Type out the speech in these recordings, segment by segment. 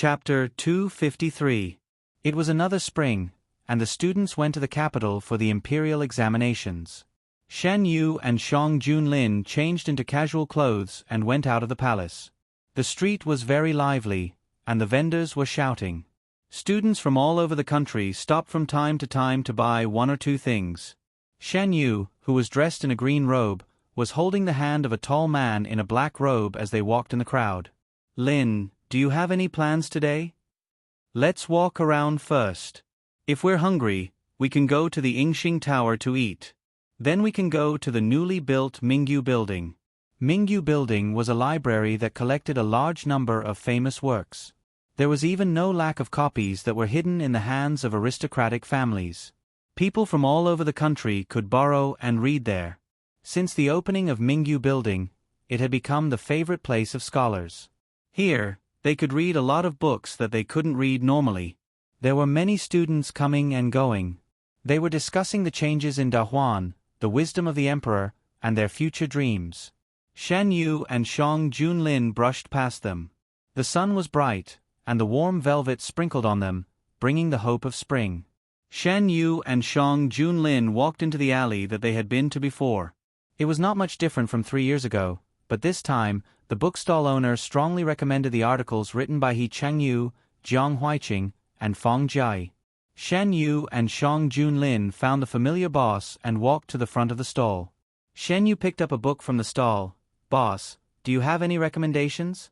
Chapter 253. It was another spring, and the students went to the capital for the imperial examinations. Shen Yu and Shang Junlin changed into casual clothes and went out of the palace. The street was very lively, and the vendors were shouting. Students from all over the country stopped from time to time to buy one or two things. Shen Yu, who was dressed in a green robe, was holding the hand of a tall man in a black robe as they walked in the crowd. "Lin, do you have any plans today? Let's walk around first. If we're hungry, we can go to the Yingxing Tower to eat. Then we can go to the newly built Mingyu Building." Mingyu Building was a library that collected a large number of famous works. There was even no lack of copies that were hidden in the hands of aristocratic families. People from all over the country could borrow and read there. Since the opening of Mingyu Building, it had become the favorite place of scholars. Here, they could read a lot of books that they couldn't read normally. There were many students coming and going. They were discussing the changes in Dahuan, the wisdom of the emperor, and their future dreams. Shen Yu and Shang Junlin brushed past them. The sun was bright, and the warm velvet sprinkled on them, bringing the hope of spring. Shen Yu and Shang Junlin walked into the alley that they had been to before. It was not much different from 3 years ago, but this time, the bookstall owner strongly recommended the articles written by He Chengyu, Jiang Huiqing, and Feng Jia. Shen Yu and Shang Junlin found the familiar boss and walked to the front of the stall. Shen Yu picked up a book from the stall. "Boss, do you have any recommendations?"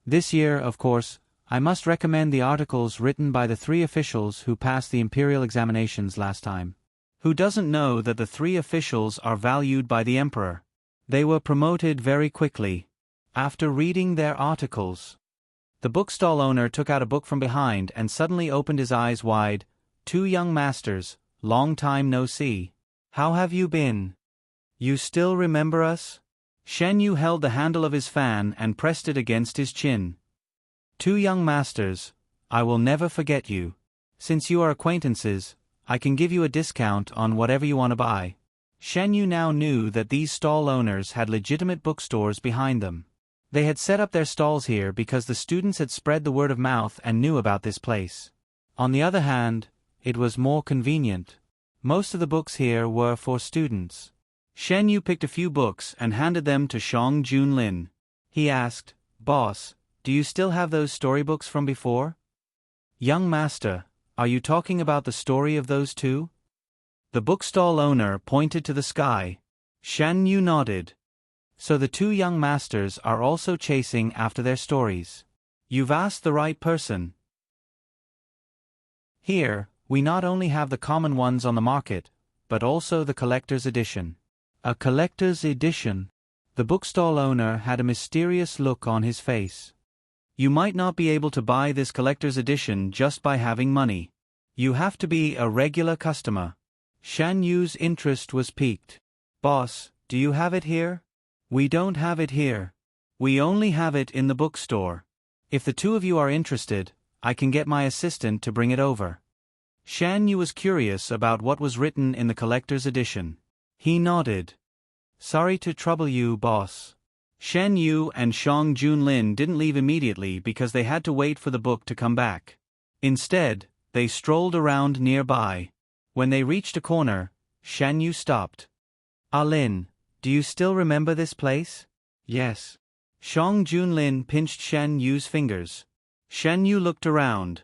"This year, of course, I must recommend the articles written by the 3 officials who passed the imperial examinations last time. Who doesn't know that the 3 officials are valued by the emperor? They were promoted very quickly after reading their articles." The bookstall owner took out a book from behind and suddenly opened his eyes wide. "2 young masters, long time no see. How have you been? You still remember us?" Shen Yu held the handle of his fan and pressed it against his chin. "2 young masters, I will never forget you. Since you are acquaintances, I can give you a discount on whatever you want to buy." Shen Yu now knew that these stall owners had legitimate bookstores behind them. They had set up their stalls here because the students had spread the word of mouth and knew about this place. On the other hand, it was more convenient. Most of the books here were for students. Shen Yu picked a few books and handed them to Shang Junlin. He asked, "Boss, do you still have those storybooks from before?" "Young master, are you talking about the story of those 2? The bookstall owner pointed to the sky. Shen Yu nodded. "So the 2 young masters are also chasing after their stories. You've asked the right person. Here, we not only have the common ones on the market, but also the collector's edition." "A collector's edition?" The bookstall owner had a mysterious look on his face. "You might not be able to buy this collector's edition just by having money. You have to be a regular customer." Shan Yu's interest was piqued. "Boss, do you have it here?" "We don't have it here. We only have it in the bookstore. If the 2 of you are interested, I can get my assistant to bring it over." Shan Yu was curious about what was written in the collector's edition. He nodded. "Sorry to trouble you, boss." Shen Yu and Shang Junlin didn't leave immediately because they had to wait for the book to come back. Instead, they strolled around nearby. When they reached a corner, Shen Yu stopped. "Lin, do you still remember this place?" "Yes." Shang Junlin pinched Shen Yu's fingers. Shen Yu looked around.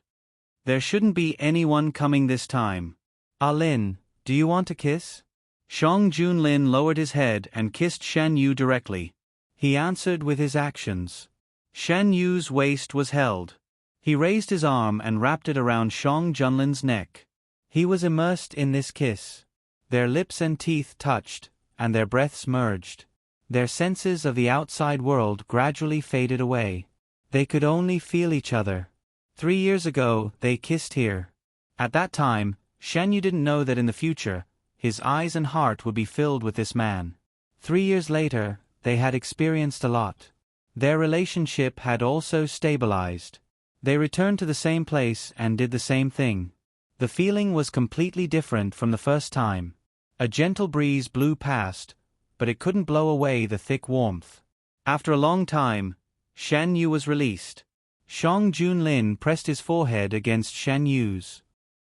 "There shouldn't be anyone coming this time." "Lin, do you want a kiss?" Shang Junlin lowered his head and kissed Shen Yu directly. He answered with his actions. Shen Yu's waist was held. He raised his arm and wrapped it around Shang Junlin's neck. He was immersed in this kiss. Their lips and teeth touched, and their breaths merged. Their senses of the outside world gradually faded away. They could only feel each other. 3 years ago, they kissed here. At that time, Shen Yu didn't know that in the future, his eyes and heart would be filled with this man. 3 years later, they had experienced a lot. Their relationship had also stabilized. They returned to the same place and did the same thing. The feeling was completely different from the first time. A gentle breeze blew past, but it couldn't blow away the thick warmth. After a long time, Shen Yu was released. Shang Junlin pressed his forehead against Shen Yu's.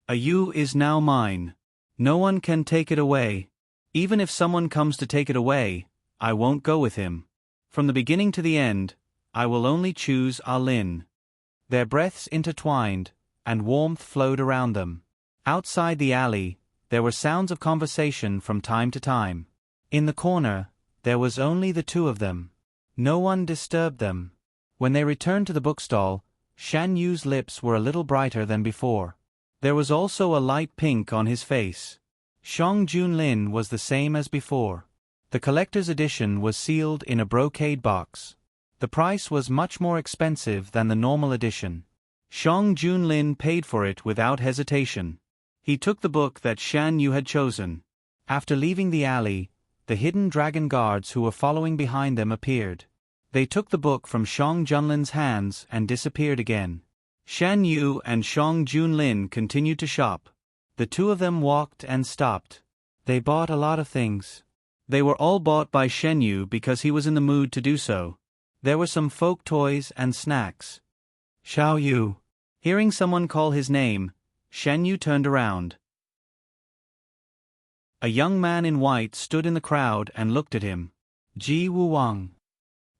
A Yu is now mine. No one can take it away. Even if someone comes to take it away, I won't go with him. From the beginning to the end, I will only choose Ah Lin. Their breaths intertwined, and warmth flowed around them. Outside the alley, there were sounds of conversation from time to time. In the corner, there was only the two of them. No one disturbed them. When they returned to the bookstall, Shan Yu's lips were a little brighter than before. There was also a light pink on his face. Shang Junlin was the same as before. The collector's edition was sealed in a brocade box. The price was much more expensive than the normal edition. Shang Junlin paid for it without hesitation. He took the book that Shan Yu had chosen. After leaving the alley, the hidden dragon guards who were following behind them appeared. They took the book from Shang Junlin's hands and disappeared again. Shan Yu and Shang Junlin continued to shop. The two of them walked and stopped. They bought a lot of things. They were all bought by Shen Yu because he was in the mood to do so. There were some folk toys and snacks. Xiao Yu. Hearing someone call his name, Shen Yu turned around. A young man in white stood in the crowd and looked at him. Ji Wuwang.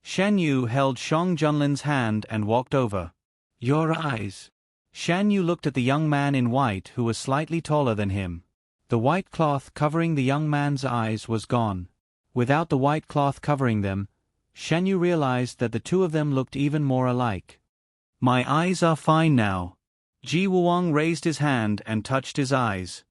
Shen Yu held Shang Junlin's hand and walked over. Your eyes. Shan Yu looked at the young man in white who was slightly taller than him. The white cloth covering the young man's eyes was gone. Without the white cloth covering them, Shan Yu realized that the two of them looked even more alike. My eyes are fine now. Ji Wuwang raised his hand and touched his eyes.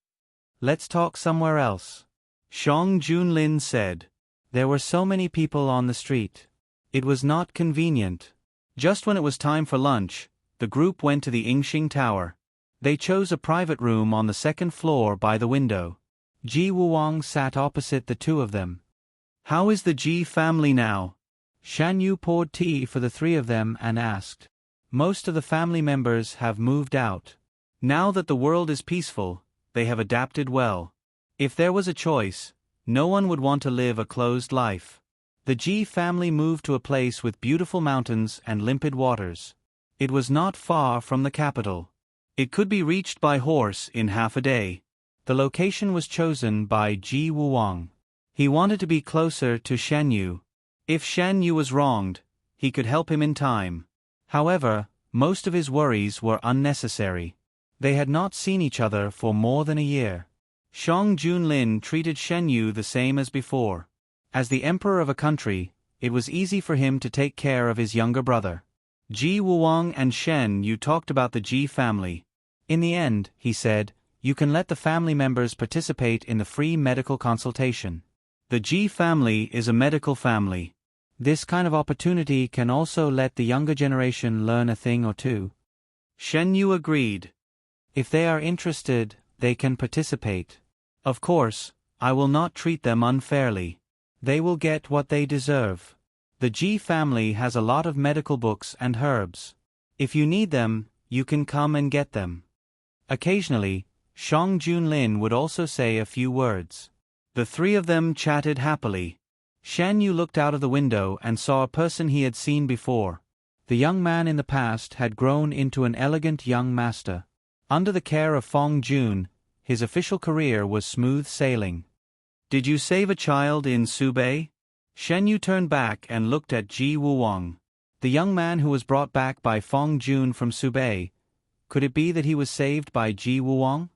Let's talk somewhere else. Shang Junlin said. There were so many people on the street. It was not convenient. Just when it was time for lunch, the group went to the Yingxing Tower. They chose a private room on the second floor by the window. Ji Wuwang sat opposite the two of them. How is the Ji family now? Shan Yu poured tea for the three of them and asked. Most of the family members have moved out. Now that the world is peaceful, they have adapted well. If there was a choice, no one would want to live a closed life. The Ji family moved to a place with beautiful mountains and limpid waters. It was not far from the capital. It could be reached by horse in half a day. The location was chosen by Ji Wuwang. He wanted to be closer to Shen Yu. If Shen Yu was wronged, he could help him in time. However, most of his worries were unnecessary. They had not seen each other for more than a year. Shang Junlin treated Shen Yu the same as before. As the emperor of a country, it was easy for him to take care of his younger brother. Ji Wuwang and Shen Yu talked about the Ji family. In the end, he said, you can let the family members participate in the free medical consultation. The Ji family is a medical family. This kind of opportunity can also let the younger generation learn a thing or two. Shen Yu agreed. If they are interested, they can participate. Of course, I will not treat them unfairly. They will get what they deserve. The Ji family has a lot of medical books and herbs. If you need them, you can come and get them. Occasionally, Shang Junlin would also say a few words. The three of them chatted happily. Shan Yu looked out of the window and saw a person he had seen before. The young man in the past had grown into an elegant young master. Under the care of Fong Jun, his official career was smooth sailing. Did you save a child in Subei? Shen Yu turned back and looked at Ji Wuwang. The young man who was brought back by Fong Jun from Subei. Could it be that he was saved by Ji Wuwang?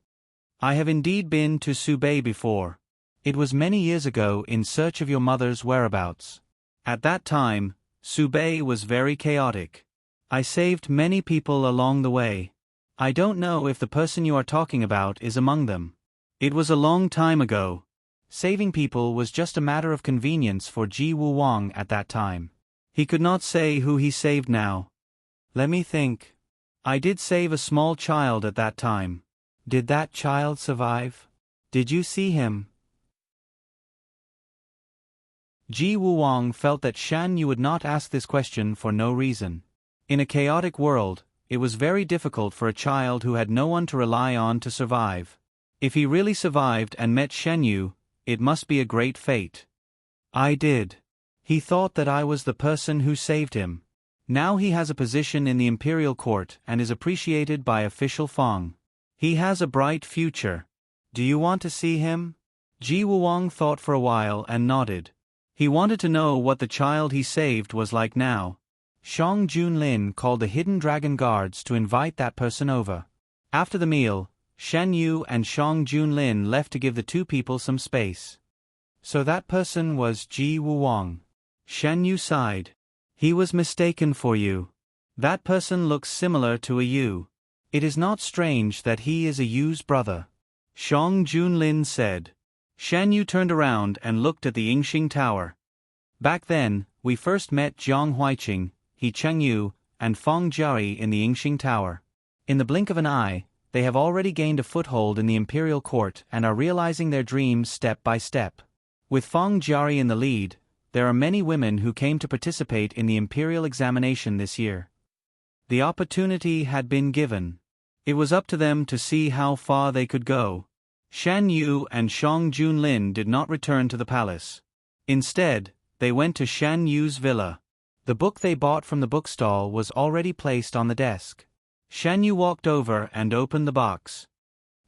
I have indeed been to Subei before. It was many years ago in search of your mother's whereabouts. At that time, Subei was very chaotic. I saved many people along the way. I don't know if the person you are talking about is among them. It was a long time ago. Saving people was just a matter of convenience for Ji Wuwang at that time. He could not say who he saved now. Let me think. I did save a small child at that time. Did that child survive? Did you see him? Ji Wuwang felt that Shan Yu would not ask this question for no reason. In a chaotic world, it was very difficult for a child who had no one to rely on to survive. If he really survived and met Shen Yu, it must be a great fate. I did. He thought that I was the person who saved him. Now he has a position in the imperial court and is appreciated by official Fong. He has a bright future. Do you want to see him? Ji Wuwang thought for a while and nodded. He wanted to know what the child he saved was like now. Shang Junlin called the hidden dragon guards to invite that person over. After the meal, Shen Yu and Shang Junlin left to give the two people some space. So that person was Ji Wuwang. Shen Yu sighed. He was mistaken for you. That person looks similar to a Yu. It is not strange that he is a Yu's brother. Shang Junlin said. Shen Yu turned around and looked at the Yingxing Tower. Back then, we first met Jiang Huiqing, He Chengyu, and Feng Jiari in the Yingxing Tower. In the blink of an eye, they have already gained a foothold in the imperial court and are realizing their dreams step by step. With Feng Jiari in the lead, there are many women who came to participate in the imperial examination this year. The opportunity had been given. It was up to them to see how far they could go. Shan Yu and Shang Junlin did not return to the palace. Instead, they went to Shan Yu's villa. The book they bought from the bookstall was already placed on the desk. Shan Yu walked over and opened the box.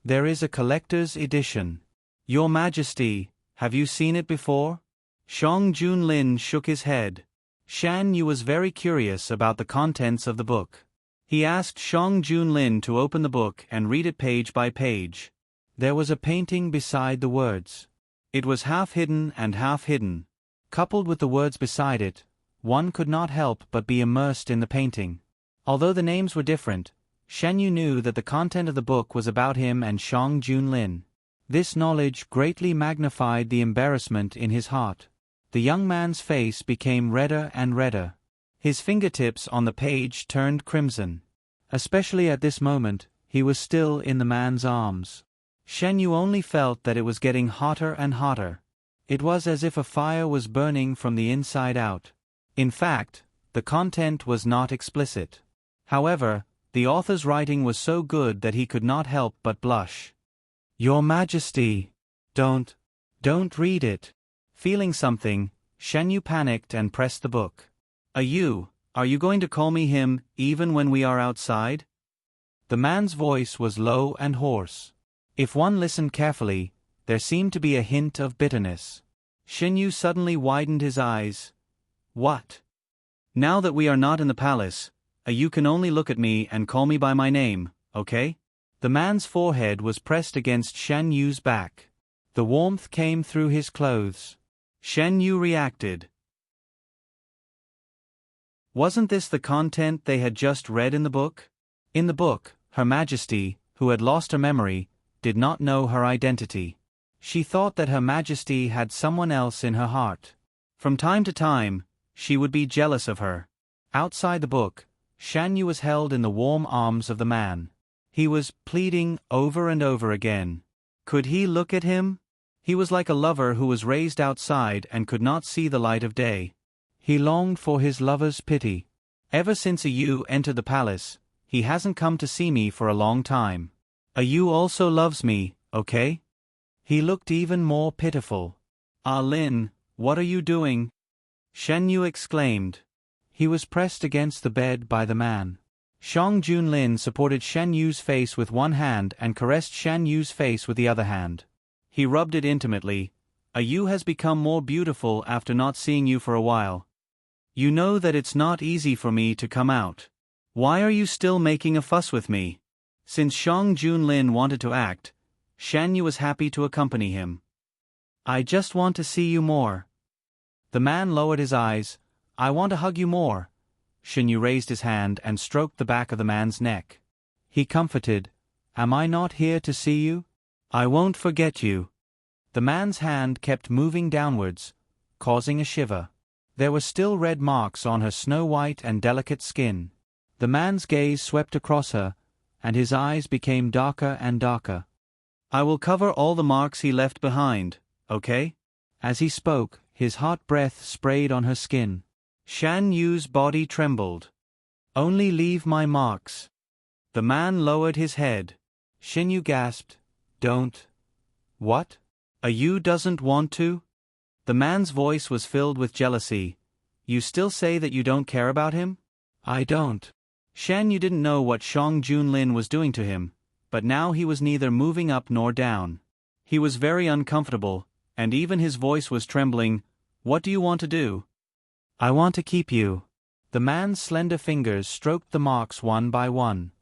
There is a collector's edition. Your Majesty, have you seen it before? Shang Junlin shook his head. Shan Yu was very curious about the contents of the book. He asked Shang Junlin to open the book and read it page by page. There was a painting beside the words. It was half hidden and half hidden. Coupled with the words beside it, one could not help but be immersed in the painting. Although the names were different, Shen Yu knew that the content of the book was about him and Shang Junlin. This knowledge greatly magnified the embarrassment in his heart. The young man's face became redder and redder. His fingertips on the page turned crimson. Especially at this moment, he was still in the man's arms. Shen Yu only felt that it was getting hotter and hotter. It was as if a fire was burning from the inside out. In fact, the content was not explicit. However, the author's writing was so good that he could not help but blush. Your Majesty, don't read it. Feeling something, Shen Yu panicked and pressed the book. Are you going to call me him even when we are outside? The man's voice was low and hoarse. If one listened carefully, there seemed to be a hint of bitterness. Shen Yu suddenly widened his eyes. What? Now that we are not in the palace, you can only look at me and call me by my name, okay? The man's forehead was pressed against Shen Yu's back. The warmth came through his clothes. Shen Yu reacted. Wasn't this the content they had just read in the book? In the book, Her Majesty, who had lost her memory, did not know her identity. She thought that Her Majesty had someone else in her heart. From time to time, she would be jealous of her. Outside the book, Shan Yu was held in the warm arms of the man. He was pleading over and over again. Could he look at him? He was like a lover who was raised outside and could not see the light of day. He longed for his lover's pity. Ever since a Yu entered the palace, he hasn't come to see me for a long time. A Yu also loves me, okay? He looked even more pitiful. Ah Lin, what are you doing? Shen Yu exclaimed. He was pressed against the bed by the man. Shang Junlin supported Shen Yu's face with one hand and caressed Shen Yu's face with the other hand. He rubbed it intimately. A Yu has become more beautiful after not seeing you for a while. You know that it's not easy for me to come out. Why are you still making a fuss with me? Since Shang Junlin wanted to act, Shen Yu was happy to accompany him. I just want to see you more. The man lowered his eyes. I want to hug you more. Shen Yu raised his hand and stroked the back of the man's neck. He comforted. Am I not here to see you? I won't forget you. The man's hand kept moving downwards, causing a shiver. There were still red marks on her snow-white and delicate skin. The man's gaze swept across her, and his eyes became darker and darker. I will cover all the marks he left behind, okay? As he spoke, his hot breath sprayed on her skin. Shan Yu's body trembled. Only leave my marks. The man lowered his head. Shen Yu gasped. Don't. What? A Yu doesn't want to? The man's voice was filled with jealousy. You still say that you don't care about him? I don't. Shen Yu didn't know what Shang Junlin was doing to him, but now he was neither moving up nor down. He was very uncomfortable, and even his voice was trembling. What do you want to do? I want to keep you. The man's slender fingers stroked the marks one by one.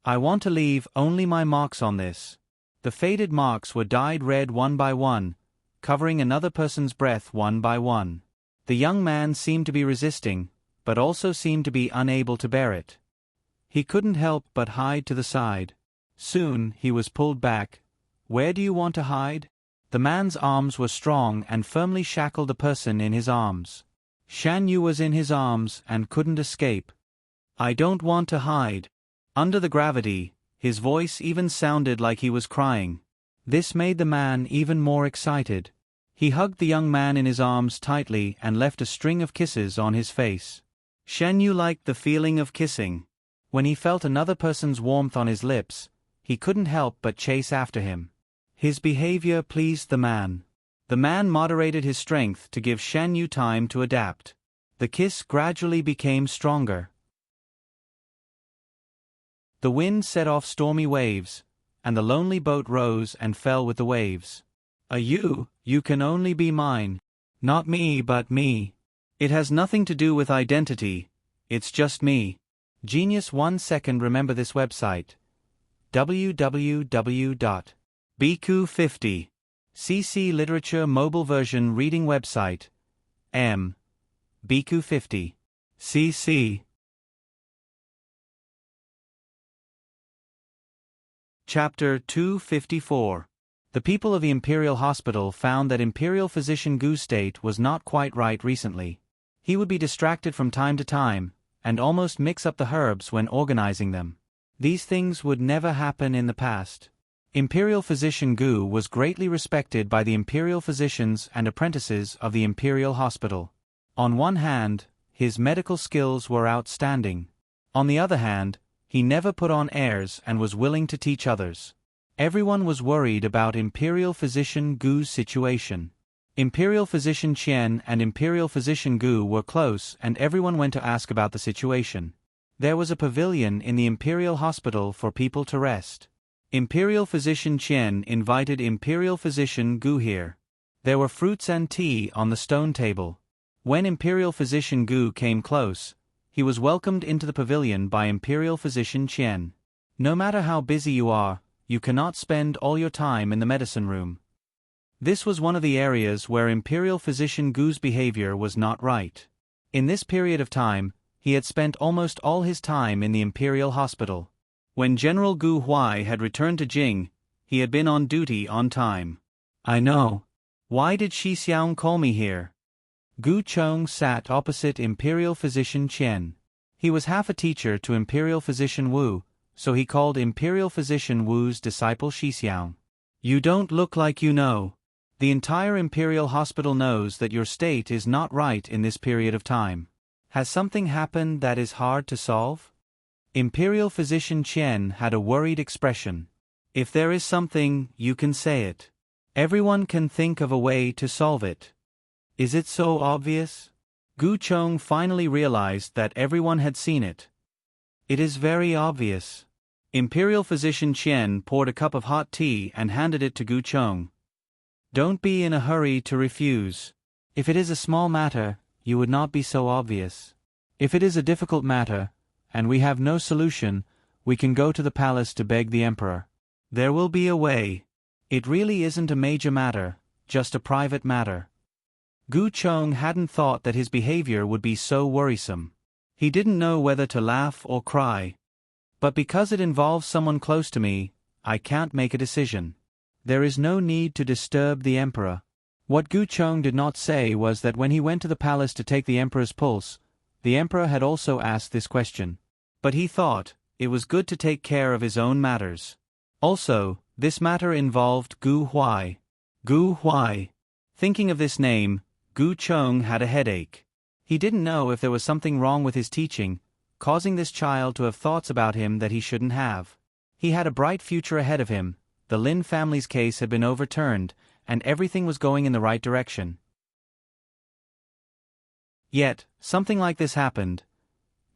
I want to leave only my marks on this. The faded marks were dyed red one by one, covering another person's breath one by one. The young man seemed to be resisting, but also seemed to be unable to bear it. He couldn't help but hide to the side. Soon he was pulled back. Where do you want to hide? The man's arms were strong and firmly shackled the person in his arms. Shan Yu was in his arms and couldn't escape. I don't want to hide. Under the gravity, his voice even sounded like he was crying. This made the man even more excited. He hugged the young man in his arms tightly and left a string of kisses on his face. Shan Yu liked the feeling of kissing. When he felt another person's warmth on his lips, he couldn't help but chase after him. His behavior pleased the man. The man moderated his strength to give Shan Yu time to adapt. The kiss gradually became stronger. The wind set off stormy waves, and the lonely boat rose and fell with the waves. You can only be mine. Not me but me. It has nothing to do with identity, it's just me. Genius 1 second. Remember this website. www.bq50. CC Literature Mobile Version Reading Website. bq50. CC. Chapter 254. The people of the Imperial Hospital found that Imperial Physician Gu's state was not quite right recently. He would be distracted from time to time, and almost mix up the herbs when organizing them. These things would never happen in the past. Imperial Physician Gu was greatly respected by the Imperial physicians and apprentices of the Imperial Hospital. On one hand, his medical skills were outstanding. On the other hand, he never put on airs and was willing to teach others. Everyone was worried about Imperial Physician Gu's situation. Imperial Physician Qian and Imperial Physician Gu were close and everyone went to ask about the situation. There was a pavilion in the Imperial Hospital for people to rest. Imperial Physician Qian invited Imperial Physician Gu here. There were fruits and tea on the stone table. When Imperial Physician Gu came close, he was welcomed into the pavilion by Imperial Physician Qian. No matter how busy you are, you cannot spend all your time in the medicine room. This was one of the areas where Imperial Physician Gu's behavior was not right. In this period of time, he had spent almost all his time in the Imperial Hospital. When General Gu Huai had returned to Jing, he had been on duty on time. I know. Why did Shi Xiang call me here? Gu Chong sat opposite Imperial Physician Qian. He was half a teacher to Imperial Physician Wu, so he called Imperial Physician Wu's disciple Shi Xiang. You don't look like you know. The entire Imperial Hospital knows that your state is not right in this period of time. Has something happened that is hard to solve? Imperial Physician Qian had a worried expression. If there is something, you can say it. Everyone can think of a way to solve it. Is it so obvious? Gu Chong finally realized that everyone had seen it. It is very obvious. Imperial Physician Qian poured a cup of hot tea and handed it to Gu Chong. Don't be in a hurry to refuse. If it is a small matter, you would not be so obvious. If it is a difficult matter, and we have no solution, we can go to the palace to beg the emperor. There will be a way. It really isn't a major matter, just a private matter. Gu Chong hadn't thought that his behavior would be so worrisome. He didn't know whether to laugh or cry. But because it involves someone close to me, I can't make a decision. There is no need to disturb the emperor. What Gu Chong did not say was that when he went to the palace to take the emperor's pulse, the emperor had also asked this question. But he thought it was good to take care of his own matters. Also, this matter involved Gu Huai. Gu Huai. Thinking of this name, Gu Chong had a headache. He didn't know if there was something wrong with his teaching, causing this child to have thoughts about him that he shouldn't have. He had a bright future ahead of him, the Lin family's case had been overturned, and everything was going in the right direction. Yet, something like this happened.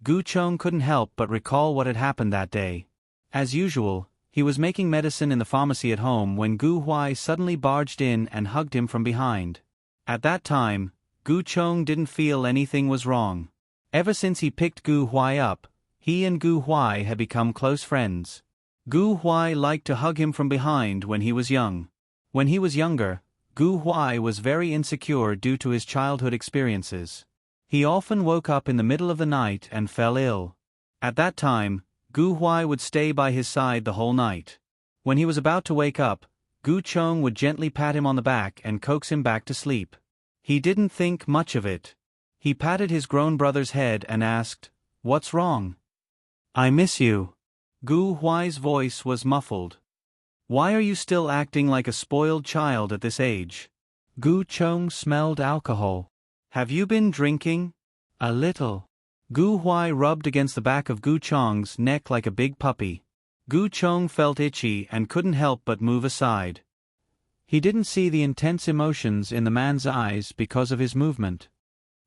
Gu Chong couldn't help but recall what had happened that day. As usual, he was making medicine in the pharmacy at home when Gu Huai suddenly barged in and hugged him from behind. At that time, Gu Chong didn't feel anything was wrong. Ever since he picked Gu Huai up, he and Gu Huai had become close friends. Gu Huai liked to hug him from behind when he was young. When he was younger, Gu Huai was very insecure due to his childhood experiences. He often woke up in the middle of the night and fell ill. At that time, Gu Huai would stay by his side the whole night. When he was about to wake up, Gu Chong would gently pat him on the back and coax him back to sleep. He didn't think much of it. He patted his grown brother's head and asked, "What's wrong?" "I miss you." Gu Huai's voice was muffled. "Why are you still acting like a spoiled child at this age?" Gu Chong smelled alcohol. "Have you been drinking?" "A little." Gu Huai rubbed against the back of Gu Chong's neck like a big puppy. Gu Chong felt itchy and couldn't help but move aside. He didn't see the intense emotions in the man's eyes because of his movement.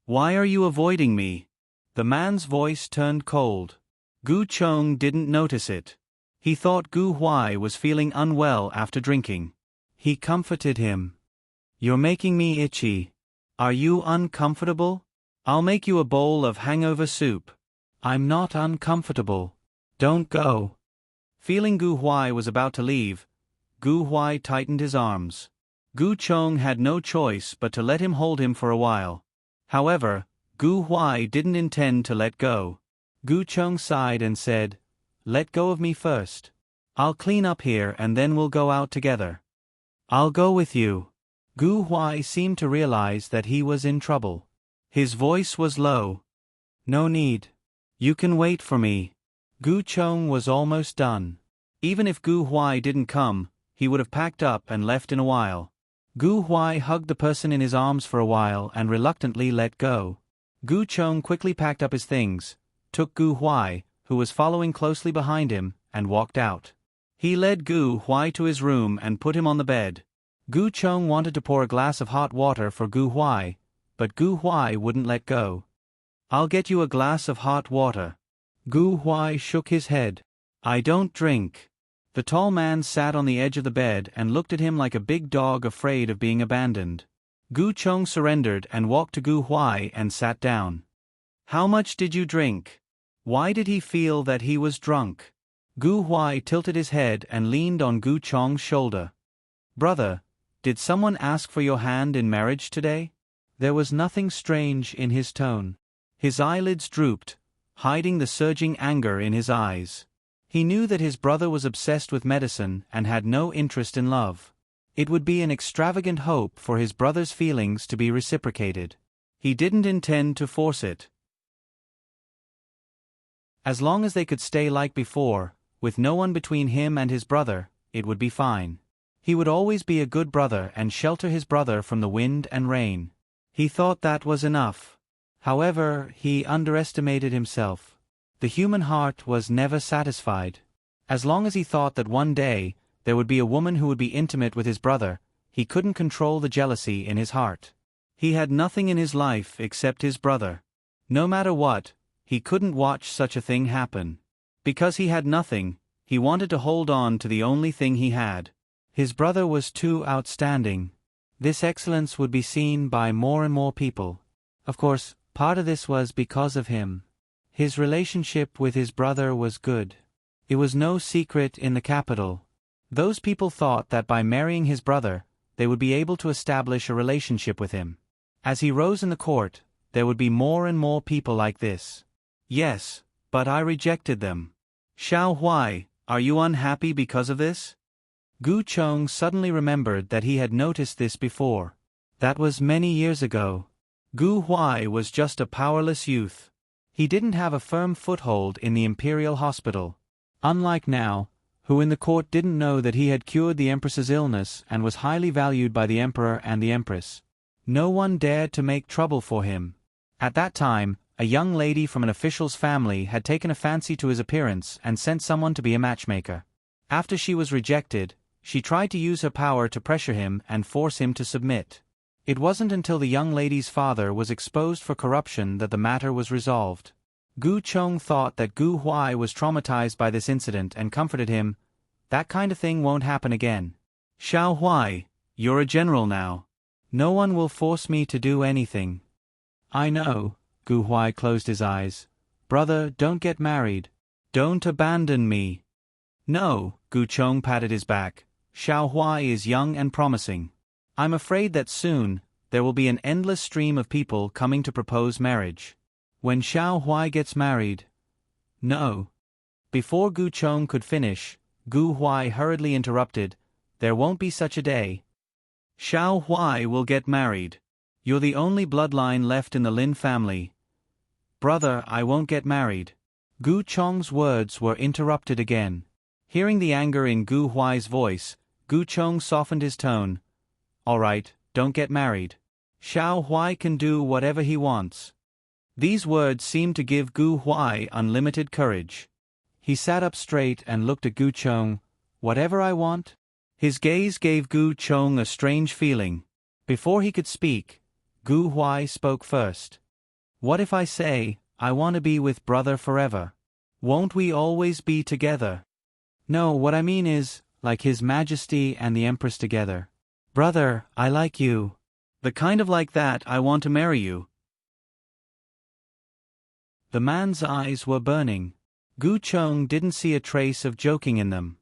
"Why are you avoiding me?" The man's voice turned cold. Gu Chong didn't notice it. He thought Gu Huai was feeling unwell after drinking. He comforted him. "You're making me itchy. Are you uncomfortable? I'll make you a bowl of hangover soup." "I'm not uncomfortable. Don't go." Feeling Gu Huai was about to leave, Gu Huai tightened his arms. Gu Chong had no choice but to let him hold him for a while. However, Gu Huai didn't intend to let go. Gu Chong sighed and said, "Let go of me first. I'll clean up here and then we'll go out together." "I'll go with you." Gu Huai seemed to realize that he was in trouble. His voice was low. "No need. You can wait for me." Gu Chong was almost done. Even if Gu Huai didn't come, he would have packed up and left in a while. Gu Huai hugged the person in his arms for a while and reluctantly let go. Gu Chong quickly packed up his things, took Gu Huai, who was following closely behind him, and walked out. He led Gu Huai to his room and put him on the bed. Gu Chong wanted to pour a glass of hot water for Gu Huai, but Gu Huai wouldn't let go. "I'll get you a glass of hot water." Gu Huai shook his head. "I don't drink." The tall man sat on the edge of the bed and looked at him like a big dog afraid of being abandoned. Gu Chong surrendered and walked to Gu Huai and sat down. "How much did you drink?" Why did he feel that he was drunk? Gu Huai tilted his head and leaned on Gu Chong's shoulder. "Brother, did someone ask for your hand in marriage today?" There was nothing strange in his tone. His eyelids drooped, hiding the surging anger in his eyes. He knew that his brother was obsessed with medicine and had no interest in love. It would be an extravagant hope for his brother's feelings to be reciprocated. He didn't intend to force it. As long as they could stay like before, with no one between him and his brother, it would be fine. He would always be a good brother and shelter his brother from the wind and rain. He thought that was enough. However, he underestimated himself. The human heart was never satisfied. As long as he thought that one day there would be a woman who would be intimate with his brother, he couldn't control the jealousy in his heart. He had nothing in his life except his brother. No matter what, he couldn't watch such a thing happen. Because he had nothing, he wanted to hold on to the only thing he had. His brother was too outstanding. This excellence would be seen by more and more people. Of course, part of this was because of him. His relationship with his brother was good. It was no secret in the capital. Those people thought that by marrying his brother, they would be able to establish a relationship with him. As he rose in the court, there would be more and more people like this. Yes, but I rejected them. Xiao Huai, are you unhappy because of this? Gu Chong suddenly remembered that he had noticed this before. That was many years ago. Gu Huai was just a powerless youth. He didn't have a firm foothold in the imperial hospital. Unlike now, who in the court didn't know that he had cured the empress's illness and was highly valued by the emperor and the empress. No one dared to make trouble for him. At that time, a young lady from an official's family had taken a fancy to his appearance and sent someone to be a matchmaker. After she was rejected, she tried to use her power to pressure him and force him to submit. It wasn't until the young lady's father was exposed for corruption that the matter was resolved. Gu Chong thought that Gu Huai was traumatized by this incident and comforted him. That kind of thing won't happen again. Xiao Huai, you're a general now. No one will force me to do anything. I know, Gu Huai closed his eyes. Brother, don't get married. Don't abandon me. No, Gu Chong patted his back. Xiao Huai is young and promising. I'm afraid that soon, there will be an endless stream of people coming to propose marriage. When Xiao Huai gets married... No. Before Gu Chong could finish, Gu Huai hurriedly interrupted. There won't be such a day. Xiao Huai will get married. You're the only bloodline left in the Lin family. Brother, I won't get married. Gu Chong's words were interrupted again. Hearing the anger in Gu Huai's voice, Gu Chong softened his tone. All right, don't get married. Xiao Huai can do whatever he wants. These words seemed to give Gu Huai unlimited courage. He sat up straight and looked at Gu Chong. Whatever I want? His gaze gave Gu Chong a strange feeling. Before he could speak, Gu Huai spoke first. What if I say, I want to be with brother forever? Won't we always be together? No, what I mean is, like His Majesty and the Empress together. Brother, I like you. The kind of like that I want to marry you. The man's eyes were burning. Gu Chong didn't see a trace of joking in them.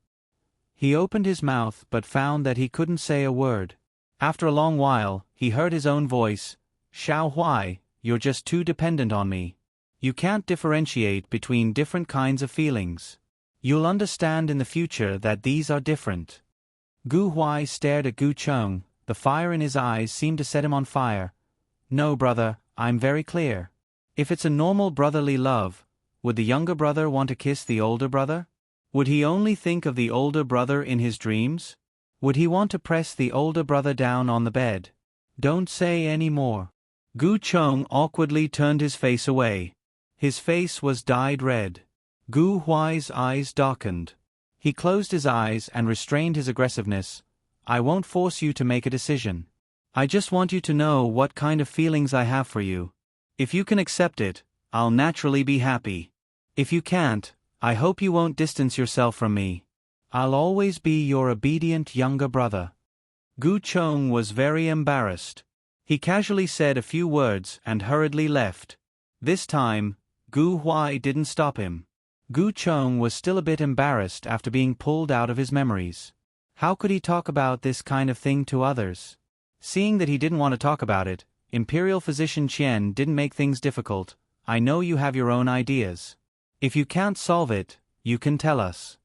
He opened his mouth but found that he couldn't say a word. After a long while, he heard his own voice. Xiao Huai, you're just too dependent on me. You can't differentiate between different kinds of feelings. You'll understand in the future that these are different. Gu Huai stared at Gu Chong. The fire in his eyes seemed to set him on fire. No, brother, I'm very clear. If it's a normal brotherly love, would the younger brother want to kiss the older brother? Would he only think of the older brother in his dreams? Would he want to press the older brother down on the bed? Don't say any more. Gu Chong awkwardly turned his face away. His face was dyed red. Gu Huai's eyes darkened. He closed his eyes and restrained his aggressiveness. I won't force you to make a decision. I just want you to know what kind of feelings I have for you. If you can accept it, I'll naturally be happy. If you can't, I hope you won't distance yourself from me. I'll always be your obedient younger brother. Gu Chong was very embarrassed. He casually said a few words and hurriedly left. This time, Gu Huai didn't stop him. Gu Chong was still a bit embarrassed after being pulled out of his memories. How could he talk about this kind of thing to others? Seeing that he didn't want to talk about it, Imperial Physician Qian didn't make things difficult. I know you have your own ideas. If you can't solve it, you can tell us.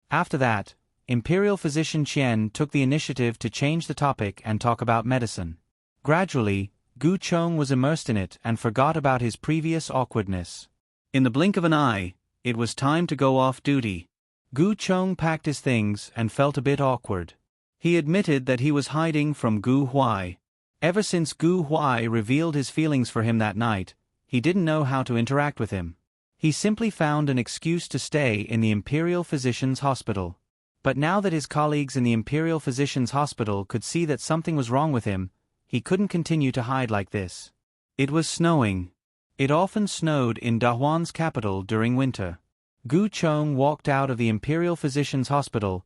After that, Imperial Physician Qian took the initiative to change the topic and talk about medicine. Gradually, Gu Chong was immersed in it and forgot about his previous awkwardness. In the blink of an eye, it was time to go off duty. Gu Chong packed his things and felt a bit awkward. He admitted that he was hiding from Gu Huai. Ever since Gu Huai revealed his feelings for him that night, he didn't know how to interact with him. He simply found an excuse to stay in the Imperial Physicians' Hospital. But now that his colleagues in the Imperial Physicians' Hospital could see that something was wrong with him, he couldn't continue to hide like this. It was snowing. It often snowed in Dahuan's capital during winter. Gu Chong walked out of the Imperial Physicians' Hospital,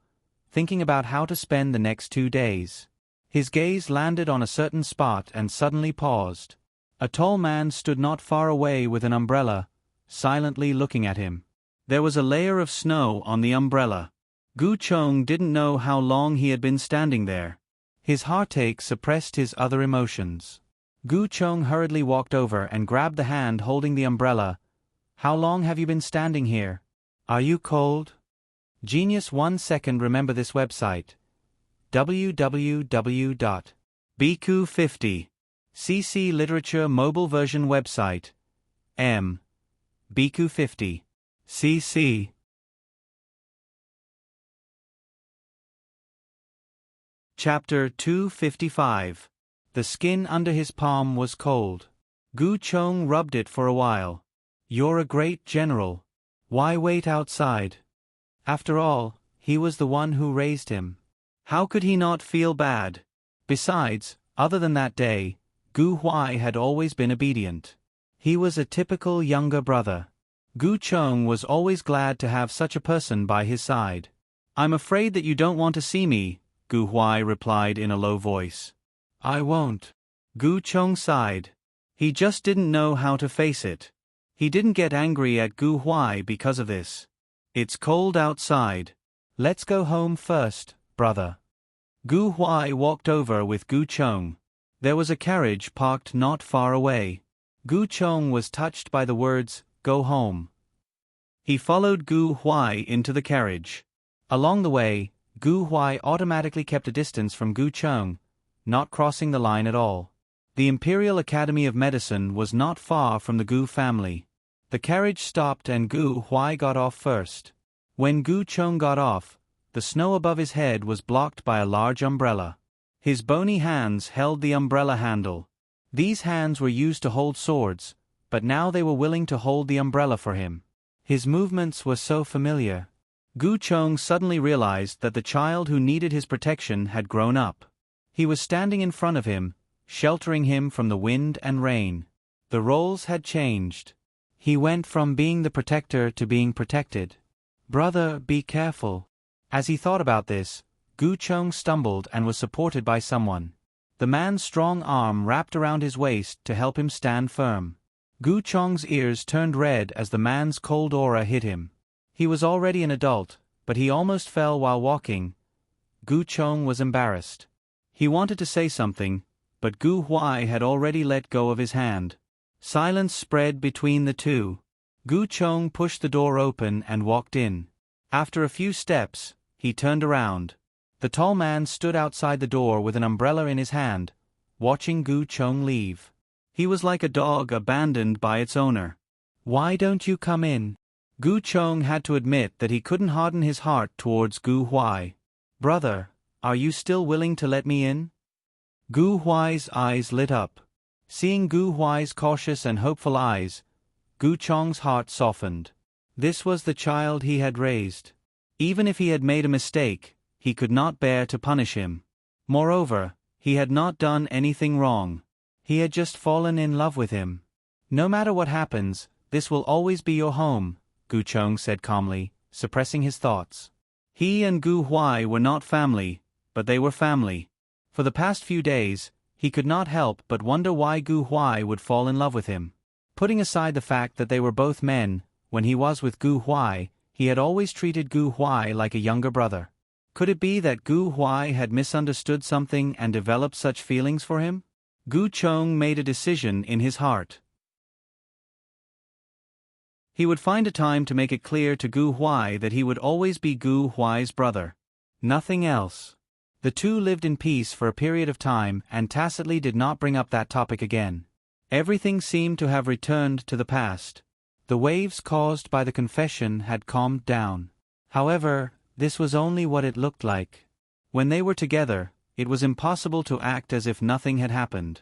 thinking about how to spend the next 2 days. His gaze landed on a certain spot and suddenly paused. A tall man stood not far away with an umbrella, silently looking at him. There was a layer of snow on the umbrella. Gu Chong didn't know how long he had been standing there. His heartache suppressed his other emotions. Gu Chong hurriedly walked over and grabbed the hand holding the umbrella. How long have you been standing here? Are you cold? Genius 1 second. Remember this website. www.bq50. CC Literature Mobile Version Website. bq50. CC. Chapter 255. The skin under his palm was cold. Gu Chong rubbed it for a while. You're a great general. Why wait outside? After all, he was the one who raised him. How could he not feel bad? Besides, other than that day, Gu Huai had always been obedient. He was a typical younger brother. Gu Cheng was always glad to have such a person by his side. "I'm afraid that you don't want to see me," Gu Huai replied in a low voice. "I won't." Gu Cheng sighed. He just didn't know how to face it. He didn't get angry at Gu Huai because of this. "It's cold outside. Let's go home first, brother." Gu Huai walked over with Gu Cheng. There was a carriage parked not far away. Gu Cheng was touched by the words, "Go home." He followed Gu Huai into the carriage. Along the way, Gu Huai automatically kept a distance from Gu Cheng, not crossing the line at all. The Imperial Academy of Medicine was not far from the Gu family. The carriage stopped and Gu Huai got off first. When Gu Cheng got off, the snow above his head was blocked by a large umbrella. His bony hands held the umbrella handle. These hands were used to hold swords, but now they were willing to hold the umbrella for him. His movements were so familiar. Gu Cheng suddenly realized that the child who needed his protection had grown up. He was standing in front of him, sheltering him from the wind and rain. The roles had changed. He went from being the protector to being protected. "Brother, be careful." As he thought about this, Gu Cheng stumbled and was supported by someone. The man's strong arm wrapped around his waist to help him stand firm. Gu Cheng's ears turned red as the man's cold aura hit him. He was already an adult, but he almost fell while walking. Gu Cheng was embarrassed. He wanted to say something, but Gu Huai had already let go of his hand. Silence spread between the two. Gu Cheng pushed the door open and walked in. After a few steps, he turned around. The tall man stood outside the door with an umbrella in his hand, watching Gu Cheng leave. He was like a dog abandoned by its owner. "Why don't you come in?" Gu Cheng had to admit that he couldn't harden his heart towards Gu Huai. "Brother, are you still willing to let me in?" Gu Huai's eyes lit up. Seeing Gu Huai's cautious and hopeful eyes, Gu Cheng's heart softened. This was the child he had raised. Even if he had made a mistake, he could not bear to punish him. Moreover, he had not done anything wrong. He had just fallen in love with him. "No matter what happens, this will always be your home," Gu Cheng said calmly, suppressing his thoughts. He and Gu Huai were not family, but they were family. For the past few days, he could not help but wonder why Gu Huai would fall in love with him. Putting aside the fact that they were both men, when he was with Gu Huai, he had always treated Gu Huai like a younger brother. Could it be that Gu Huai had misunderstood something and developed such feelings for him? Gu Cheng made a decision in his heart. He would find a time to make it clear to Gu Huai that he would always be Gu Huai's brother. Nothing else. The two lived in peace for a period of time and tacitly did not bring up that topic again. Everything seemed to have returned to the past. The waves caused by the confession had calmed down. However, this was only what it looked like. When they were together, it was impossible to act as if nothing had happened.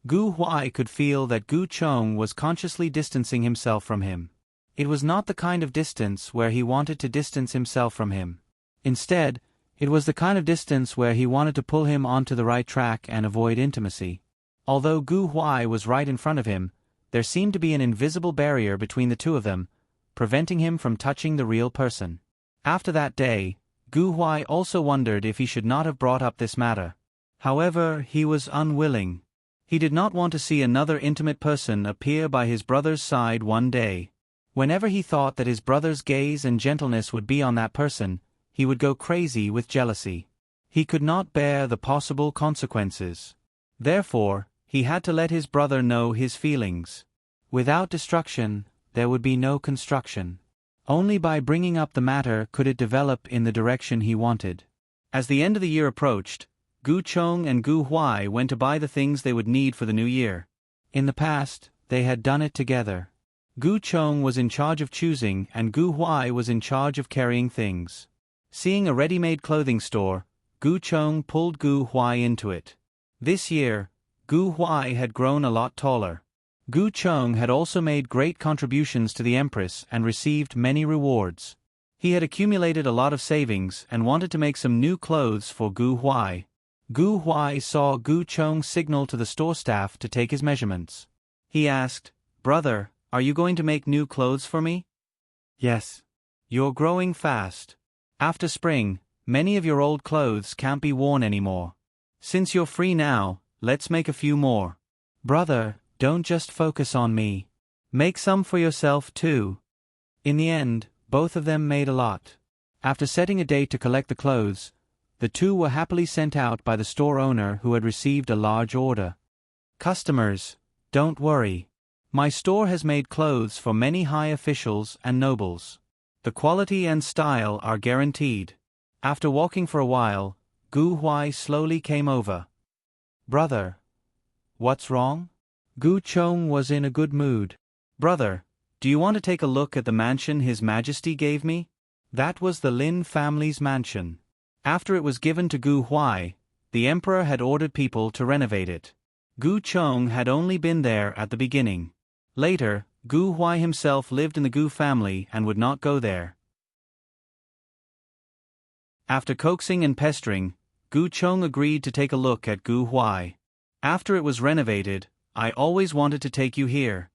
Gu Huai could feel that Gu Cheng was consciously distancing himself from him. It was not the kind of distance where he wanted to distance himself from him. Instead, it was the kind of distance where he wanted to pull him onto the right track and avoid intimacy. Although Gu Huai was right in front of him, there seemed to be an invisible barrier between the two of them, preventing him from touching the real person. After that day, Gu Huai also wondered if he should not have brought up this matter. However, he was unwilling. He did not want to see another intimate person appear by his brother's side one day. Whenever he thought that his brother's gaze and gentleness would be on that person, he would go crazy with jealousy. He could not bear the possible consequences. Therefore, he had to let his brother know his feelings. Without destruction, there would be no construction. Only by bringing up the matter could it develop in the direction he wanted. As the end of the year approached, Gu Cheng and Gu Huai went to buy the things they would need for the new year. In the past, they had done it together. Gu Cheng was in charge of choosing and Gu Huai was in charge of carrying things. Seeing a ready-made clothing store, Gu Cheng pulled Gu Huai into it. This year, Gu Huai had grown a lot taller. Gu Cheng had also made great contributions to the Empress and received many rewards. He had accumulated a lot of savings and wanted to make some new clothes for Gu Huai. Gu Huai saw Gu Cheng signal to the store staff to take his measurements. He asked, "Brother, are you going to make new clothes for me?" Yes. You're growing fast. After spring, many of your old clothes can't be worn anymore. Since you're free now, let's make a few more. Brother, don't just focus on me. Make some for yourself too. In the end, both of them made a lot. After setting a date to collect the clothes, the two were happily sent out by the store owner who had received a large order. Customers, don't worry. My store has made clothes for many high officials and nobles. The quality and style are guaranteed. After walking for a while, Gu Huai slowly came over. Brother. What's wrong? Gu Chong was in a good mood. Brother, do you want to take a look at the mansion His Majesty gave me? That was the Lin family's mansion. After it was given to Gu Huai, the emperor had ordered people to renovate it. Gu Chong had only been there at the beginning. Later, Gu Huai himself lived in the Gu family and would not go there. After coaxing and pestering, Gu Chong agreed to take a look at Gu Huai. After it was renovated, I always wanted to take you here.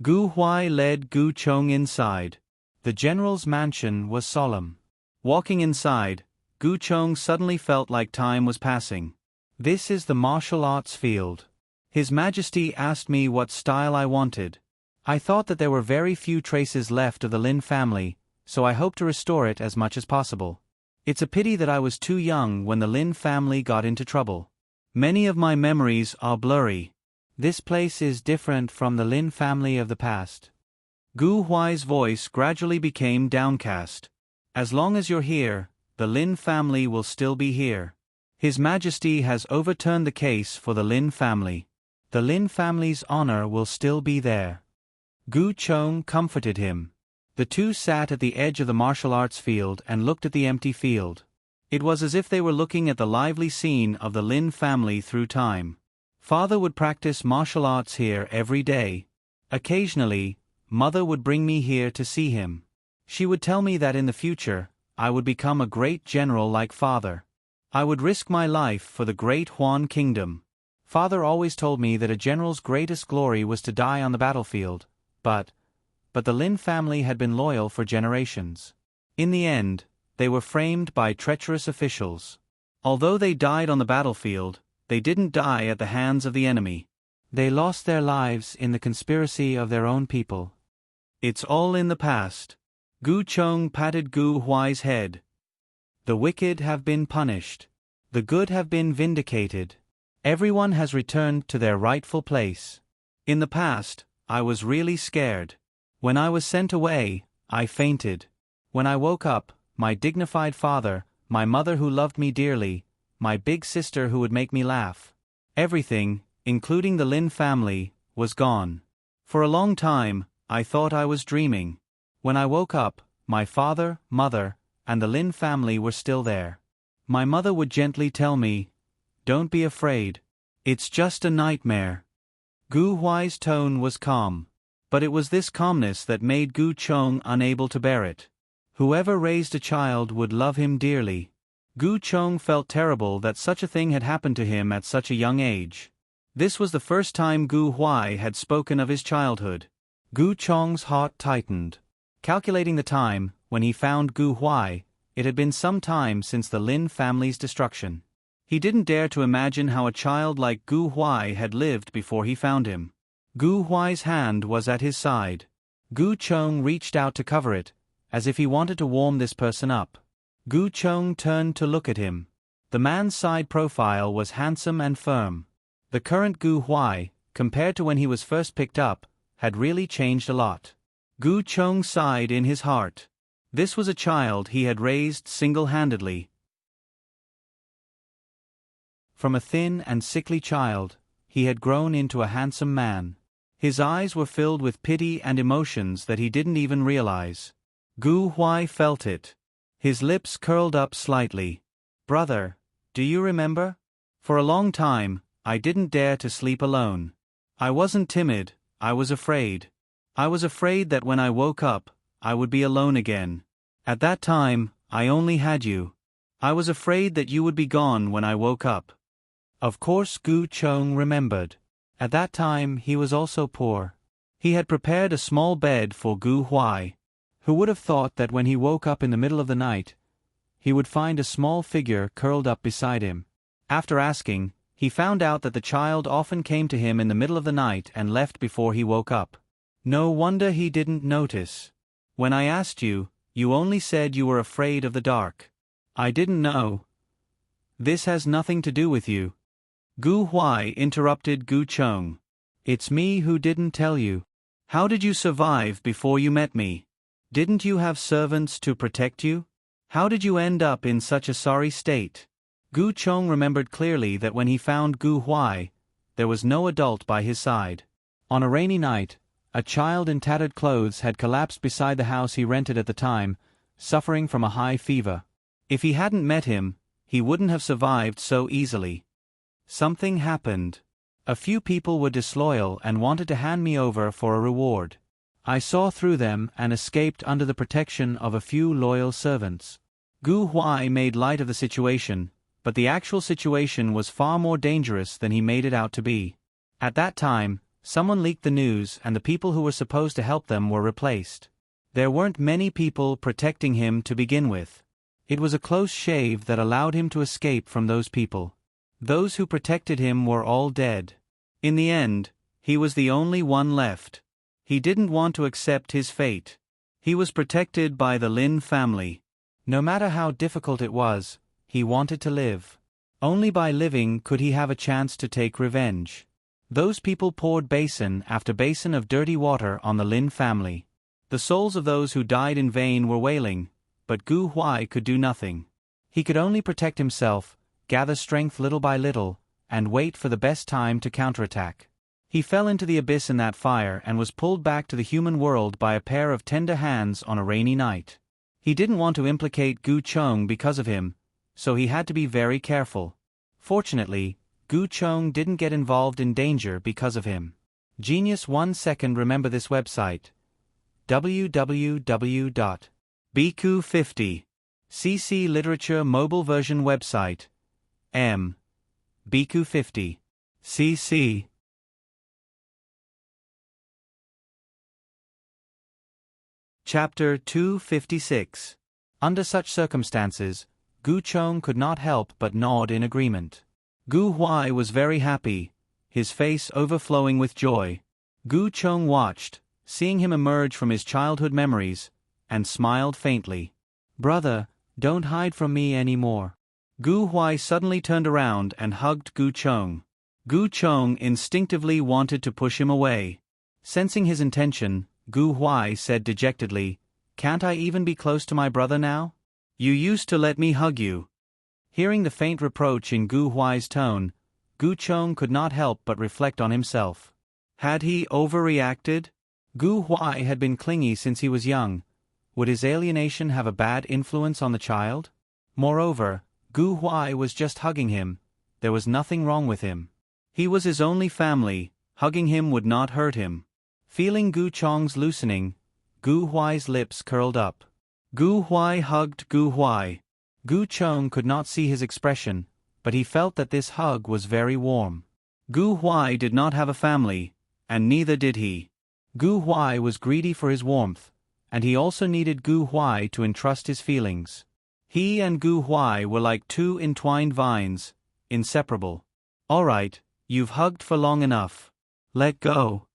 Gu Huai led Gu Chong inside. The general's mansion was solemn. Walking inside, Gu Chong suddenly felt like time was passing. This is the martial arts field. His Majesty asked me what style I wanted. I thought that there were very few traces left of the Lin family, so I hope to restore it as much as possible. It's a pity that I was too young when the Lin family got into trouble. Many of my memories are blurry. This place is different from the Lin family of the past. Gu Huai's voice gradually became downcast. As long as you're here, the Lin family will still be here. His Majesty has overturned the case for the Lin family. The Lin family's honor will still be there. Gu Chong comforted him. The two sat at the edge of the martial arts field and looked at the empty field. It was as if they were looking at the lively scene of the Lin family through time. Father would practice martial arts here every day. Occasionally, Mother would bring me here to see him. She would tell me that in the future, I would become a great general like Father. I would risk my life for the great Huan kingdom. Father always told me that a general's greatest glory was to die on the battlefield, but the Lin family had been loyal for generations. In the end, they were framed by treacherous officials. Although they died on the battlefield, they didn't die at the hands of the enemy. They lost their lives in the conspiracy of their own people. It's all in the past. Gu Chong patted Gu Huai's head. The wicked have been punished. The good have been vindicated. Everyone has returned to their rightful place. In the past, I was really scared. When I was sent away, I fainted. When I woke up, my dignified father, my mother who loved me dearly, my big sister who would make me laugh. Everything, including the Lin family, was gone. For a long time, I thought I was dreaming. When I woke up, my father, mother, and the Lin family were still there. My mother would gently tell me, "Don't be afraid. It's just a nightmare." Gu Huai's tone was calm. But it was this calmness that made Gu Chong unable to bear it. Whoever raised a child would love him dearly. Gu Chong felt terrible that such a thing had happened to him at such a young age. This was the first time Gu Huai had spoken of his childhood. Gu Chong's heart tightened. Calculating the time, when he found Gu Huai, it had been some time since the Lin family's destruction. He didn't dare to imagine how a child like Gu Huai had lived before he found him. Gu Huai's hand was at his side. Gu Chong reached out to cover it, as if he wanted to warm this person up. Gu Chong turned to look at him. The man's side profile was handsome and firm. The current Gu Huai, compared to when he was first picked up, had really changed a lot. Gu Chong sighed in his heart. This was a child he had raised single-handedly. From a thin and sickly child, he had grown into a handsome man. His eyes were filled with pity and emotions that he didn't even realize. Gu Huai felt it. His lips curled up slightly. "Brother, do you remember? For a long time, I didn't dare to sleep alone. I wasn't timid, I was afraid. I was afraid that when I woke up, I would be alone again. At that time, I only had you. I was afraid that you would be gone when I woke up." Of course Gu Chong remembered. At that time he was also poor. He had prepared a small bed for Gu Huai. Who would have thought that when he woke up in the middle of the night, he would find a small figure curled up beside him? After asking, he found out that the child often came to him in the middle of the night and left before he woke up. No wonder he didn't notice. When I asked you, you only said you were afraid of the dark. I didn't know. This has nothing to do with you. Gu Huai interrupted Gu Chong. It's me who didn't tell you. How did you survive before you met me? Didn't you have servants to protect you? How did you end up in such a sorry state? Gu Chong remembered clearly that when he found Gu Huai, there was no adult by his side. On a rainy night, a child in tattered clothes had collapsed beside the house he rented at the time, suffering from a high fever. If he hadn't met him, he wouldn't have survived so easily. Something happened. A few people were disloyal and wanted to hand me over for a reward. I saw through them and escaped under the protection of a few loyal servants. Gu Huai made light of the situation, but the actual situation was far more dangerous than he made it out to be. At that time, someone leaked the news and the people who were supposed to help them were replaced. There weren't many people protecting him to begin with. It was a close shave that allowed him to escape from those people. Those who protected him were all dead. In the end, he was the only one left. He didn't want to accept his fate. He was protected by the Lin family. No matter how difficult it was, he wanted to live. Only by living could he have a chance to take revenge. Those people poured basin after basin of dirty water on the Lin family. The souls of those who died in vain were wailing, but Gu Huai could do nothing. He could only protect himself, gather strength little by little, and wait for the best time to counterattack. He fell into the abyss in that fire and was pulled back to the human world by a pair of tender hands on a rainy night. He didn't want to implicate Gu Chong because of him, so he had to be very careful. Fortunately, Gu Chong didn't get involved in danger because of him. Genius 1 second. Remember this website. www.bq50. CC Literature Mobile Version Website. bq50. CC. Chapter 256. Under such circumstances, Gu Chong could not help but nod in agreement. Gu Huai was very happy, his face overflowing with joy. Gu Chong watched, seeing him emerge from his childhood memories, and smiled faintly. Brother, don't hide from me anymore. Gu Huai suddenly turned around and hugged Gu Chong. Gu Chong instinctively wanted to push him away. Sensing his intention, Gu Huai said dejectedly, "Can't I even be close to my brother now? You used to let me hug you." Hearing the faint reproach in Gu Huai's tone, Gu Chong could not help but reflect on himself. Had he overreacted? Gu Huai had been clingy since he was young. Would his alienation have a bad influence on the child? Moreover, Gu Huai was just hugging him. There was nothing wrong with him. He was his only family. Hugging him would not hurt him. Feeling Gu Chong's loosening, Gu Huai's lips curled up. Gu Huai hugged Gu Huai. Gu Chong could not see his expression, but he felt that this hug was very warm. Gu Huai did not have a family, and neither did he. Gu Huai was greedy for his warmth, and he also needed Gu Huai to entrust his feelings. He and Gu Huai were like two entwined vines, inseparable. "All right, you've hugged for long enough. Let go."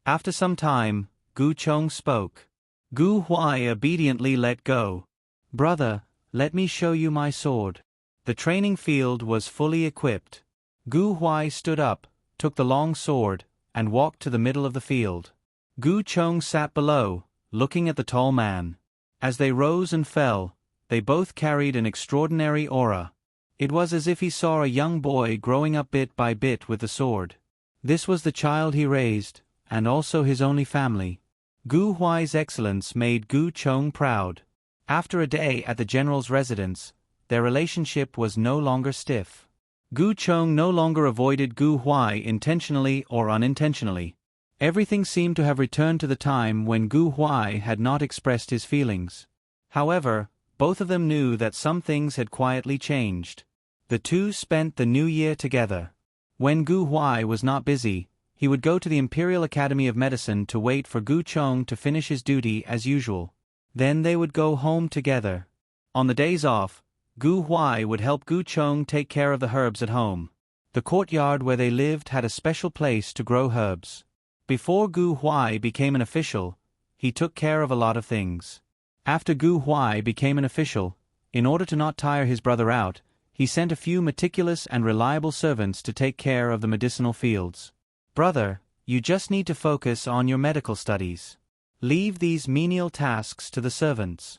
After some time, Gu Chong spoke. Gu Huai obediently let go. "Brother, let me show you my sword." The training field was fully equipped. Gu Huai stood up, took the long sword, and walked to the middle of the field. Gu Chong sat below, looking at the tall man. As they rose and fell, they both carried an extraordinary aura. It was as if he saw a young boy growing up bit by bit with the sword. This was the child he raised, and also his only family. Gu Huai's excellence made Gu Chong proud. After a day at the general's residence, their relationship was no longer stiff. Gu Chong no longer avoided Gu Huai intentionally or unintentionally. Everything seemed to have returned to the time when Gu Huai had not expressed his feelings. However, both of them knew that some things had quietly changed. The two spent the new year together. When Gu Huai was not busy, he would go to the Imperial Academy of Medicine to wait for Gu Chong to finish his duty as usual. Then they would go home together. On the days off, Gu Huai would help Gu Chong take care of the herbs at home. The courtyard where they lived had a special place to grow herbs. Before Gu Huai became an official, he took care of a lot of things. After Gu Huai became an official, in order to not tire his brother out, he sent a few meticulous and reliable servants to take care of the medicinal fields. Brother, you just need to focus on your medical studies. Leave these menial tasks to the servants.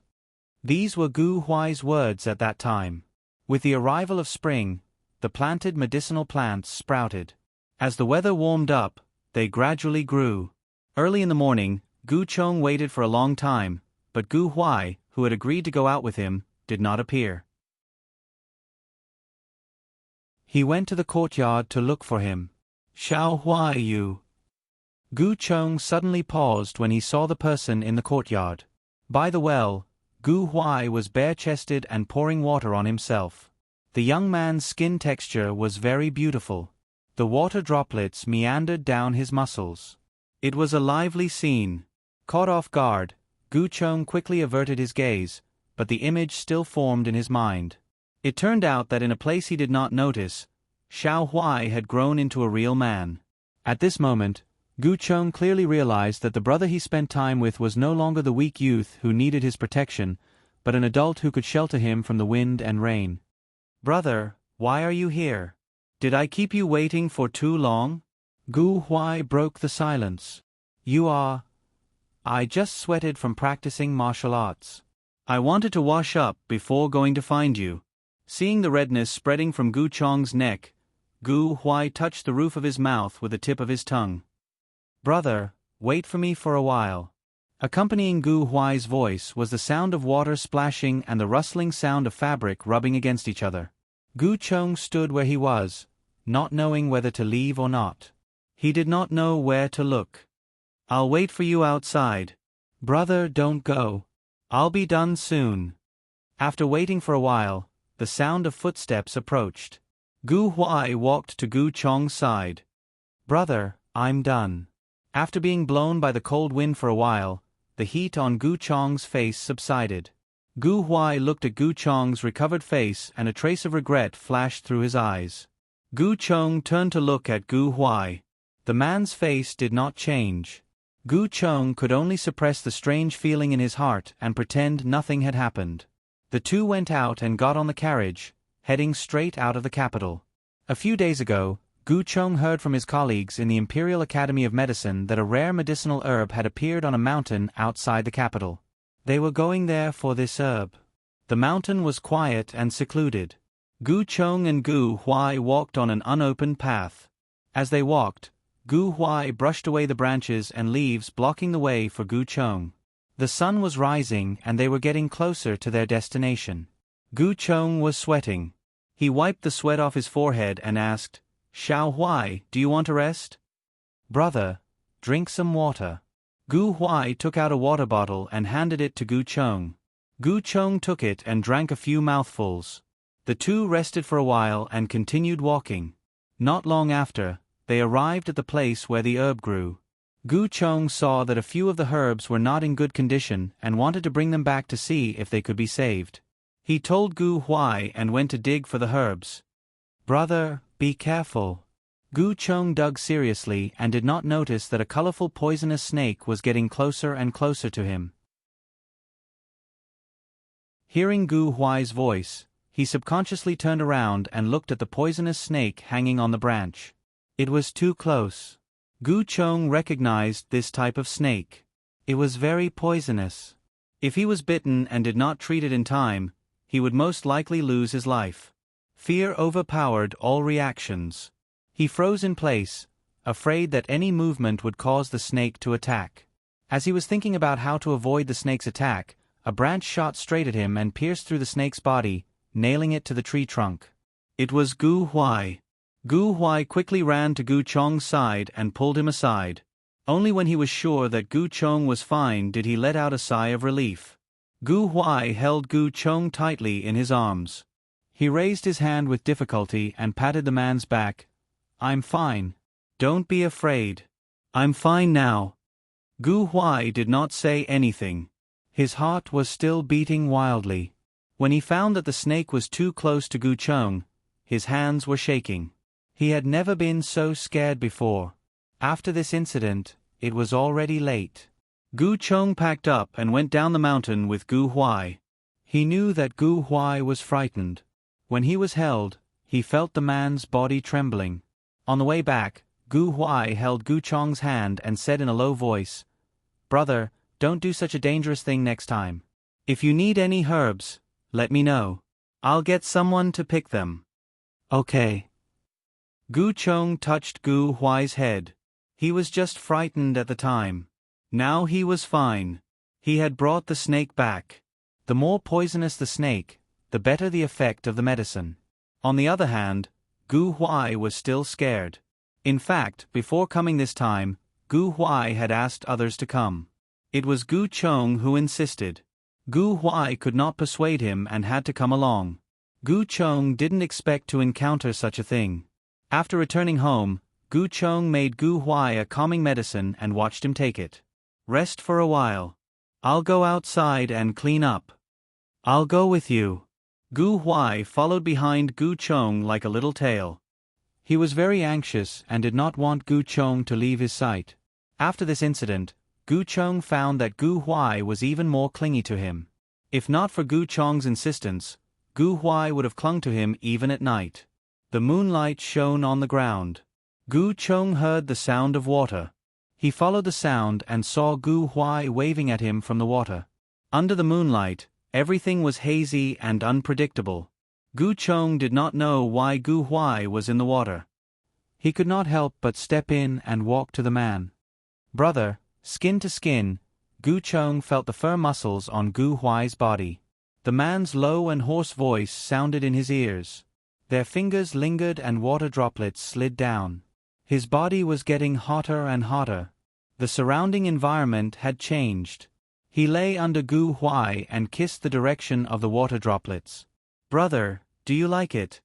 These were Gu Huai's words at that time. With the arrival of spring, the planted medicinal plants sprouted. As the weather warmed up, they gradually grew. Early in the morning, Gu Chong waited for a long time, but Gu Huai, who had agreed to go out with him, did not appear. He went to the courtyard to look for him. Xiao Huai you. Gu Chong suddenly paused when he saw the person in the courtyard. By the well, Gu Huai was bare-chested and pouring water on himself. The young man's skin texture was very beautiful. The water droplets meandered down his muscles. It was a lively scene. Caught off guard, Gu Chong quickly averted his gaze, but the image still formed in his mind. It turned out that in a place he did not notice, Xiao Huai had grown into a real man. At this moment, Gu Chong clearly realized that the brother he spent time with was no longer the weak youth who needed his protection, but an adult who could shelter him from the wind and rain. Brother, why are you here? Did I keep you waiting for too long? Gu Huai broke the silence. I just sweated from practicing martial arts. I wanted to wash up before going to find you. Seeing the redness spreading from Gu Chong's neck, Gu Huai touched the roof of his mouth with the tip of his tongue. Brother, wait for me for a while. Accompanying Gu Huai's voice was the sound of water splashing and the rustling sound of fabric rubbing against each other. Gu Chong stood where he was, not knowing whether to leave or not. He did not know where to look. I'll wait for you outside. Brother, don't go. I'll be done soon. After waiting for a while, the sound of footsteps approached. Gu Huai walked to Gu Chong's side. Brother, I'm done. After being blown by the cold wind for a while, the heat on Gu Chong's face subsided. Gu Huai looked at Gu Chong's recovered face and a trace of regret flashed through his eyes. Gu Chong turned to look at Gu Huai. The man's face did not change. Gu Chong could only suppress the strange feeling in his heart and pretend nothing had happened. The two went out and got on the carriage, heading straight out of the capital. A few days ago, Gu Chong heard from his colleagues in the Imperial Academy of Medicine that a rare medicinal herb had appeared on a mountain outside the capital. They were going there for this herb. The mountain was quiet and secluded. Gu Chong and Gu Huai walked on an unopened path. As they walked, Gu Huai brushed away the branches and leaves blocking the way for Gu Chong. The sun was rising and they were getting closer to their destination. Gu Chong was sweating. He wiped the sweat off his forehead and asked, Xiao Huai, do you want a rest? Brother, drink some water. Gu Huai took out a water bottle and handed it to Gu Chong. Gu Chong took it and drank a few mouthfuls. The two rested for a while and continued walking. Not long after, they arrived at the place where the herb grew. Gu Chong saw that a few of the herbs were not in good condition and wanted to bring them back to see if they could be saved. He told Gu Huai and went to dig for the herbs. Brother, be careful. Gu Chong dug seriously and did not notice that a colorful poisonous snake was getting closer and closer to him. Hearing Gu Huai's voice, he subconsciously turned around and looked at the poisonous snake hanging on the branch. It was too close. Gu Chong recognized this type of snake. It was very poisonous. If he was bitten and did not treat it in time, he would most likely lose his life. Fear overpowered all reactions. He froze in place, afraid that any movement would cause the snake to attack. As he was thinking about how to avoid the snake's attack, a branch shot straight at him and pierced through the snake's body, nailing it to the tree trunk. It was Gu Huai. Gu Huai quickly ran to Gu Chong's side and pulled him aside. Only when he was sure that Gu Chong was fine did he let out a sigh of relief. Gu Huai held Gu Chong tightly in his arms. He raised his hand with difficulty and patted the man's back. I'm fine. Don't be afraid. I'm fine now. Gu Huai did not say anything. His heart was still beating wildly. When he found that the snake was too close to Gu Cheng, his hands were shaking. He had never been so scared before. After this incident, it was already late. Gu Cheng packed up and went down the mountain with Gu Huai. He knew that Gu Huai was frightened. When he was held, he felt the man's body trembling. On the way back, Gu Huai held Gu Cheng's hand and said in a low voice, "Brother, don't do such a dangerous thing next time. If you need any herbs, let me know. I'll get someone to pick them." "Okay." Gu Cheng touched Gu Huai's head. He was just frightened at the time. Now he was fine. He had brought the snake back. The more poisonous the snake, the better the effect of the medicine. On the other hand, Gu Huai was still scared. In fact, before coming this time, Gu Huai had asked others to come. It was Gu Cheng who insisted. Gu Huai could not persuade him and had to come along. Gu Cheng didn't expect to encounter such a thing. After returning home, Gu Cheng made Gu Huai a calming medicine and watched him take it. "Rest for a while. I'll go outside and clean up." "I'll go with you." Gu Huai followed behind Gu Cheng like a little tail. He was very anxious and did not want Gu Cheng to leave his sight. After this incident, Gu Cheng found that Gu Huai was even more clingy to him. If not for Gu Cheng's insistence, Gu Huai would have clung to him even at night. The moonlight shone on the ground. Gu Cheng heard the sound of water. He followed the sound and saw Gu Huai waving at him from the water. Under the moonlight, everything was hazy and unpredictable. Gu Cheng did not know why Gu Huai was in the water. He could not help but step in and walk to the man. "Brother," skin to skin, Gu Cheng felt the firm muscles on Gu Huai's body. The man's low and hoarse voice sounded in his ears. Their fingers lingered and water droplets slid down. His body was getting hotter and hotter. The surrounding environment had changed. He lay under Gu Huai and kissed the direction of the water droplets. "Brother, do you like it?"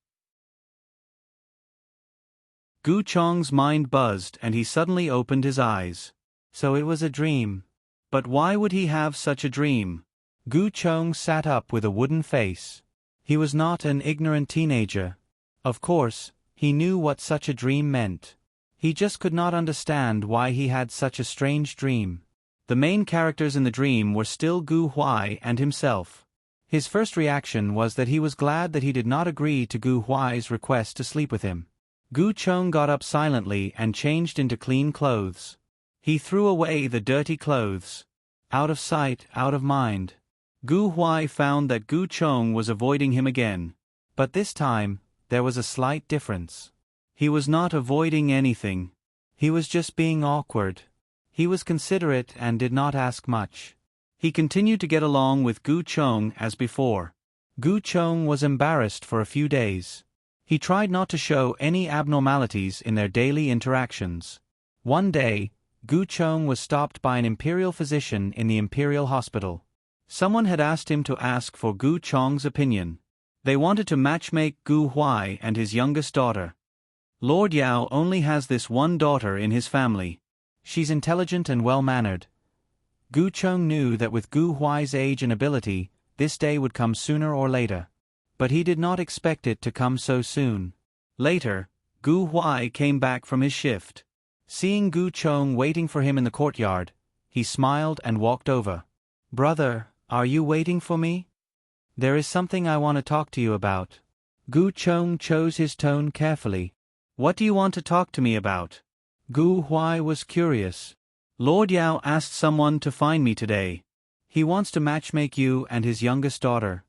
Gu Cheng's mind buzzed and he suddenly opened his eyes. So it was a dream. But why would he have such a dream? Gu Cheng sat up with a wooden face. He was not an ignorant teenager. Of course, he knew what such a dream meant. He just could not understand why he had such a strange dream. The main characters in the dream were still Gu Huai and himself. His first reaction was that he was glad that he did not agree to Gu Huai's request to sleep with him. Gu Cheng got up silently and changed into clean clothes. He threw away the dirty clothes. Out of sight, out of mind. Gu Huai found that Gu Cheng was avoiding him again. But this time, there was a slight difference. He was not avoiding anything. He was just being awkward. He was considerate and did not ask much. He continued to get along with Gu Cheng as before. Gu Cheng was embarrassed for a few days. He tried not to show any abnormalities in their daily interactions. One day, Gu Cheng was stopped by an imperial physician in the imperial hospital. Someone had asked him to ask for Gu Cheng's opinion. They wanted to matchmake Gu Huai and his youngest daughter. Lord Yao only has this one daughter in his family. She's intelligent and well-mannered. Gu Cheng knew that with Gu Huai's age and ability, this day would come sooner or later. But he did not expect it to come so soon. Later, Gu Huai came back from his shift. Seeing Gu Cheng waiting for him in the courtyard, he smiled and walked over. "Brother, are you waiting for me? There is something I want to talk to you about." Gu Cheng chose his tone carefully. "What do you want to talk to me about?" Gu Huai was curious. "Lord Yao asked someone to find me today. He wants to matchmake you and his youngest daughter.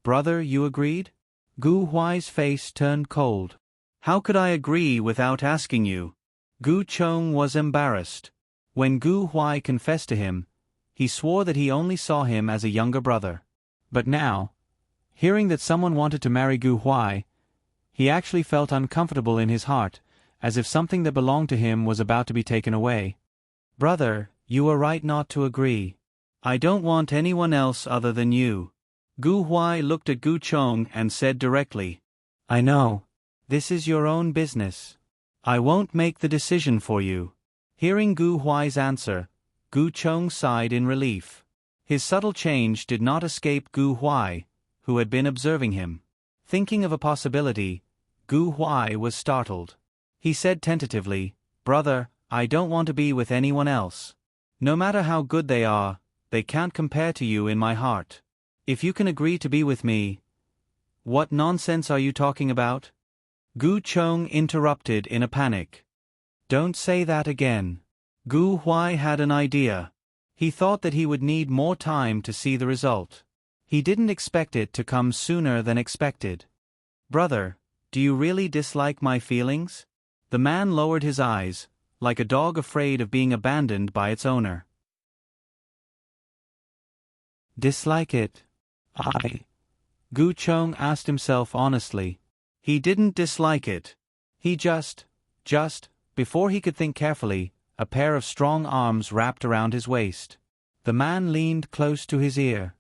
Brother, you agreed?" Gu Huai's face turned cold. "How could I agree without asking you?" Gu Cheng was embarrassed. When Gu Huai confessed to him, he swore that he only saw him as a younger brother. But now, hearing that someone wanted to marry Gu Huai, he actually felt uncomfortable in his heart, as if something that belonged to him was about to be taken away. "Brother, you were right not to agree. I don't want anyone else other than you." Gu Huai looked at Gu Cheng and said directly, "I know. This is your own business. I won't make the decision for you." Hearing Gu Huai's answer, Gu Cheng sighed in relief. His subtle change did not escape Gu Huai, who had been observing him. Thinking of a possibility, Gu Huai was startled. He said tentatively, "Brother, I don't want to be with anyone else. No matter how good they are, they can't compare to you in my heart. If you can agree to be with me—" "What nonsense are you talking about?" Gu Chong interrupted in a panic. "Don't say that again." Gu Huai had an idea. He thought that he would need more time to see the result. He didn't expect it to come sooner than expected. "Brother, do you really dislike my feelings?" The man lowered his eyes, like a dog afraid of being abandoned by its owner. "Dislike it? Gu Chong asked himself honestly. He didn't dislike it. He just, before he could think carefully, a pair of strong arms wrapped around his waist. The man leaned close to his ear.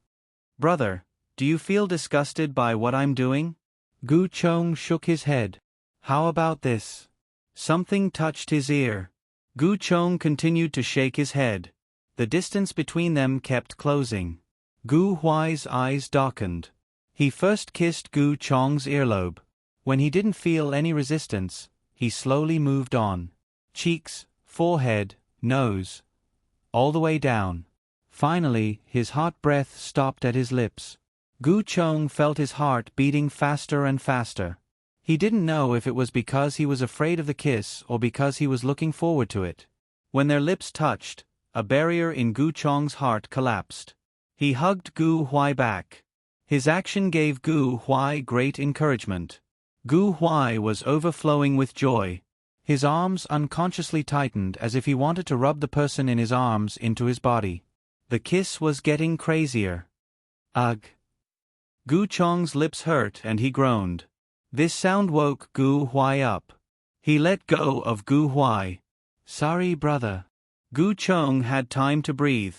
"Brother, do you feel disgusted by what I'm doing?" Gu Chong shook his head. "How about this?" Something touched his ear. Gu Chong continued to shake his head. The distance between them kept closing. Gu Huai's eyes darkened. He first kissed Gu Chong's earlobe. When he didn't feel any resistance, he slowly moved on. Cheeks, forehead, nose. All the way down. Finally, his hot breath stopped at his lips. Gu Chong felt his heart beating faster and faster. He didn't know if it was because he was afraid of the kiss or because he was looking forward to it. When their lips touched, a barrier in Gu Chong's heart collapsed. He hugged Gu Huai back. His action gave Gu Huai great encouragement. Gu Huai was overflowing with joy. His arms unconsciously tightened as if he wanted to rub the person in his arms into his body. The kiss was getting crazier. "Ugh." Gu Chong's lips hurt and he groaned. This sound woke Gu Huai up. He let go of Gu Huai. "Sorry, brother." Gu Chong had time to breathe.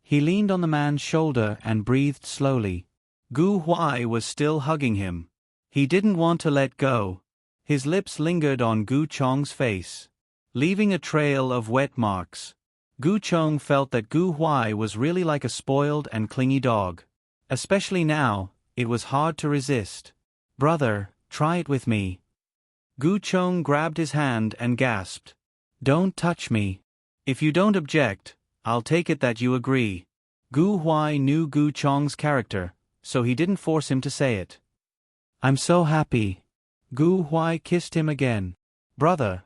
He leaned on the man's shoulder and breathed slowly. Gu Huai was still hugging him. He didn't want to let go. His lips lingered on Gu Chong's face, leaving a trail of wet marks. Gu Chong felt that Gu Huai was really like a spoiled and clingy dog. Especially now, it was hard to resist. "Brother, try it with me." Gu Chong grabbed his hand and gasped. "Don't touch me. If you don't object, I'll take it that you agree." Gu Huai knew Gu Chong's character, so he didn't force him to say it. "I'm so happy." Gu Huai kissed him again. "Brother."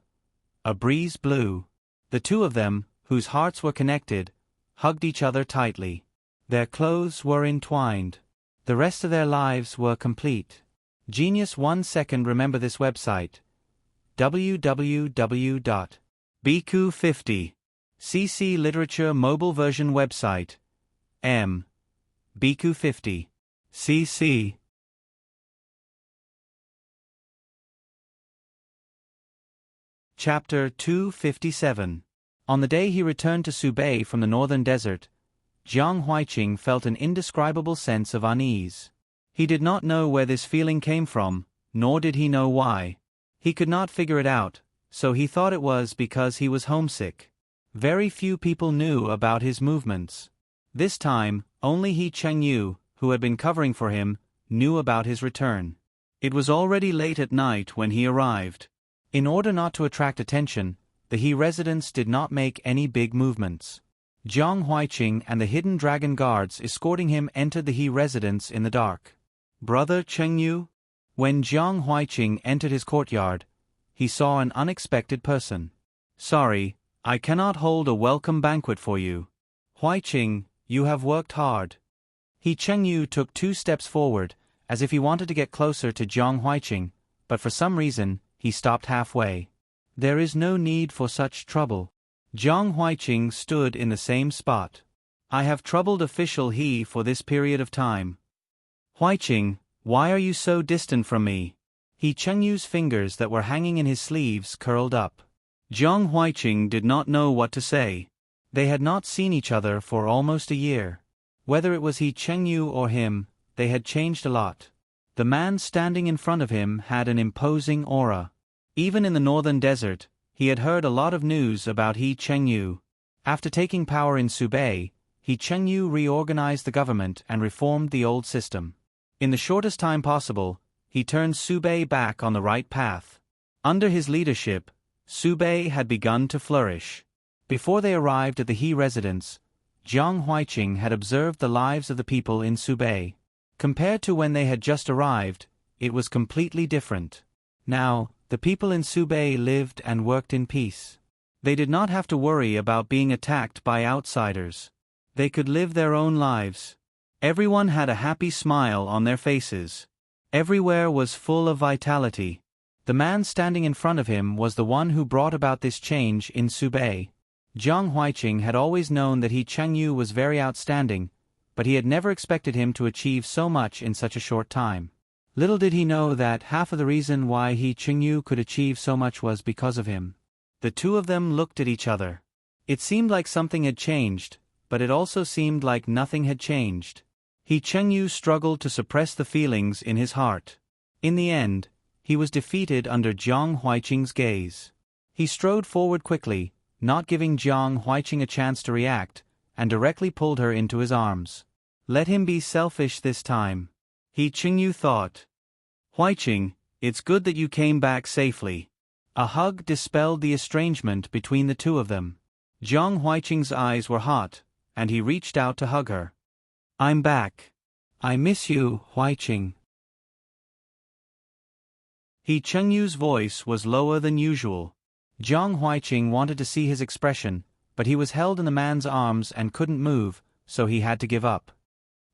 A breeze blew. The two of them, whose hearts were connected, hugged each other tightly. Their clothes were entwined. The rest of their lives were complete. Genius 1 second. Remember this website. www.bq50. CC Literature Mobile Version Website. bq50. CC. Chapter 257. On the day he returned to Subei from the northern desert, Jiang Huaiqing felt an indescribable sense of unease. He did not know where this feeling came from, nor did he know why. He could not figure it out, so he thought it was because he was homesick. Very few people knew about his movements. This time, only He Chengyu, who had been covering for him, knew about his return. It was already late at night when he arrived. In order not to attract attention, the He residents did not make any big movements. Jiang Huaiqing and the hidden dragon guards escorting him entered the He residence in the dark. "Brother Chengyu?" When Jiang Huaiqing entered his courtyard, he saw an unexpected person. "Sorry, I cannot hold a welcome banquet for you. Huaiqing, you have worked hard." He Chengyu took 2 steps forward, as if he wanted to get closer to Jiang Huaiqing, but for some reason, he stopped halfway. "There is no need for such trouble." Jiang Huaiqing stood in the same spot. "I have troubled official He for this period of time." "Huaiqing, why are you so distant from me?" He Chengyu's fingers that were hanging in his sleeves curled up. Jiang Huaiqing did not know what to say. They had not seen each other for almost a year. Whether it was He Chengyu or him, they had changed a lot. The man standing in front of him had an imposing aura. Even in the northern desert, he had heard a lot of news about He Chengyu. After taking power in Subei, He Chengyu reorganized the government and reformed the old system. In the shortest time possible, he turned Subei back on the right path. Under his leadership, Subei had begun to flourish. Before they arrived at the He residence, Jiang Huiqing had observed the lives of the people in Subei. Compared to when they had just arrived, it was completely different. Now, the people in Subei lived and worked in peace. They did not have to worry about being attacked by outsiders. They could live their own lives. Everyone had a happy smile on their faces. Everywhere was full of vitality. The man standing in front of him was the one who brought about this change in Subei. Jiang Huiqing had always known that He Chengyu was very outstanding, but he had never expected him to achieve so much in such a short time. Little did he know that half of the reason why He Chengyu could achieve so much was because of him. The two of them looked at each other. It seemed like something had changed, but it also seemed like nothing had changed. He Chengyu struggled to suppress the feelings in his heart. In the end, he was defeated under Jiang Huiqing's gaze. He strode forward quickly, not giving Jiang Huiqing a chance to react, and directly pulled her into his arms. Let him be selfish this time. He Chengyu thought. Huiqing, it's good that you came back safely. A hug dispelled the estrangement between the two of them. Jiang Huiqing's eyes were hot, and he reached out to hug her. I'm back. I miss you, Huiqing. He Chengyu's voice was lower than usual. Jiang Huiqing wanted to see his expression, but he was held in the man's arms and couldn't move, so he had to give up.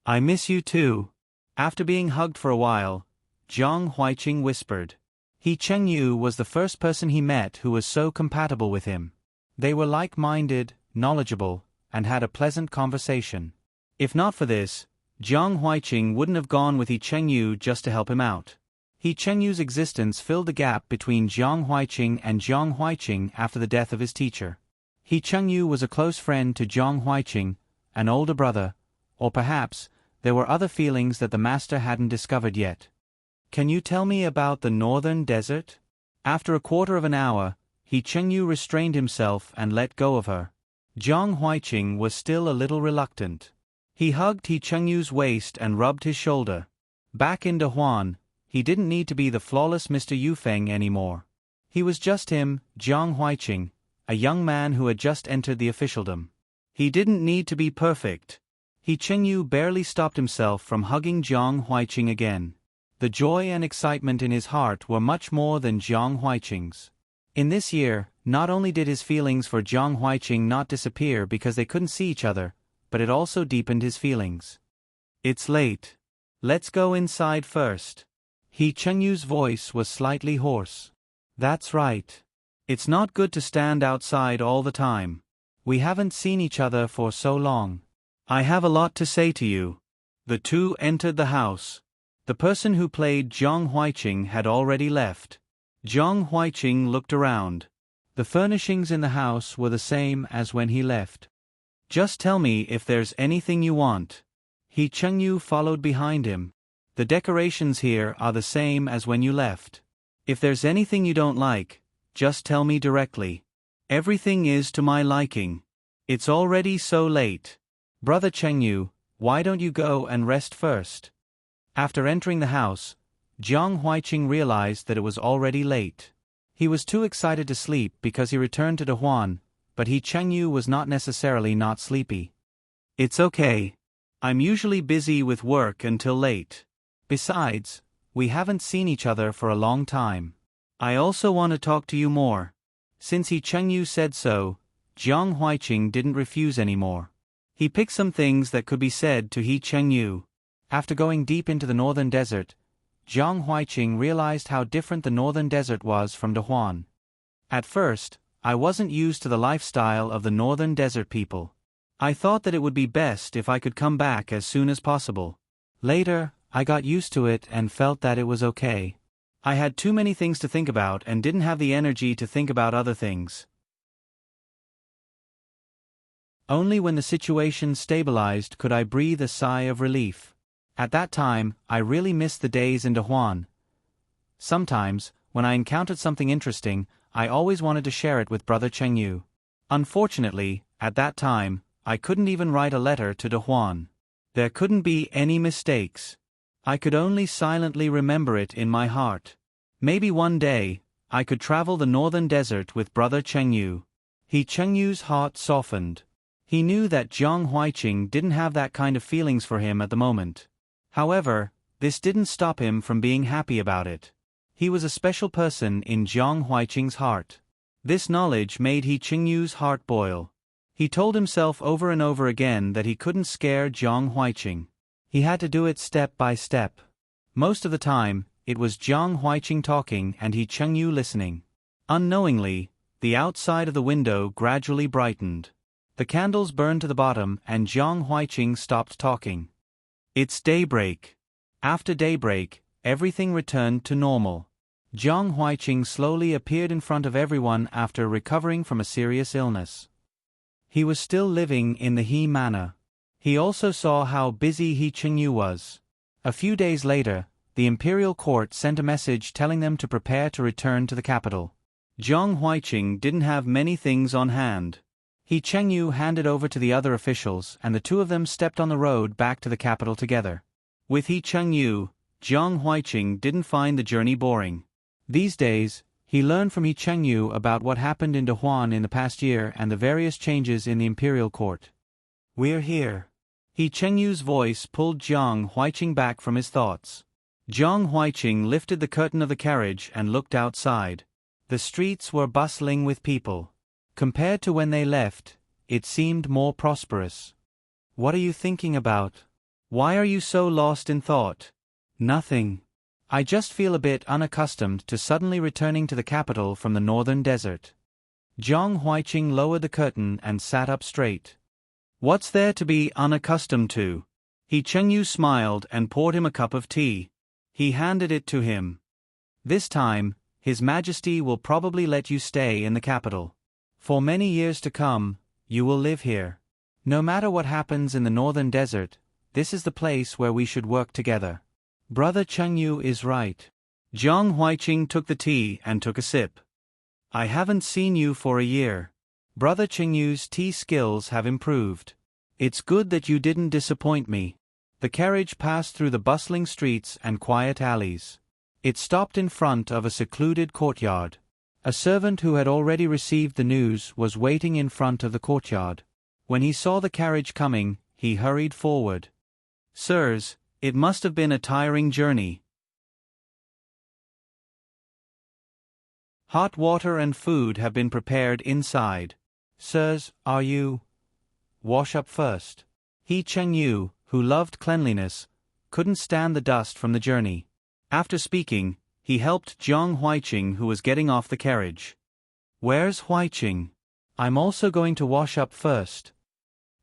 I miss you too. After being hugged for a while, Jiang Huiqing whispered. He Chengyu was the first person he met who was so compatible with him. They were like-minded, knowledgeable, and had a pleasant conversation. If not for this, Jiang Huiqing wouldn't have gone with He Chengyu just to help him out. He Chengyu's existence filled the gap between Jiang Huiqing and Jiang Huiqing after the death of his teacher. He Chengyu was a close friend to Jiang Huiqing, an older brother, or perhaps there were other feelings that the master hadn't discovered yet. Can you tell me about the northern desert? After a quarter of an hour, He Chengyu restrained himself and let go of her. Jiang Huiqing was still a little reluctant. He hugged He Chengyu's waist and rubbed his shoulder. Back in Dahuan, he didn't need to be the flawless Mr. Yufeng anymore. He was just him, Jiang Huiqing, a young man who had just entered the officialdom. He didn't need to be perfect. He Chengyu barely stopped himself from hugging Jiang Huiqing again. The joy and excitement in his heart were much more than Jiang Huiqing's. In this year, not only did his feelings for Jiang Huiqing not disappear because they couldn't see each other, but it also deepened his feelings. It's late. Let's go inside first. He Chengyu's voice was slightly hoarse. That's right. It's not good to stand outside all the time. We haven't seen each other for so long. I have a lot to say to you. The two entered the house. The person who played Jiang Huiqing had already left. Jiang Huiqing looked around. The furnishings in the house were the same as when he left. Just tell me if there's anything you want. He Chengyu followed behind him. The decorations here are the same as when you left. If there's anything you don't like, just tell me directly. Everything is to my liking. It's already so late. Brother Chengyu, why don't you go and rest first? After entering the house, Jiang Huiqing realized that it was already late. He was too excited to sleep because he returned to Dahuan, but He Chengyu was not necessarily not sleepy. It's okay. I'm usually busy with work until late. Besides, we haven't seen each other for a long time. I also want to talk to you more. Since He Chengyu said so, Jiang Huiqing didn't refuse anymore. He picked some things that could be said to He Chengyu. After going deep into the northern desert, Jiang Huiqing realized how different the northern desert was from Dahuan. At first, I wasn't used to the lifestyle of the northern desert people. I thought that it would be best if I could come back as soon as possible. Later, I got used to it and felt that it was okay. I had too many things to think about and didn't have the energy to think about other things. Only when the situation stabilized could I breathe a sigh of relief. At that time, I really missed the days in Dahuan. Sometimes, when I encountered something interesting, I always wanted to share it with Brother Chengyu. Unfortunately, at that time, I couldn't even write a letter to De Juan. There couldn't be any mistakes. I could only silently remember it in my heart. Maybe one day, I could travel the northern desert with Brother Chengyu. Chengyu's heart softened. He knew that Jiang Huiqing didn't have that kind of feelings for him at the moment. However, this didn't stop him from being happy about it. He was a special person in Jiang Huiqing's heart. This knowledge made Chengyu's heart boil. He told himself over and over again that he couldn't scare Jiang Huiqing. He had to do it step by step. Most of the time, it was Jiang Huiqing talking and Chengyu listening. Unknowingly, the outside of the window gradually brightened. The candles burned to the bottom and Jiang Huiqing stopped talking. It's daybreak. After daybreak, everything returned to normal. Jiang Huiqing slowly appeared in front of everyone after recovering from a serious illness. He was still living in the He Manor. He also saw how busy Chengyu was. A few days later, the imperial court sent a message telling them to prepare to return to the capital. Jiang Huiqing didn't have many things on hand. Chengyu handed over to the other officials and the two of them stepped on the road back to the capital together. With Chengyu, Jiang Huiqing didn't find the journey boring. These days, he learned from Chengyu about what happened in De Juan in the past year and the various changes in the imperial court. We're here. Chengyu's voice pulled Jiang Huiqing back from his thoughts. Jiang Huiqing lifted the curtain of the carriage and looked outside. The streets were bustling with people. Compared to when they left, it seemed more prosperous. What are you thinking about? Why are you so lost in thought? Nothing. I just feel a bit unaccustomed to suddenly returning to the capital from the northern desert. Jiang Huiqing lowered the curtain and sat up straight. What's there to be unaccustomed to? Chengyu smiled and poured him a cup of tea. He handed it to him. This time, His Majesty will probably let you stay in the capital. For many years to come, you will live here. No matter what happens in the northern desert, this is the place where we should work together. Brother Chengyu is right. Jiang Huiqing took the tea and took a sip. I haven't seen you for a year. Brother Chengyu's tea skills have improved. It's good that you didn't disappoint me. The carriage passed through the bustling streets and quiet alleys. It stopped in front of a secluded courtyard. A servant who had already received the news was waiting in front of the courtyard. When he saw the carriage coming, he hurried forward. Sirs, it must have been a tiring journey. Hot water and food have been prepared inside. Sirs, are you? Wash up first. Chengyu, who loved cleanliness, couldn't stand the dust from the journey. After speaking, he helped Jiang Huiqing who was getting off the carriage. Where's Huiqing? I'm also going to wash up first.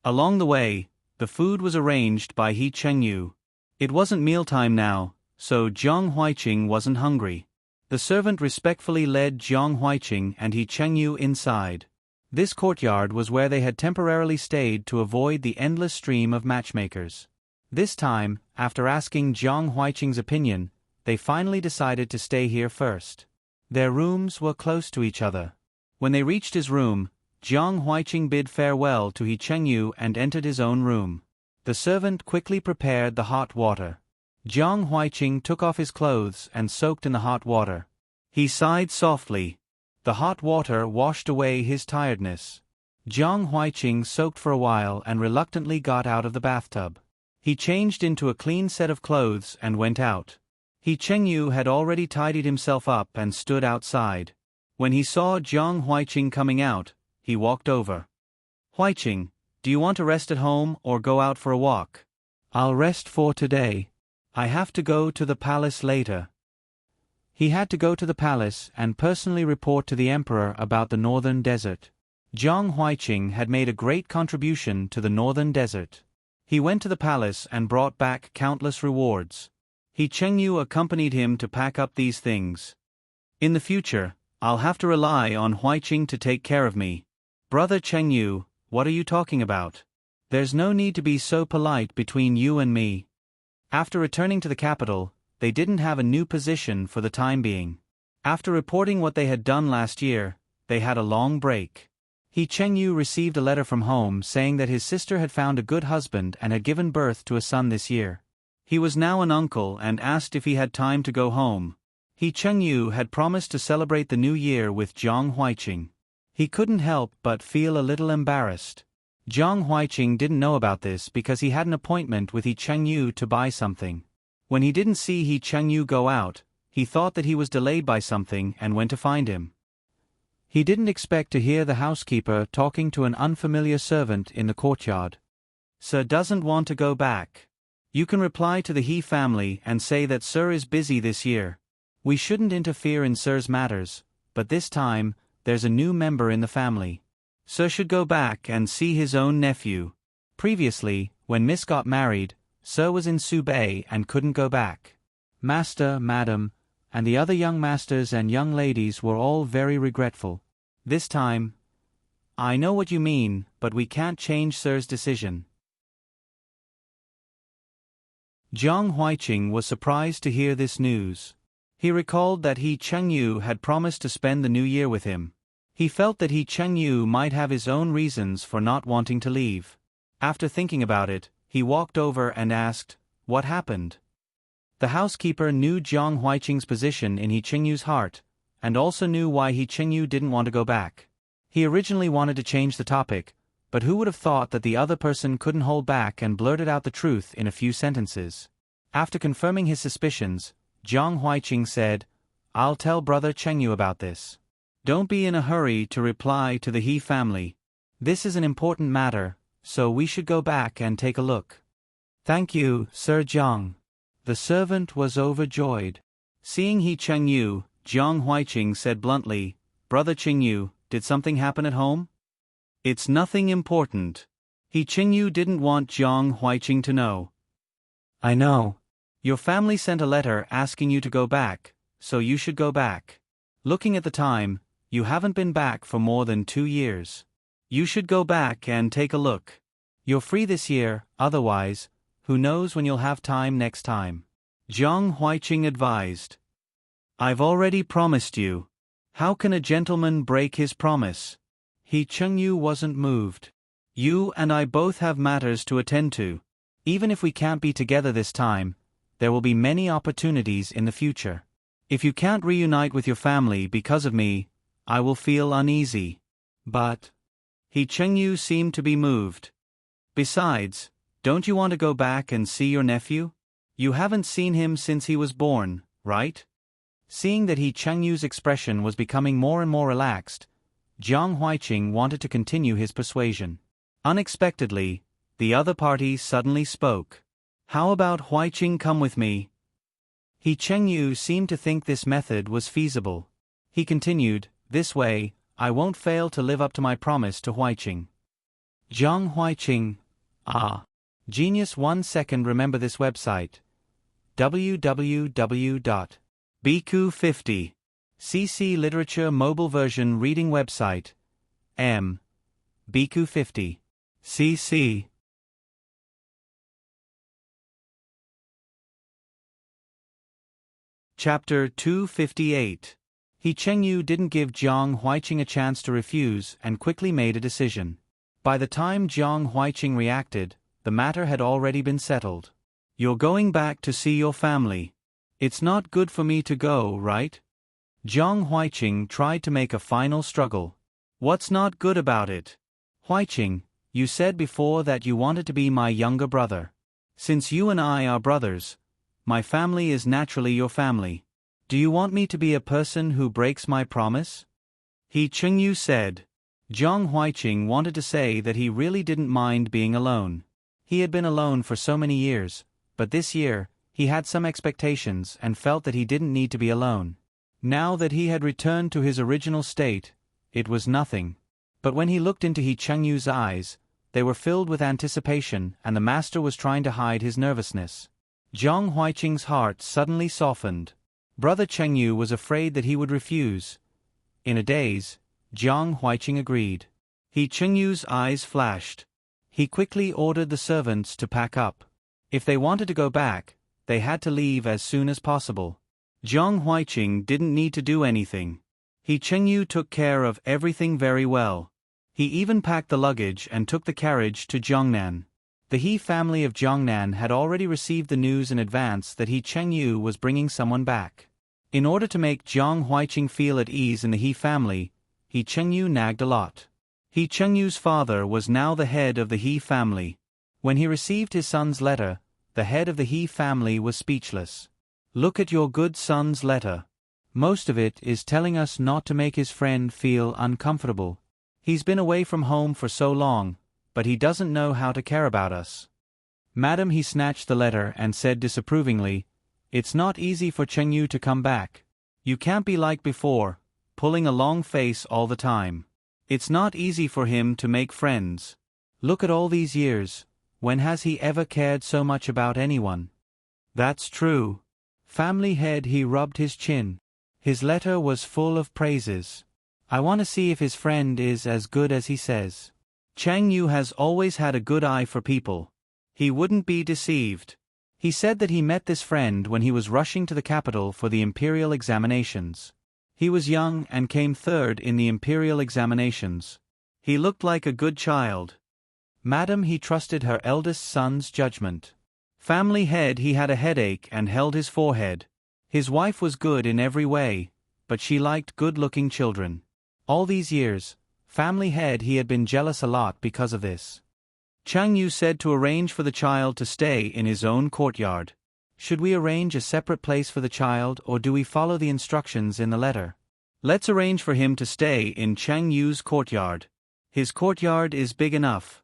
Along the way, the food was arranged by Chengyu. It wasn't mealtime now, so Jiang Huiqing wasn't hungry. The servant respectfully led Jiang Huiqing and Chengyu inside. This courtyard was where they had temporarily stayed to avoid the endless stream of matchmakers. This time, after asking Jiang Huiqing's opinion, they finally decided to stay here first. Their rooms were close to each other. When they reached his room, Jiang Huiqing bid farewell to Chengyu and entered his own room. The servant quickly prepared the hot water. Jiang Huiqing took off his clothes and soaked in the hot water. He sighed softly. The hot water washed away his tiredness. Jiang Huiqing soaked for a while and reluctantly got out of the bathtub. He changed into a clean set of clothes and went out. Chengyu had already tidied himself up and stood outside. When he saw Jiang Huiqing coming out, he walked over. Huiqing, do you want to rest at home or go out for a walk? I'll rest for today. I have to go to the palace later. He had to go to the palace and personally report to the emperor about the northern desert. Jiang Huiqing had made a great contribution to the northern desert. He went to the palace and brought back countless rewards. Chengyu accompanied him to pack up these things. In the future, I'll have to rely on Huiqing to take care of me. Brother Chengyu, what are you talking about? There's no need to be so polite between you and me. After returning to the capital, they didn't have a new position for the time being. After reporting what they had done last year, they had a long break. He Chengyu received a letter from home saying that his sister had found a good husband and had given birth to a son this year. He was now an uncle and asked if he had time to go home. He Chengyu had promised to celebrate the new year with Jiang Huiqing. He couldn't help but feel a little embarrassed. Jiang Huiqing didn't know about this because he had an appointment with He Chengyu to buy something. When he didn't see He Chengyu go out, he thought that he was delayed by something and went to find him. He didn't expect to hear the housekeeper talking to an unfamiliar servant in the courtyard. Sir doesn't want to go back. You can reply to the He family and say that Sir is busy this year. We shouldn't interfere in Sir's matters, but this time, there's a new member in the family. Sir should go back and see his own nephew. Previously, when Miss got married, Sir was in Subei and couldn't go back. Master, Madam, and the other young masters and young ladies were all very regretful. This time, I know what you mean, but we can't change Sir's decision. Jiang Huiqing was surprised to hear this news. He recalled that He Chengyu had promised to spend the new year with him. He felt that He Chengyu might have his own reasons for not wanting to leave. After thinking about it, he walked over and asked, "What happened?" The housekeeper knew Jiang Huiqing's position in He Chengyu's heart, and also knew why He Chengyu didn't want to go back. He originally wanted to change the topic, but who would have thought that the other person couldn't hold back and blurted out the truth in a few sentences. After confirming his suspicions, Jiang Huiqing said, "I'll tell Brother Chengyu about this. Don't be in a hurry to reply to the He family. This is an important matter, so we should go back and take a look." "Thank you, Sir Jiang." The servant was overjoyed. Seeing He Chengyu, Jiang Huiqing said bluntly, "Brother Chengyu, did something happen at home?" "It's nothing important." He Chengyu didn't want Jiang Huiqing to know. "I know. Your family sent a letter asking you to go back, so you should go back. Looking at the time, you haven't been back for more than 2 years. You should go back and take a look. You're free this year, otherwise, who knows when you'll have time next time," Jiang Huiqing advised. "I've already promised you. How can a gentleman break his promise?" He Chengyu wasn't moved. "You and I both have matters to attend to. Even if we can't be together this time, there will be many opportunities in the future. If you can't reunite with your family because of me, I will feel uneasy." "But..." He Chengyu seemed to be moved. "Besides, don't you want to go back and see your nephew? You haven't seen him since he was born, right?" Seeing that He Chengyu's expression was becoming more and more relaxed, Jiang Huiqing wanted to continue his persuasion. Unexpectedly, the other party suddenly spoke. "How about Huiqing come with me?" He Chengyu seemed to think this method was feasible. He continued, "This way, I won't fail to live up to my promise to Huiqing." Jiang Huiqing. Ah. Genius. 1 second. Remember this website. www.bq50. CC Literature Mobile Version Reading Website. bq50. CC. Chapter 258. He Chengyu didn't give Jiang Huiqing a chance to refuse and quickly made a decision. By the time Jiang Huiqing reacted, the matter had already been settled. "You're going back to see your family. It's not good for me to go, right?" Jiang Huiqing tried to make a final struggle. "What's not good about it?" "Huiqing, you said before that you wanted to be my younger brother. Since you and I are brothers, my family is naturally your family. Do you want me to be a person who breaks my promise?" He Chengyu said. Jiang Huiqing wanted to say that he really didn't mind being alone. He had been alone for so many years, but this year, he had some expectations and felt that he didn't need to be alone. Now that he had returned to his original state, it was nothing. But when he looked into He Chengyu's eyes, they were filled with anticipation and the master was trying to hide his nervousness. Jiang Huiqing's heart suddenly softened. Brother Chengyu was afraid that he would refuse. In a daze, Jiang Huiqing agreed. He Chengyu's eyes flashed. He quickly ordered the servants to pack up. If they wanted to go back, they had to leave as soon as possible. Jiang Huiqing didn't need to do anything. He Chengyu took care of everything very well. He even packed the luggage and took the carriage to Jiangnan. The He family of Jiangnan had already received the news in advance that He Chengyu was bringing someone back. In order to make Jiang Huiqing feel at ease in the He family, He Chengyu nagged a lot. He Chengyu's father was now the head of the He family. When he received his son's letter, the head of the He family was speechless. "Look at your good son's letter. Most of it is telling us not to make his friend feel uncomfortable. He's been away from home for so long, but he doesn't know how to care about us." Madam, he snatched the letter and said disapprovingly, "It's not easy for Chengyu to come back. You can't be like before, pulling a long face all the time. It's not easy for him to make friends. Look at all these years, when has he ever cared so much about anyone?" "That's true." Family head, he rubbed his chin. His letter was full of praises. "I want to see if his friend is as good as he says. Chengyu has always had a good eye for people. He wouldn't be deceived." He said that he met this friend when he was rushing to the capital for the imperial examinations. He was young and came third in the imperial examinations. He looked like a good child. Madam, he trusted her eldest son's judgment. Family head, he had a headache and held his forehead. His wife was good in every way, but she liked good-looking children. All these years, family head, he had been jealous a lot because of this. Chengyu said to arrange for the child to stay in his own courtyard. "Should we arrange a separate place for the child, or do we follow the instructions in the letter?" "Let's arrange for him to stay in Chengyu's courtyard. His courtyard is big enough.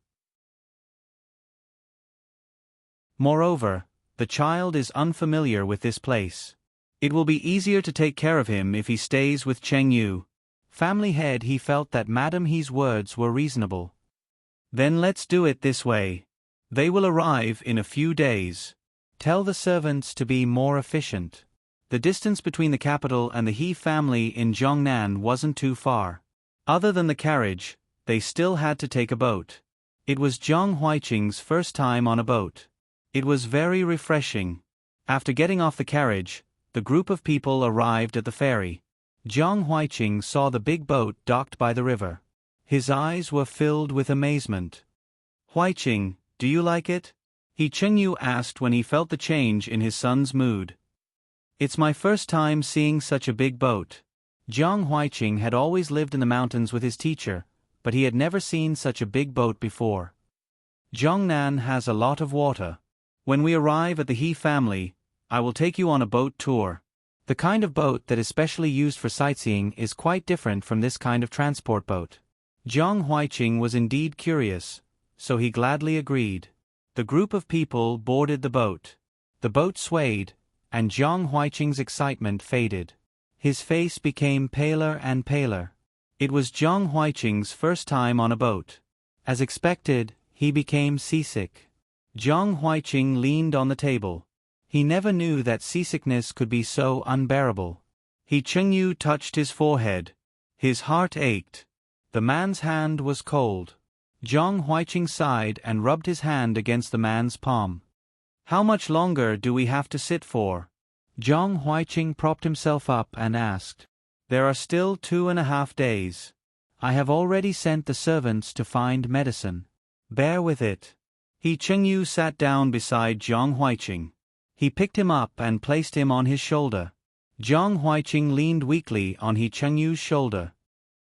Moreover, the child is unfamiliar with this place. It will be easier to take care of him if he stays with Chengyu." Family head, he felt that Madam He's words were reasonable. "Then let's do it this way. They will arrive in a few days. Tell the servants to be more efficient." The distance between the capital and the He family in Jiangnan wasn't too far. Other than the carriage, they still had to take a boat. It was Jiang Huiqing's first time on a boat. It was very refreshing. After getting off the carriage, the group of people arrived at the ferry. Jiang Huiqing saw the big boat docked by the river. His eyes were filled with amazement. "Huiqing, do you like it?" He Chengyu asked when he felt the change in his son's mood. "It's my first time seeing such a big boat." Jiang Huiqing had always lived in the mountains with his teacher, but he had never seen such a big boat before. "Jiangnan has a lot of water. When we arrive at the He family, I will take you on a boat tour. The kind of boat that is specially used for sightseeing is quite different from this kind of transport boat." Jiang Huiqing was indeed curious, so he gladly agreed. The group of people boarded the boat. The boat swayed, and Jiang Huiqing's excitement faded. His face became paler and paler. It was Jiang Huiqing's first time on a boat. As expected, he became seasick. Jiang Huiqing leaned on the table. He never knew that seasickness could be so unbearable. He Chengyu touched his forehead. His heart ached. The man's hand was cold. Jiang Huiqing sighed and rubbed his hand against the man's palm. "How much longer do we have to sit for?" Jiang Huiqing propped himself up and asked. "There are still 2.5 days. I have already sent the servants to find medicine. Bear with it." He Chengyu sat down beside Jiang Huiqing. He picked him up and placed him on his shoulder. Jiang Huiqing leaned weakly on He Chengyu's shoulder.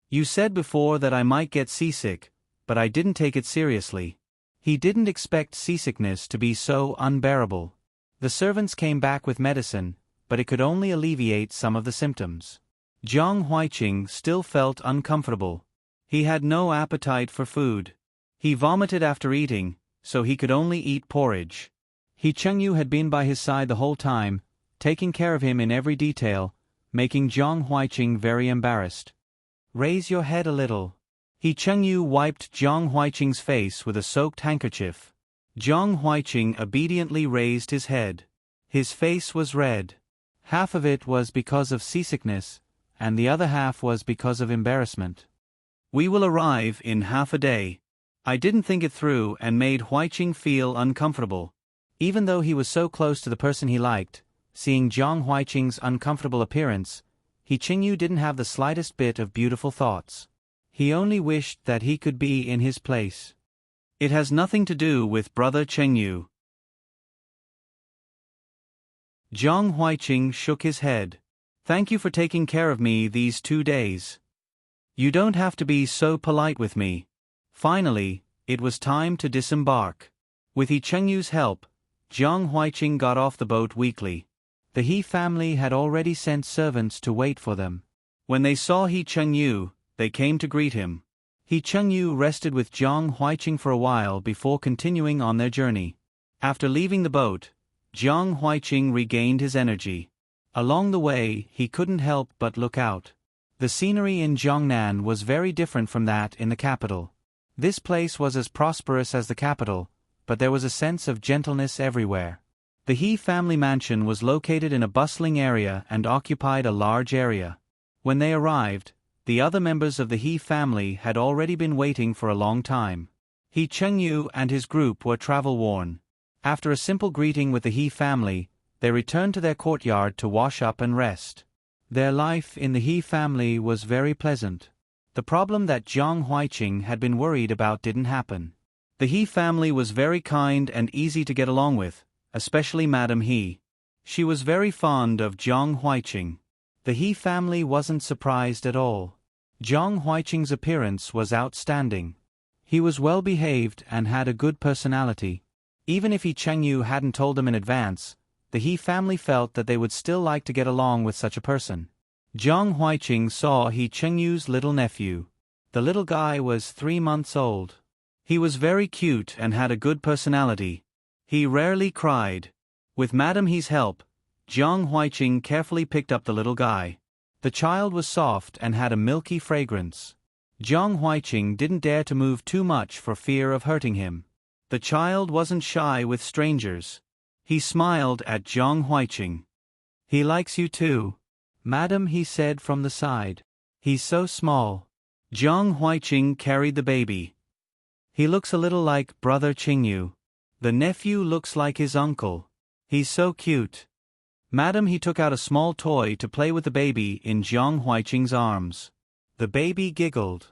"You said before that I might get seasick, but I didn't take it seriously." He didn't expect seasickness to be so unbearable. The servants came back with medicine, but it could only alleviate some of the symptoms. Jiang Huiqing still felt uncomfortable. He had no appetite for food. He vomited after eating, so he could only eat porridge. He Chengyu had been by his side the whole time, taking care of him in every detail, making Jiang Huiqing very embarrassed. "Raise your head a little." He Chengyu wiped Jiang Huiqing's face with a soaked handkerchief. Jiang Huiqing obediently raised his head. His face was red. Half of it was because of seasickness, and the other half was because of embarrassment. "We will arrive in half a day." I didn't think it through and made Huiqing feel uncomfortable. Even though he was so close to the person he liked, seeing Jiang Huiqing's uncomfortable appearance, He Chengyu didn't have the slightest bit of beautiful thoughts. He only wished that he could be in his place. It has nothing to do with Brother Chengyu. Zhang Huiqing shook his head. Thank you for taking care of me these 2 days. You don't have to be so polite with me. Finally, it was time to disembark. With He Chengyu's help, Zhang Huiqing got off the boat weakly. The He family had already sent servants to wait for them. When they saw He Chengyu, they came to greet him. He Chengyu rested with Zhang Huiqing for a while before continuing on their journey. After leaving the boat, Zhang Huiqing regained his energy. Along the way, he couldn't help but look out. The scenery in Jiangnan was very different from that in the capital. This place was as prosperous as the capital, but there was a sense of gentleness everywhere. The He family mansion was located in a bustling area and occupied a large area. When they arrived, the other members of the He family had already been waiting for a long time. He Chengyu and his group were travel-worn. After a simple greeting with the He family, they returned to their courtyard to wash up and rest. Their life in the He family was very pleasant. The problem that Zhang Huiqing had been worried about didn't happen. The He family was very kind and easy to get along with, especially Madame He. She was very fond of Zhang Huiqing. The He family wasn't surprised at all. Zhang Huiqing's appearance was outstanding. He was well behaved and had a good personality. Even if He Chengyu hadn't told them in advance, the He family felt that they would still like to get along with such a person. Zhang Huiqing saw He Chengyu's little nephew. The little guy was 3 months old. He was very cute and had a good personality. He rarely cried. With Madame He's help, Zhang Huiqing carefully picked up the little guy. The child was soft and had a milky fragrance. Zhang Huiqing didn't dare to move too much for fear of hurting him. The child wasn't shy with strangers. He smiled at Zhang Huiqing. He likes you too, Madam, he said from the side. He's so small. Zhang Huiqing carried the baby. He looks a little like Brother Chengyu. The nephew looks like his uncle. He's so cute. Madam, he took out a small toy to play with the baby in Zhang Huiqing's arms. The baby giggled.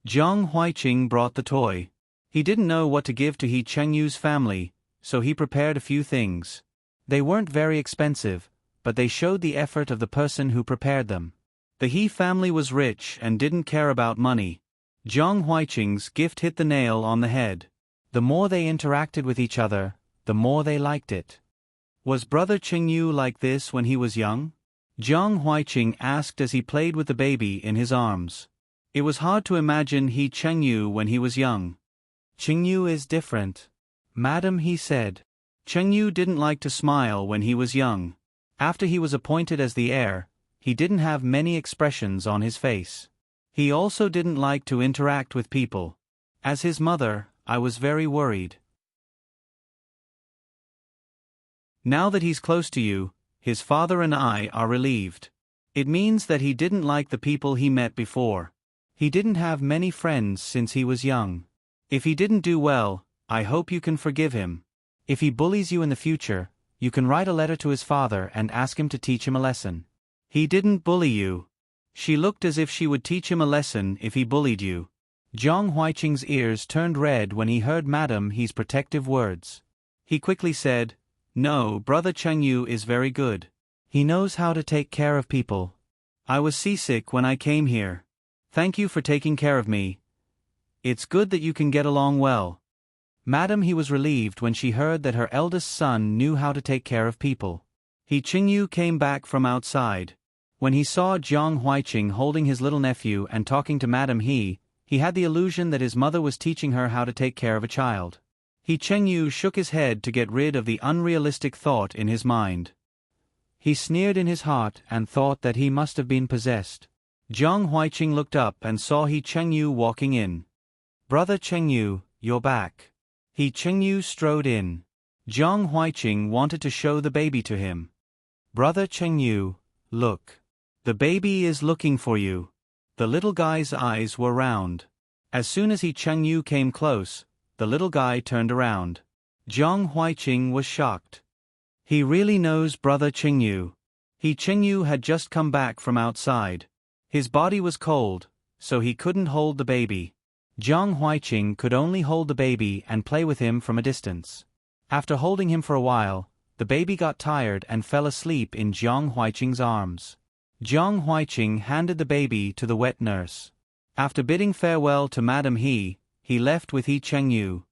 Zhang Huiqing brought the toy. He didn't know what to give to He Chengyu's family, so he prepared a few things. They weren't very expensive, but they showed the effort of the person who prepared them. The He family was rich and didn't care about money. Zhang Huiqing's gift hit the nail on the head. The more they interacted with each other, the more they liked it. Was Brother Chengyu like this when he was young? Zhang Huiqing asked as he played with the baby in his arms. It was hard to imagine He Chengyu when he was young. Chengyu is different, Madam, he said. Chengyu didn't like to smile when he was young. After he was appointed as the heir, he didn't have many expressions on his face. He also didn't like to interact with people. As his mother, I was very worried. Now that he's close to you, his father and I are relieved. It means that he didn't like the people he met before. He didn't have many friends since he was young. If he didn't do well, I hope you can forgive him. If he bullies you in the future, you can write a letter to his father and ask him to teach him a lesson. He didn't bully you. She looked as if she would teach him a lesson if he bullied you. Zhang Huiqing's ears turned red when he heard Madame He's protective words. He quickly said, "No, Brother Chengyu is very good. He knows how to take care of people. I was seasick when I came here. Thank you for taking care of me. It's good that you can get along well." Madame He was relieved when she heard that her eldest son knew how to take care of people. He Chengyu came back from outside. When he saw Zhang Huiqing holding his little nephew and talking to Madame He had the illusion that his mother was teaching her how to take care of a child. He Chengyu shook his head to get rid of the unrealistic thought in his mind. He sneered in his heart and thought that he must have been possessed. Zhang Huiqing looked up and saw He Chengyu walking in. "Brother Chengyu, you're back." He Chengyu strode in. Zhang Huiqing wanted to show the baby to him. "Brother Chengyu, look. The baby is looking for you." The little guy's eyes were round. As soon as He Chengyu came close, the little guy turned around. Zhang Huiqing was shocked. He really knows Brother Chengyu. He Chengyu had just come back from outside. His body was cold, so he couldn't hold the baby. Jiang Huaiqing could only hold the baby and play with him from a distance. After holding him for a while, the baby got tired and fell asleep in Jiang Huaiqing's arms. Jiang Huaiqing handed the baby to the wet nurse. After bidding farewell to Madame He left with He Chengyu.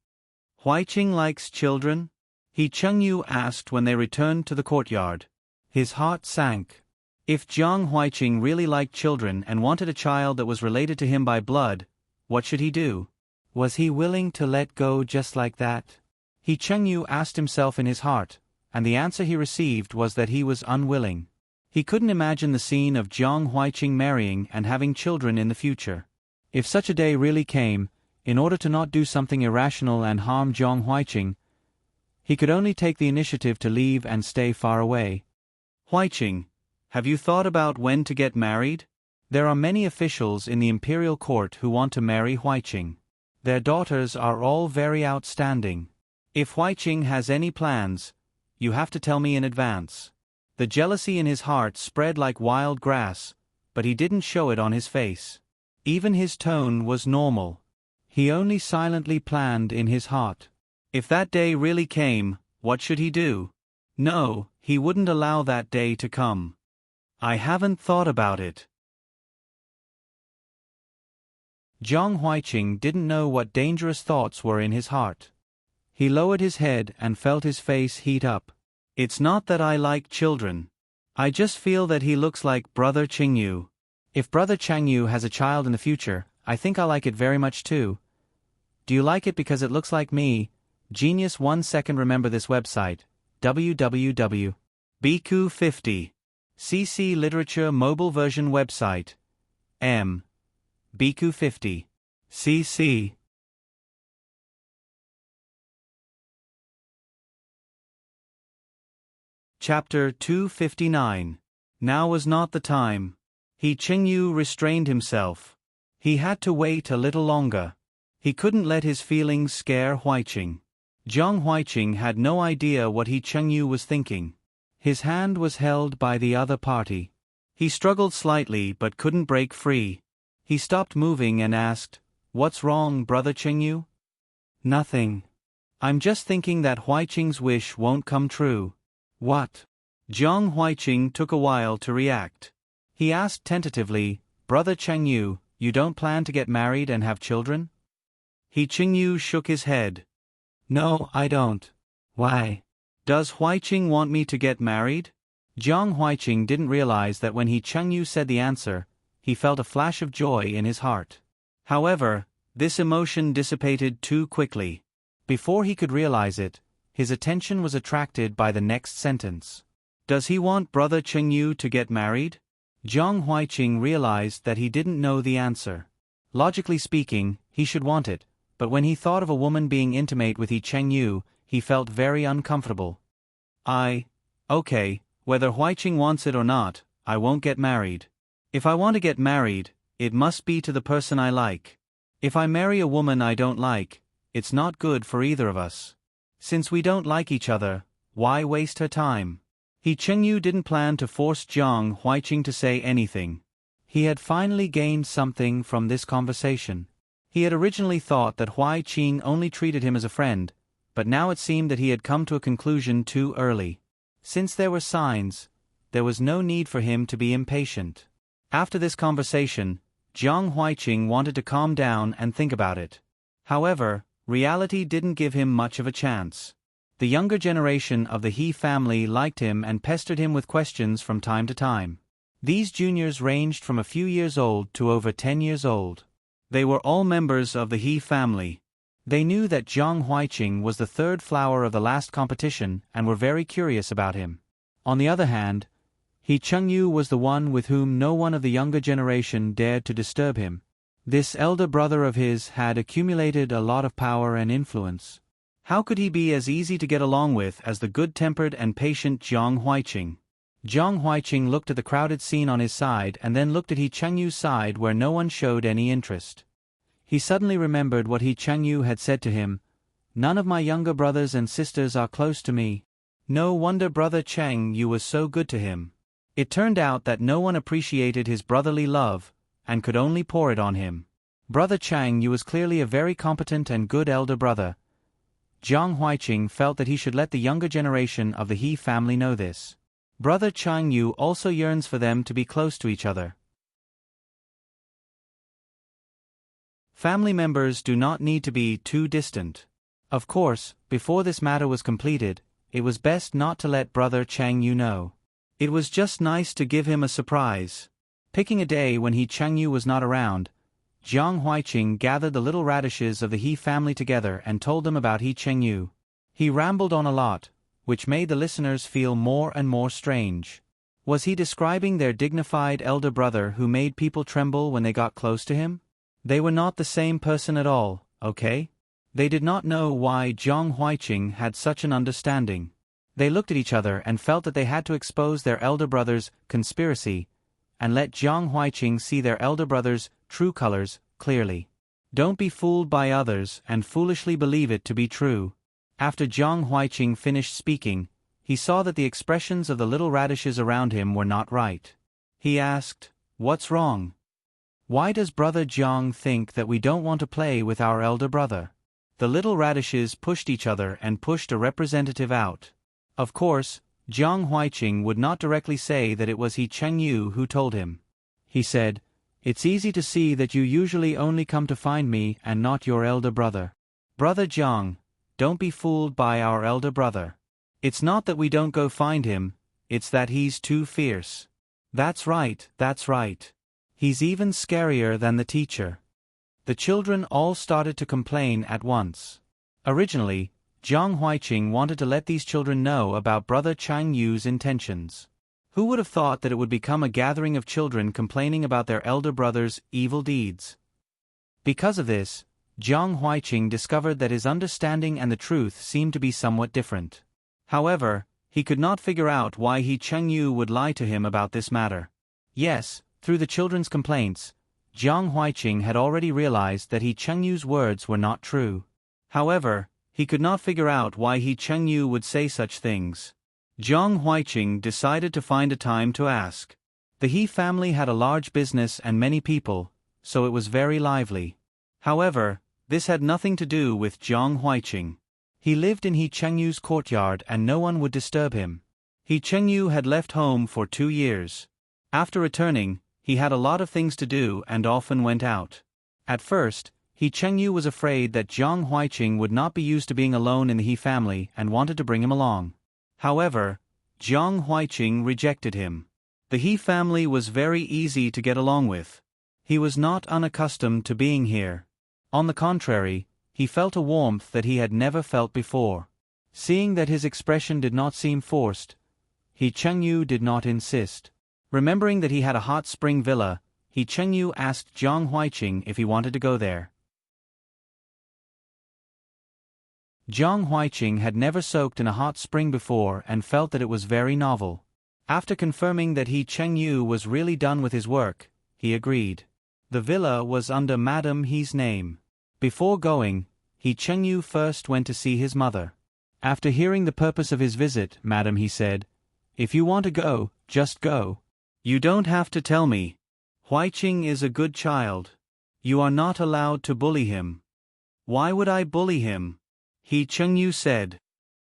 Huaiqing likes children? He Chengyu asked when they returned to the courtyard. His heart sank. If Jiang Huaiqing really liked children and wanted a child that was related to him by blood, what should he do? Was he willing to let go just like that? He Chengyu asked himself in his heart, and the answer he received was that he was unwilling. He couldn't imagine the scene of Jiang Huaiqing marrying and having children in the future. If such a day really came, in order to not do something irrational and harm Jiang Huaiqing, he could only take the initiative to leave and stay far away. Huaiqing, have you thought about when to get married? There are many officials in the imperial court who want to marry Huaiqing. Their daughters are all very outstanding. If Huaiqing has any plans, you have to tell me in advance. The jealousy in his heart spread like wild grass, but he didn't show it on his face. Even his tone was normal. He only silently planned in his heart. If that day really came, what should he do? No, he wouldn't allow that day to come. I haven't thought about it. Jiang Huaiqing didn't know what dangerous thoughts were in his heart. He lowered his head and felt his face heat up. It's not that I like children. I just feel that he looks like Brother Chengyu. If Brother Chengyu has a child in the future, I think I like it very much too. Do you like it because it looks like me? Genius 1 second. Remember this website, www.bq50. CC Literature Mobile Version Website. bq50. CC. Chapter 259. Now was not the time. He Chengyu restrained himself. He had to wait a little longer. He couldn't let his feelings scare Huaiqing. Jiang Huaiqing had no idea what He Chengyu was thinking. His hand was held by the other party. He struggled slightly but couldn't break free. He stopped moving and asked, "What's wrong, Brother Chengyu?" "Nothing. I'm just thinking that Huaiqing's wish won't come true." "What?" Jiang Huaiqing took a while to react. He asked tentatively, "Brother Chengyu, you don't plan to get married and have children?" He Chengyu shook his head. "No, I don't." "Why?" "Does Huaiqing want me to get married?" Jiang Huaiqing didn't realize that when He Chengyu said the answer, he felt a flash of joy in his heart. However, this emotion dissipated too quickly. Before he could realize it, his attention was attracted by the next sentence. "Does he want Brother Chengyu to get married?" Jiang Huaiqing realized that he didn't know the answer. Logically speaking, he should want it, but when he thought of a woman being intimate with He Chengyu, he felt very uncomfortable. Okay, whether Huaiqing wants it or not, I won't get married. If I want to get married, it must be to the person I like. If I marry a woman I don't like, it's not good for either of us. Since we don't like each other, why waste her time? He Chengyu didn't plan to force Jiang Huaiqing to say anything. He had finally gained something from this conversation. He had originally thought that Huaiqing only treated him as a friend, but now it seemed that he had come to a conclusion too early. Since there were signs, there was no need for him to be impatient. After this conversation, Jiang Huaiqing wanted to calm down and think about it. However, reality didn't give him much of a chance. The younger generation of the He family liked him and pestered him with questions from time to time. These juniors ranged from a few years old to over 10 years old. They were all members of the He family. They knew that Jiang Huaiqing was the third flower of the last competition and were very curious about him. On the other hand, He Chengyu was the one with whom no one of the younger generation dared to disturb him. This elder brother of his had accumulated a lot of power and influence. How could he be as easy to get along with as the good-tempered and patient Jiang Huaiqing? Jiang Huaiqing looked at the crowded scene on his side and then looked at He Chengyu's side where no one showed any interest. He suddenly remembered what He Chengyu had said to him, "None of my younger brothers and sisters are close to me." No wonder Brother Chengyu was so good to him. It turned out that no one appreciated his brotherly love, and could only pour it on him. Brother Chang Yu was clearly a very competent and good elder brother. Jiang Huiqing felt that he should let the younger generation of the He family know this. Brother Chang Yu also yearns for them to be close to each other. Family members do not need to be too distant. Of course, before this matter was completed, it was best not to let Brother Chang Yu know. It was just nice to give him a surprise. Picking a day when Chang Yu was not around, Jiang Huiqing gathered the little radishes of the He family together and told them about Chang Yu. He rambled on a lot, which made the listeners feel more and more strange. Was he describing their dignified elder brother who made people tremble when they got close to him? They were not the same person at all, okay? They did not know why Jiang Huiqing had such an understanding. They looked at each other and felt that they had to expose their elder brother's conspiracy and let Jiang Huiqing see their elder brother's true colors clearly. Don't be fooled by others and foolishly believe it to be true. After Jiang Huiqing finished speaking, he saw that the expressions of the little radishes around him were not right. He asked, "What's wrong? Why does Brother Jiang think that we don't want to play with our elder brother?" The little radishes pushed each other and pushed a representative out. Of course, Jiang Huiqing would not directly say that it was Chang Yu who told him. He said, "It's easy to see that you usually only come to find me and not your elder brother. Brother Jiang, don't be fooled by our elder brother. It's not that we don't go find him, it's that he's too fierce. That's right, that's right. He's even scarier than the teacher." The children all started to complain at once. Originally, Jiang Huiqing wanted to let these children know about Brother Chang Yu's intentions. Who would have thought that it would become a gathering of children complaining about their elder brother's evil deeds? Because of this, Jiang Huiqing discovered that his understanding and the truth seemed to be somewhat different. However, he could not figure out why Chang Yu would lie to him about this matter. Yes, through the children's complaints, Jiang Huiqing had already realized that Chang Yu's words were not true. However, he could not figure out why Chang Yu would say such things. Jiang Huiqing decided to find a time to ask. The He family had a large business and many people, so it was very lively. However, this had nothing to do with Jiang Huiqing. He lived in Chang Yu's courtyard and no one would disturb him. Chang Yu had left home for 2 years. After returning, he had a lot of things to do and often went out. At first, Chang Yu was afraid that Jiang Huiqing would not be used to being alone in the He family and wanted to bring him along. However, Jiang Huiqing rejected him. The He family was very easy to get along with. He was not unaccustomed to being here. On the contrary, he felt a warmth that he had never felt before. Seeing that his expression did not seem forced, Chang Yu did not insist. Remembering that he had a hot spring villa, Chang Yu asked Jiang Huiqing if he wanted to go there. Jiang Huiqing had never soaked in a hot spring before and felt that it was very novel. After confirming that Chang Yu was really done with his work, he agreed. The villa was under Madam He's name. Before going, Chang Yu first went to see his mother. After hearing the purpose of his visit, Madam He said, "If you want to go, just go. You don't have to tell me. Huiqing is a good child. You are not allowed to bully him." "Why would I bully him?" Chang Yu said.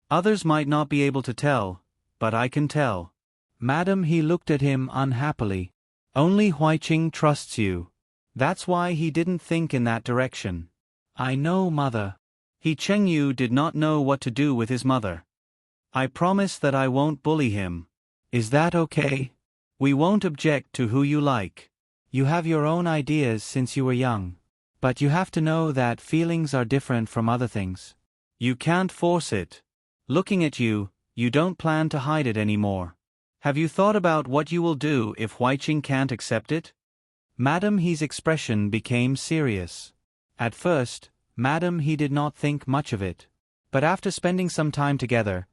"Others might not be able to tell, but I can tell." Madam He looked at him unhappily. "Only Huiqing trusts you. That's why he didn't think in that direction." "I know, mother." Chang Yu did not know what to do with his mother. "I promise that I won't bully him. Is that okay? We won't object to who you like. You have your own ideas since you were young. But you have to know that feelings are different from other things. You can't force it. Looking at you, you don't plan to hide it anymore. Have you thought about what you will do if Huiqing can't accept it?" Madam He's expression became serious. At first, Madam He did not think much of it. But after spending some time together,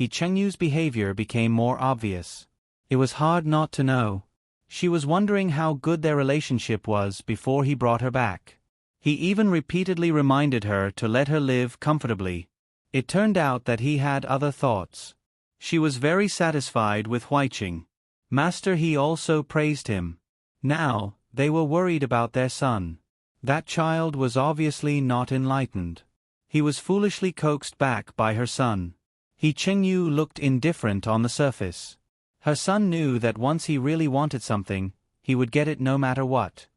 Chang Yu's behavior became more obvious. It was hard not to know. She was wondering how good their relationship was before he brought her back. He even repeatedly reminded her to let her live comfortably. It turned out that he had other thoughts. She was very satisfied with Huiqing. Master He also praised him. Now, They were worried about their son. That child was obviously not enlightened. He was foolishly coaxed back by her son. He Chengyu looked indifferent on the surface. Her son knew that once he really wanted something, he would get it no matter what.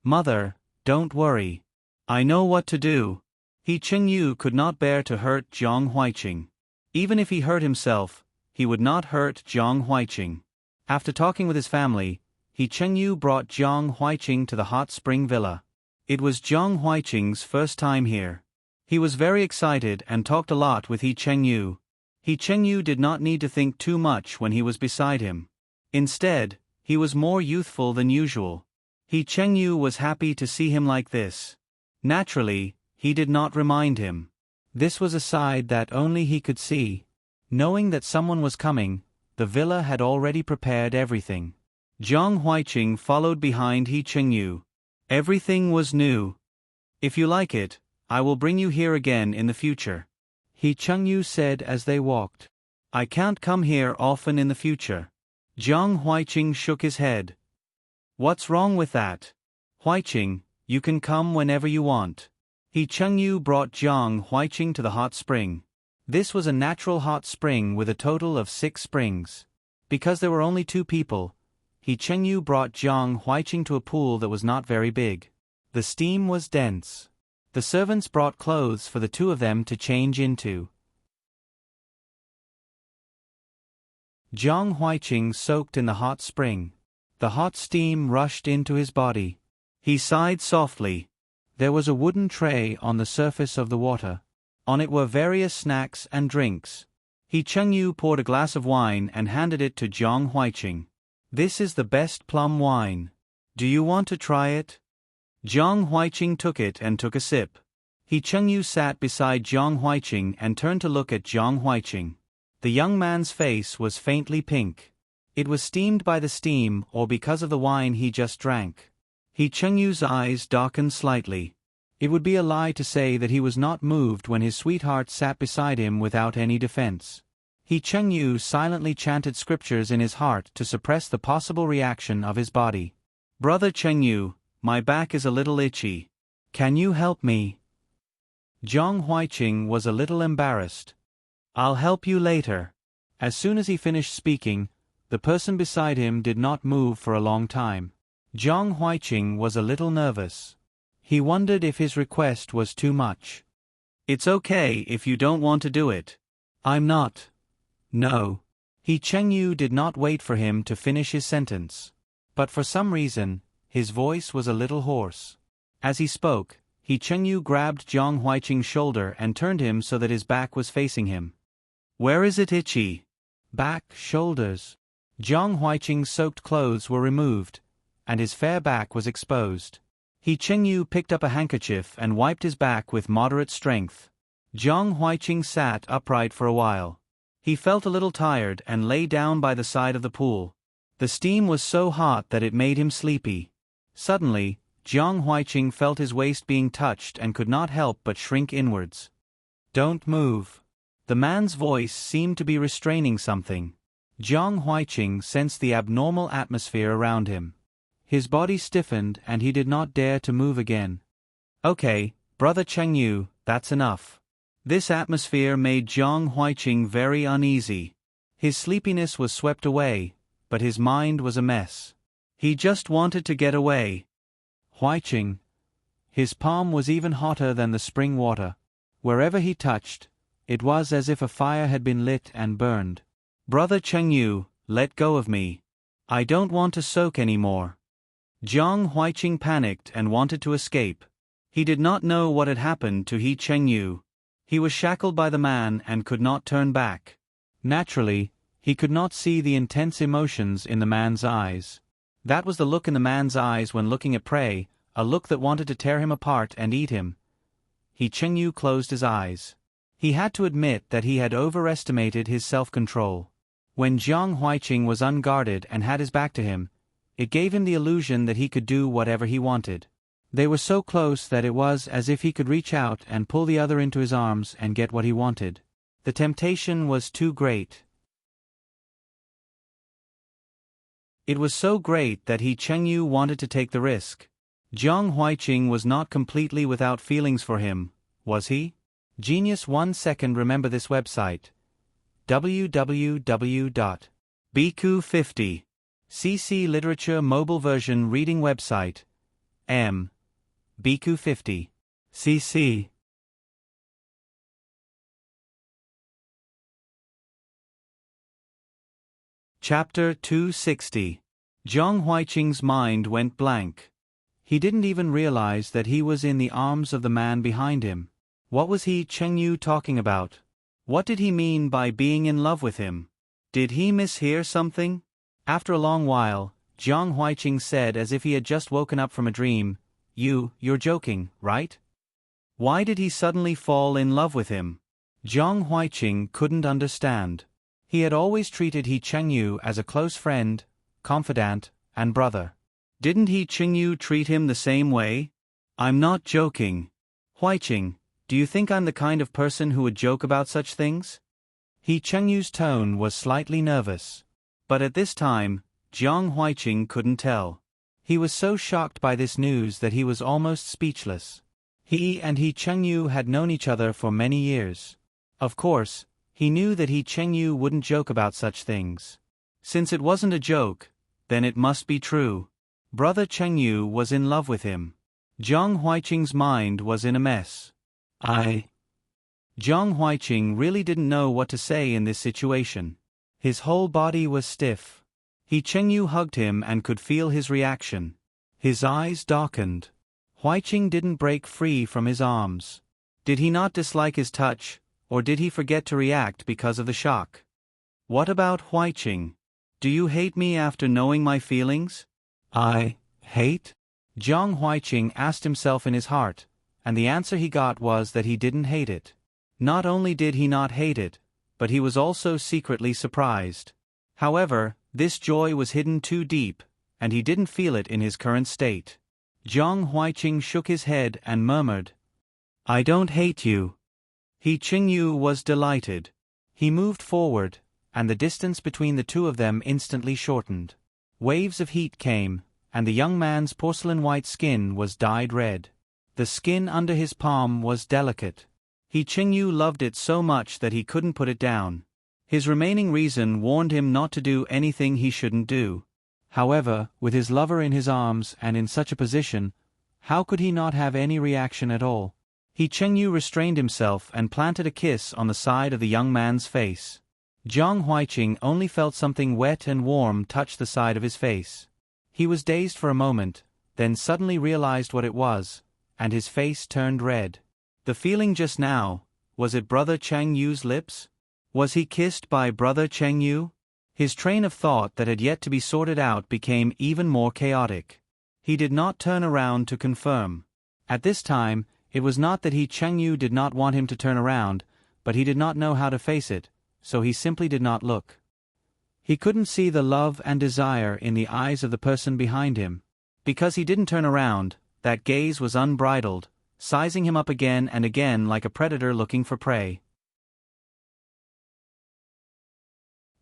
Mother, don't worry. I know what to do. He Chengyu could not bear to hurt Jiang Huiqing. Even if he hurt himself, he would not hurt Jiang Huiqing. After talking with his family, He Chengyu brought Jiang Huiqing to the hot spring villa. It was Jiang Huiqing's first time here. He was very excited and talked a lot with He Chengyu. He Chengyu did not need to think too much when he was beside him. Instead, he was more youthful than usual. He Chengyu was happy to see him like this. Naturally, he did not remind him. This was a side that only he could see. Knowing that someone was coming, the villa had already prepared everything. Jiang Huiqing followed behind He Chengyu. Everything was new. If you like it, I will bring you here again in the future. He Chengyu said as they walked. I can't come here often in the future. Jiang Huiqing shook his head. What's wrong with that? Huiqing, you can come whenever you want. He Chengyu brought Jiang Huiqing to the hot spring. This was a natural hot spring with a total of 6 springs. Because there were only 2 people, He Chengyu brought Jiang Huiqing to a pool that was not very big. The steam was dense. The servants brought clothes for the 2 of them to change into. Jiang Huiqing soaked in the hot spring. The hot steam rushed into his body. He sighed softly. There was a wooden tray on the surface of the water. On it were various snacks and drinks. He Chengyu poured a glass of wine and handed it to Jiang Huiqing. This is the best plum wine. Do you want to try it? Jiang Huiqing took it and took a sip. He Chengyu sat beside Jiang Huiqing and turned to look at Jiang Huiqing. The young man's face was faintly pink. It was steamed by the steam or because of the wine he just drank. He Chengyu's eyes darkened slightly. It would be a lie to say that he was not moved when his sweetheart sat beside him without any defense. He Chengyu silently chanted scriptures in his heart to suppress the possible reaction of his body. Brother Chengyu, my back is a little itchy. Can you help me? Jiang Huiqing was a little embarrassed. I'll help you later. As soon as he finished speaking, the person beside him did not move for a long time. Jiang Huiqing was a little nervous. He wondered if his request was too much. It's okay if you don't want to do it. I'm not. No. He Chengyu did not wait for him to finish his sentence. But for some reason, his voice was a little hoarse. As he spoke, He Chengyu grabbed Jiang Huiqing's shoulder and turned him so that his back was facing him. Where is it itchy? Back, shoulders. Jiang Huiqing's soaked clothes were removed, and his fair back was exposed. He Chengyu picked up a handkerchief and wiped his back with moderate strength. Jiang Huiqing sat upright for a while. He felt a little tired and lay down by the side of the pool. The steam was so hot that it made him sleepy. Suddenly, Jiang Huiqing felt his waist being touched and could not help but shrink inwards. Don't move. The man's voice seemed to be restraining something. Jiang Huiqing sensed the abnormal atmosphere around him. His body stiffened and he did not dare to move again. Okay, Brother Chengyu, that's enough. This atmosphere made Jiang Huiqing very uneasy. His sleepiness was swept away, but his mind was a mess. He just wanted to get away. Huiqing. His palm was even hotter than the spring water. Wherever he touched, it was as if a fire had been lit and burned. Brother Chengyu, let go of me. I don't want to soak anymore. Jiang Huiqing panicked and wanted to escape. He did not know what had happened to He Chengyu. He was shackled by the man and could not turn back. Naturally, he could not see the intense emotions in the man's eyes. That was the look in the man's eyes when looking at prey, a look that wanted to tear him apart and eat him. He Chengyu closed his eyes. He had to admit that he had overestimated his self-control. When Jiang Huiqing was unguarded and had his back to him, it gave him the illusion that he could do whatever he wanted. They were so close that it was as if he could reach out and pull the other into his arms and get what he wanted. The temptation was too great. It was so great that He Chengyu wanted to take the risk. Jiang Huiqing was not completely without feelings for him, was he? Genius 1 second. Remember this website. www.bq50. CC Literature Mobile Version Reading Website. bq50. CC. Chapter 260. Jiang Huiqing's mind went blank. He didn't even realize that he was in the arms of the man behind him. What was He Chengyu talking about? What did he mean by being in love with him? Did he mishear something? After a long while, Jiang Huiqing said as if he had just woken up from a dream, You're joking, right? Why did he suddenly fall in love with him? Jiang Huiqing couldn't understand. He had always treated He Chengyu as a close friend, confidant, and brother. Didn't He Chengyu treat him the same way? I'm not joking. Huiqing, do you think I'm the kind of person who would joke about such things? He Chengyu's tone was slightly nervous. But at this time, Jiang Huiqing couldn't tell. He was so shocked by this news that he was almost speechless. He and He Chengyu had known each other for many years. Of course, he knew that He Chengyu wouldn't joke about such things. Since it wasn't a joke, then it must be true. Brother Chengyu was in love with him. Jiang Huiqing's mind was in a mess. Jiang Huiqing really didn't know what to say in this situation. His whole body was stiff. He Chengyu hugged him and could feel his reaction. His eyes darkened. Huiqing didn't break free from his arms. Did he not dislike his touch, or did he forget to react because of the shock? What about Huiqing? Do you hate me after knowing my feelings? I hate? Jiang Huiqing asked himself in his heart, and the answer he got was that he didn't hate it. Not only did he not hate it, but he was also secretly surprised. However, this joy was hidden too deep, and he didn't feel it in his current state. Jiang Huiqing shook his head and murmured, I don't hate you. He Chengyu was delighted. He moved forward, and the distance between the two of them instantly shortened. Waves of heat came, and the young man's porcelain-white skin was dyed red. The skin under his palm was delicate. He Chengyu loved it so much that he couldn't put it down. His remaining reason warned him not to do anything he shouldn't do. However, with his lover in his arms and in such a position, how could he not have any reaction at all? He Chengyu restrained himself and planted a kiss on the side of the young man's face. Jiang Huiqing only felt something wet and warm touch the side of his face. He was dazed for a moment, then suddenly realized what it was, and his face turned red. The feeling just now, was it Brother Chengyu's lips? Was he kissed by Brother Chengyu? His train of thought that had yet to be sorted out became even more chaotic. He did not turn around to confirm. At this time, it was not that He Chengyu did not want him to turn around, but he did not know how to face it, so he simply did not look. He couldn't see the love and desire in the eyes of the person behind him. Because he didn't turn around, that gaze was unbridled, sizing him up again and again like a predator looking for prey.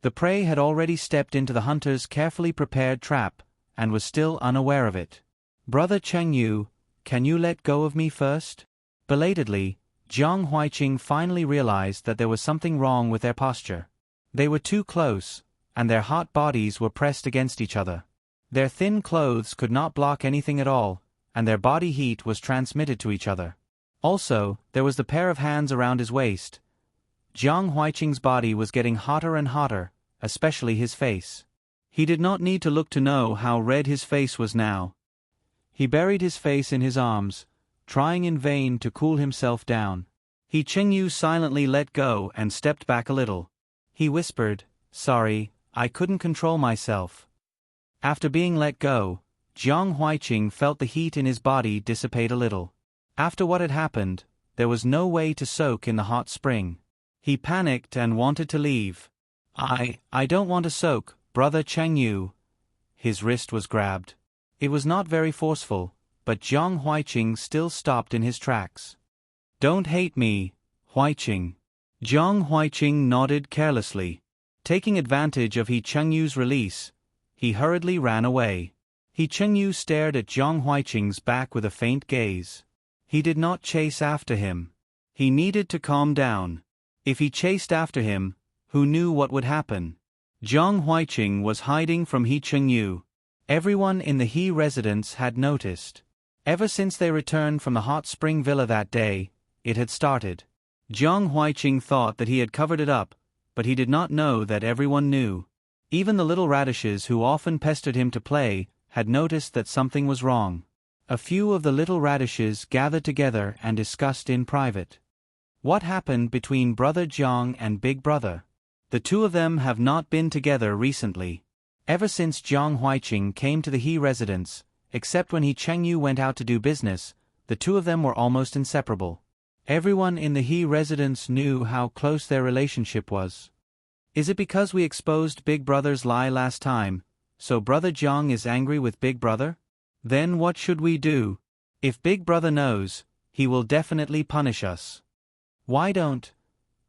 The prey had already stepped into the hunter's carefully prepared trap, and was still unaware of it. Brother Chengyu, can you let go of me first? Belatedly, Jiang Huiqing finally realized that there was something wrong with their posture. They were too close, and their hot bodies were pressed against each other. Their thin clothes could not block anything at all, and their body heat was transmitted to each other. Also, there was the pair of hands around his waist. Jiang Huiqing's body was getting hotter and hotter, especially his face. He did not need to look to know how red his face was now. He buried his face in his arms, trying in vain to cool himself down. He Chengyu silently let go and stepped back a little. He whispered, Sorry, I couldn't control myself. After being let go, Jiang Huiqing felt the heat in his body dissipate a little. After what had happened, there was no way to soak in the hot spring. He panicked and wanted to leave. I don't want to soak, Brother Chengyu. His wrist was grabbed. It was not very forceful, but Jiang Huiqing still stopped in his tracks. Don't hate me, Huiqing. Jiang Huiqing nodded carelessly. Taking advantage of He Chengyu's release, he hurriedly ran away. He Chengyu stared at Jiang Huiqing's back with a faint gaze. He did not chase after him. He needed to calm down. If he chased after him, who knew what would happen? Jiang Huiqing was hiding from He Chengyu. Everyone in the He residence had noticed. Ever since they returned from the hot spring villa that day, it had started. Jiang Huiqing thought that he had covered it up, but he did not know that everyone knew. Even the little radishes who often pestered him to play had noticed that something was wrong. A few of the little radishes gathered together and discussed in private. What happened between Brother Jiang and Big Brother? The two of them have not been together recently. Ever since Jiang Huiqing came to the He residence, except when He Chengyu went out to do business, the two of them were almost inseparable. Everyone in the He residence knew how close their relationship was. Is it because we exposed Big Brother's lie last time, so Brother Jiang is angry with Big Brother? Then what should we do? If Big Brother knows, he will definitely punish us. Why don't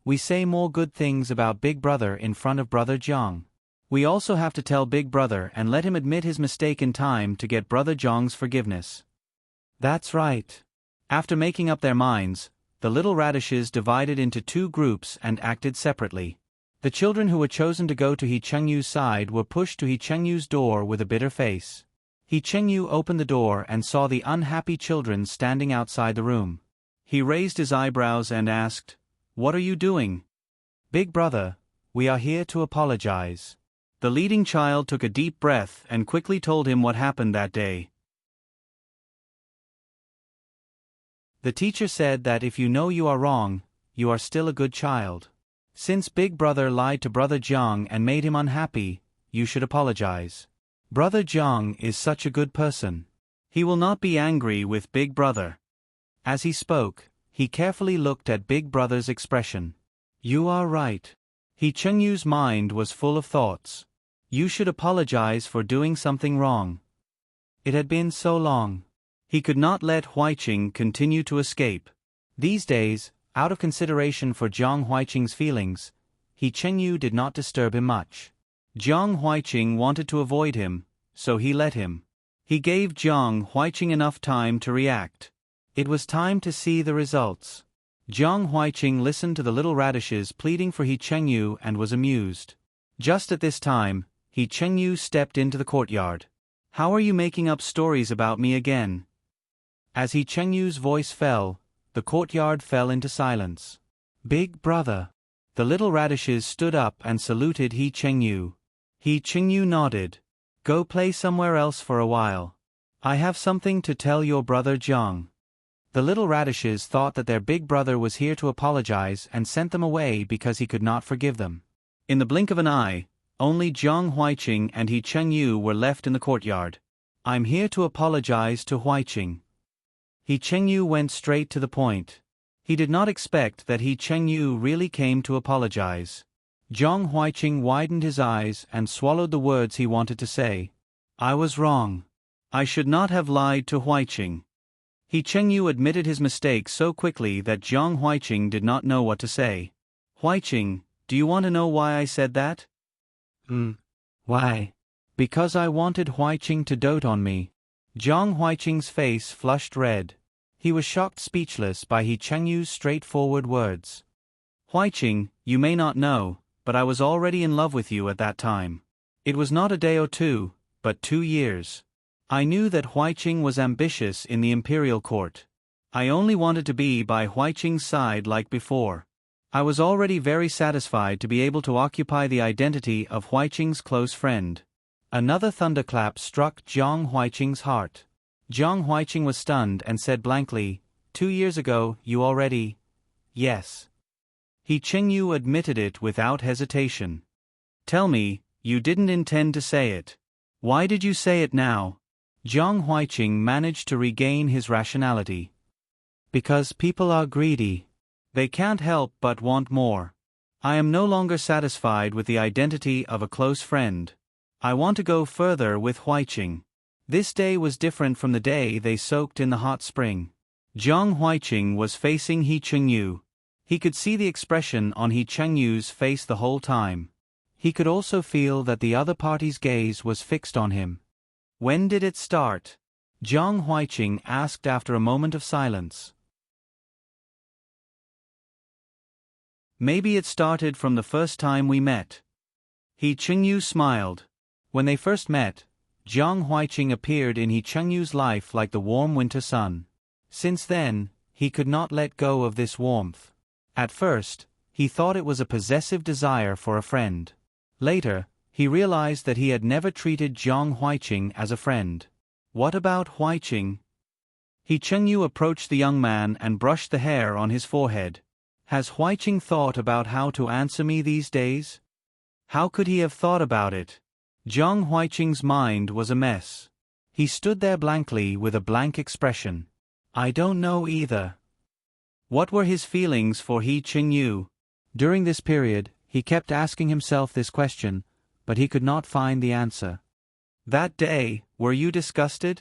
we say more good things about Big Brother in front of Brother Jiang? We also have to tell Big Brother and let him admit his mistake in time to get Brother Jiang's forgiveness. That's right. After making up their minds, the little radishes divided into two groups and acted separately. The children who were chosen to go to He Chengyu's side were pushed to He Chengyu's door with a bitter face. He Chengyu opened the door and saw the unhappy children standing outside the room. He raised his eyebrows and asked, "What are you doing?" "Big Brother, we are here to apologize." The leading child took a deep breath and quickly told him what happened that day. The teacher said that if you know you are wrong, you are still a good child. Since Big Brother lied to Brother Jiang and made him unhappy, you should apologize. Brother Jiang is such a good person. He will not be angry with Big Brother. As he spoke, he carefully looked at Big Brother's expression. You are right. He Chengyu's mind was full of thoughts. You should apologize for doing something wrong. It had been so long. He could not let Huiqing continue to escape. These days, out of consideration for Jiang Huiqing's feelings, He Chengyu did not disturb him much. Jiang Huiqing wanted to avoid him, so he let him. He gave Jiang Huiqing enough time to react. It was time to see the results. Jiang Huiqing listened to the little radishes pleading for He Chengyu and was amused. Just at this time, He Chengyu stepped into the courtyard. How are you making up stories about me again? As He Chengyu's voice fell, the courtyard fell into silence. Big Brother. The little radishes stood up and saluted He Chengyu. He Chengyu nodded. Go play somewhere else for a while. I have something to tell your brother Jiang. The little radishes thought that their big brother was here to apologize and sent them away because he could not forgive them. In the blink of an eye, only Jiang Huiqing and He Chengyu were left in the courtyard. I'm here to apologize to Huiqing. He Chengyu went straight to the point. He did not expect that He Chengyu really came to apologize. Jiang Huiqing widened his eyes and swallowed the words he wanted to say. I was wrong. I should not have lied to Huiqing. He Chengyu admitted his mistake so quickly that Jiang Huiqing did not know what to say. Huiqing, do you want to know why I said that? Why? Because I wanted Huiqing to dote on me. Jiang Huiqing's face flushed red. He was shocked speechless by He Chengyu's straightforward words. Huiqing, you may not know, but I was already in love with you at that time. It was not a day or two, but 2 years. I knew that Huiqing was ambitious in the imperial court. I only wanted to be by Huiqing's side like before. I was already very satisfied to be able to occupy the identity of Huiqing's close friend. Another thunderclap struck Jiang Huiqing's heart. Jiang Huiqing was stunned and said blankly, 2 years ago, you already... Yes. He Chengyu admitted it without hesitation. Tell me, you didn't intend to say it. Why did you say it now? Jiang Huiqing managed to regain his rationality. Because people are greedy. They can't help but want more. I am no longer satisfied with the identity of a close friend. I want to go further with Huiqing. This day was different from the day they soaked in the hot spring. Jiang Huiqing was facing He Chengyu. He could see the expression on He Chengyu's face the whole time. He could also feel that the other party's gaze was fixed on him. When did it start? Jiang Huiqing asked after a moment of silence. Maybe it started from the first time we met. He Qingyu smiled. When they first met, Jiang Huiqing appeared in He Chengyu's life like the warm winter sun. Since then, he could not let go of this warmth. At first, he thought it was a possessive desire for a friend. Later, he realized that he had never treated Jiang Huiqing as a friend. What about Huiqing? He Chengyu approached the young man and brushed the hair on his forehead. Has Huiqing thought about how to answer me these days? How could he have thought about it? Jiang Huiqing's mind was a mess. He stood there blankly with a blank expression. I don't know either. What were his feelings for He Qingyu? During this period, he kept asking himself this question, but he could not find the answer. That day, were you disgusted?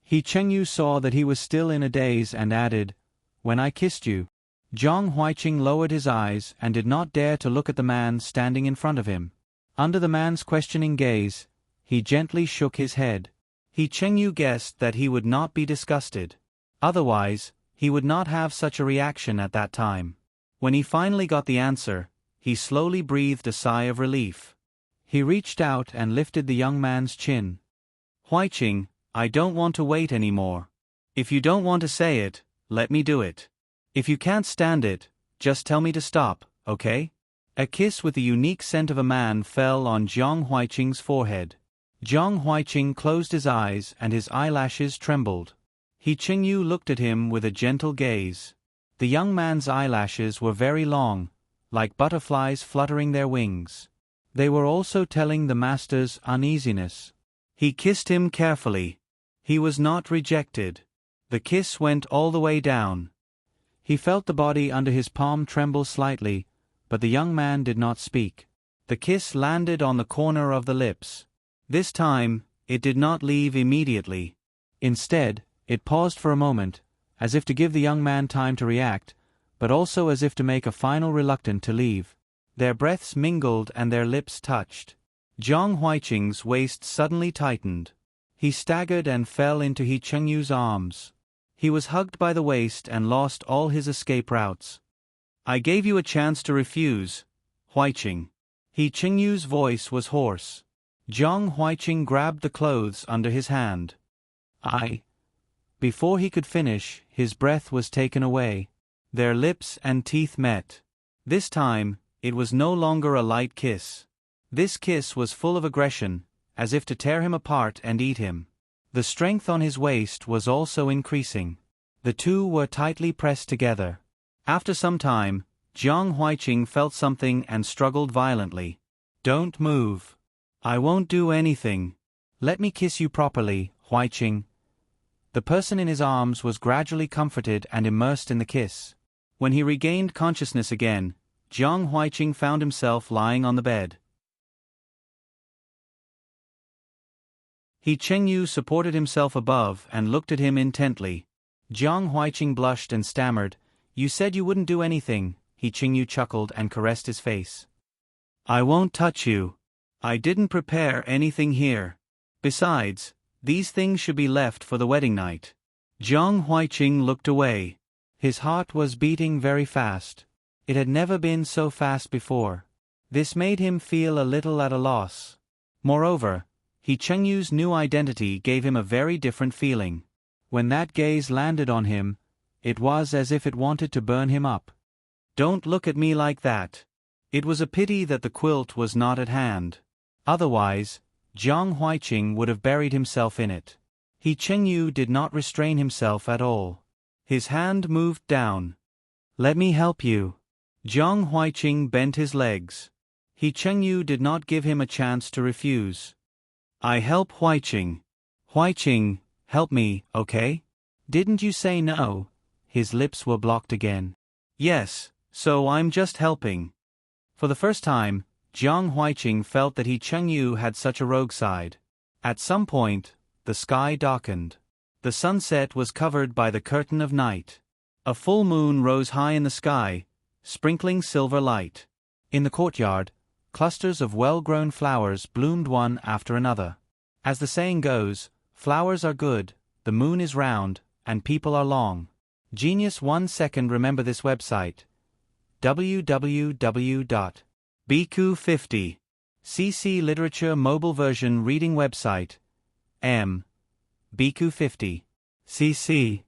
He Chengyu saw that he was still in a daze and added, when I kissed you. Jiang Huiqing lowered his eyes and did not dare to look at the man standing in front of him. Under the man's questioning gaze, he gently shook his head. He Chengyu guessed that he would not be disgusted. Otherwise, he would not have such a reaction at that time. When he finally got the answer, he slowly breathed a sigh of relief. He reached out and lifted the young man's chin. Huiqing, I don't want to wait anymore. If you don't want to say it, let me do it. If you can't stand it, just tell me to stop, okay? A kiss with the unique scent of a man fell on Jiang Huiqing's forehead. Jiang Huiqing closed his eyes and his eyelashes trembled. He Qingyu looked at him with a gentle gaze. The young man's eyelashes were very long, like butterflies fluttering their wings. They were also telling the master's uneasiness. He kissed him carefully. He was not rejected. The kiss went all the way down. He felt the body under his palm tremble slightly, but the young man did not speak. The kiss landed on the corner of the lips. This time, it did not leave immediately. Instead, it paused for a moment, as if to give the young man time to react, but also as if to make a final reluctant to leave. Their breaths mingled and their lips touched. Jiang Huiqing's waist suddenly tightened. He staggered and fell into He Chengyu's arms. He was hugged by the waist and lost all his escape routes. I gave you a chance to refuse, Huiqing. He Chengyu's voice was hoarse. Jiang Huiqing grabbed the clothes under his hand. Before he could finish, his breath was taken away. Their lips and teeth met. This time, it was no longer a light kiss. This kiss was full of aggression, as if to tear him apart and eat him. The strength on his waist was also increasing. The two were tightly pressed together. After some time, Jiang Huiqing felt something and struggled violently. Don't move. I won't do anything. Let me kiss you properly, Huiqing. The person in his arms was gradually comforted and immersed in the kiss. When he regained consciousness again, Jiang Huiqing found himself lying on the bed. He Chengyu supported himself above and looked at him intently. Jiang Huiqing blushed and stammered, You said you wouldn't do anything. He Chengyu chuckled and caressed his face. I won't touch you. I didn't prepare anything here. Besides, these things should be left for the wedding night. Jiang Huiqing looked away. His heart was beating very fast. It had never been so fast before. This made him feel a little at a loss. Moreover, He Chengyu's new identity gave him a very different feeling. When that gaze landed on him, it was as if it wanted to burn him up. Don't look at me like that. It was a pity that the quilt was not at hand. Otherwise, Jiang Huiqing would have buried himself in it. He Chengyu did not restrain himself at all. His hand moved down. Let me help you. Jiang Huiqing bent his legs. He Chengyu did not give him a chance to refuse. I help Huiqing. Huiqing, help me, okay? Didn't you say no? His lips were blocked again. Yes, so I'm just helping. For the first time, Jiang Huiqing felt that He Chengyu had such a rogue side. At some point, the sky darkened. The sunset was covered by the curtain of night. A full moon rose high in the sky, sprinkling silver light. In the courtyard, clusters of well-grown flowers bloomed one after another. As the saying goes, flowers are good, the moon is round, and people are long. Genius 1 second. Remember this website. www.bq50. CC Literature Mobile Version Reading Website. bq50. CC.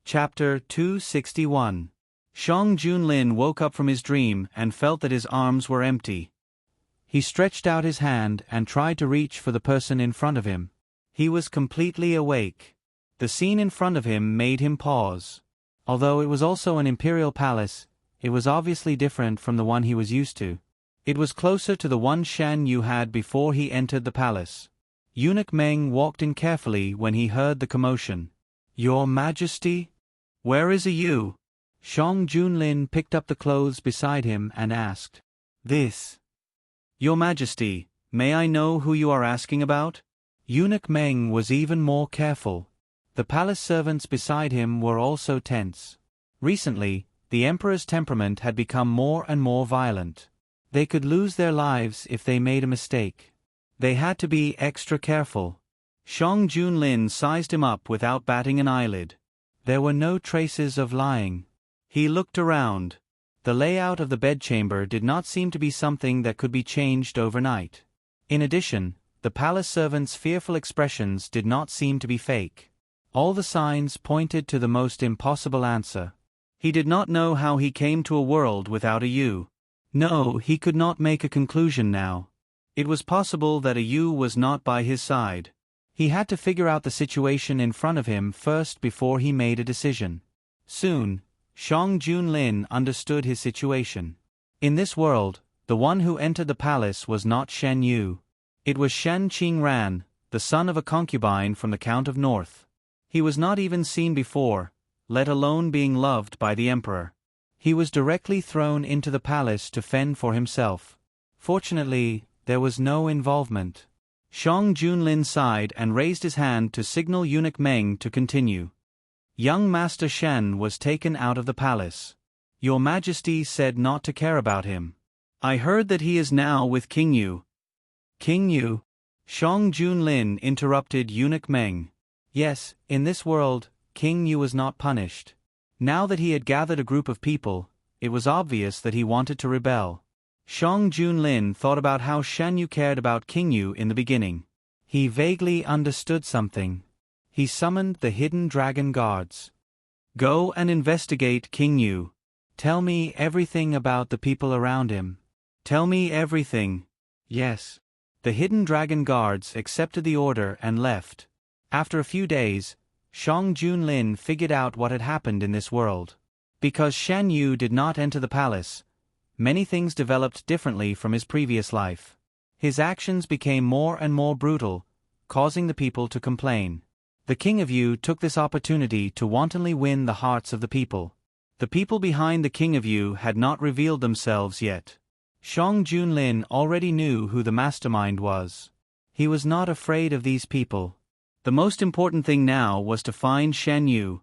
Chapter 261. Shang Junlin woke up from his dream and felt that his arms were empty. He stretched out his hand and tried to reach for the person in front of him. He was completely awake. The scene in front of him made him pause. Although it was also an imperial palace, it was obviously different from the one he was used to. It was closer to the one Shan Yu had before he entered the palace. Eunuch Meng walked in carefully when he heard the commotion. "Your Majesty? Where is a Yu?" Shang Junlin picked up the clothes beside him and asked. "This." "Your Majesty, may I know who you are asking about?" Eunuch Meng was even more careful. The palace servants beside him were also tense. Recently, the emperor's temperament had become more and more violent. They could lose their lives if they made a mistake. They had to be extra careful. Shang Junlin sized him up without batting an eyelid. There were no traces of lying. He looked around. The layout of the bedchamber did not seem to be something that could be changed overnight. In addition, the palace servants' fearful expressions did not seem to be fake. All the signs pointed to the most impossible answer. He did not know how he came to a world without a Yu. No, he could not make a conclusion now. It was possible that a Yu was not by his side. He had to figure out the situation in front of him first before he made a decision. Soon, Shang Junlin understood his situation. In this world, the one who entered the palace was not Shen Yu. It was Shen Qingran, the son of a concubine from the Count of North. He was not even seen before, let alone being loved by the emperor. He was directly thrown into the palace to fend for himself. Fortunately, there was no involvement. Shang Junlin sighed and raised his hand to signal Eunuch Meng to continue. Young Master Shen was taken out of the palace. Your Majesty said not to care about him. I heard that he is now with King Yu. King Yu? Shang Junlin interrupted Eunuch Meng. Yes, in this world, King Yu was not punished. Now that he had gathered a group of people, it was obvious that he wanted to rebel. Shang Junlin thought about how Shan Yu cared about King Yu in the beginning. He vaguely understood something. He summoned the hidden dragon guards. Go and investigate King Yu. Tell me everything about the people around him. Tell me everything. Yes. The hidden dragon guards accepted the order and left. After a few days, Shang Junlin figured out what had happened in this world. Because Shan Yu did not enter the palace, many things developed differently from his previous life. His actions became more and more brutal, causing the people to complain. The King of Yu took this opportunity to wantonly win the hearts of the people. The people behind the King of Yu had not revealed themselves yet. Shang Junlin already knew who the mastermind was. He was not afraid of these people. The most important thing now was to find Shan Yu.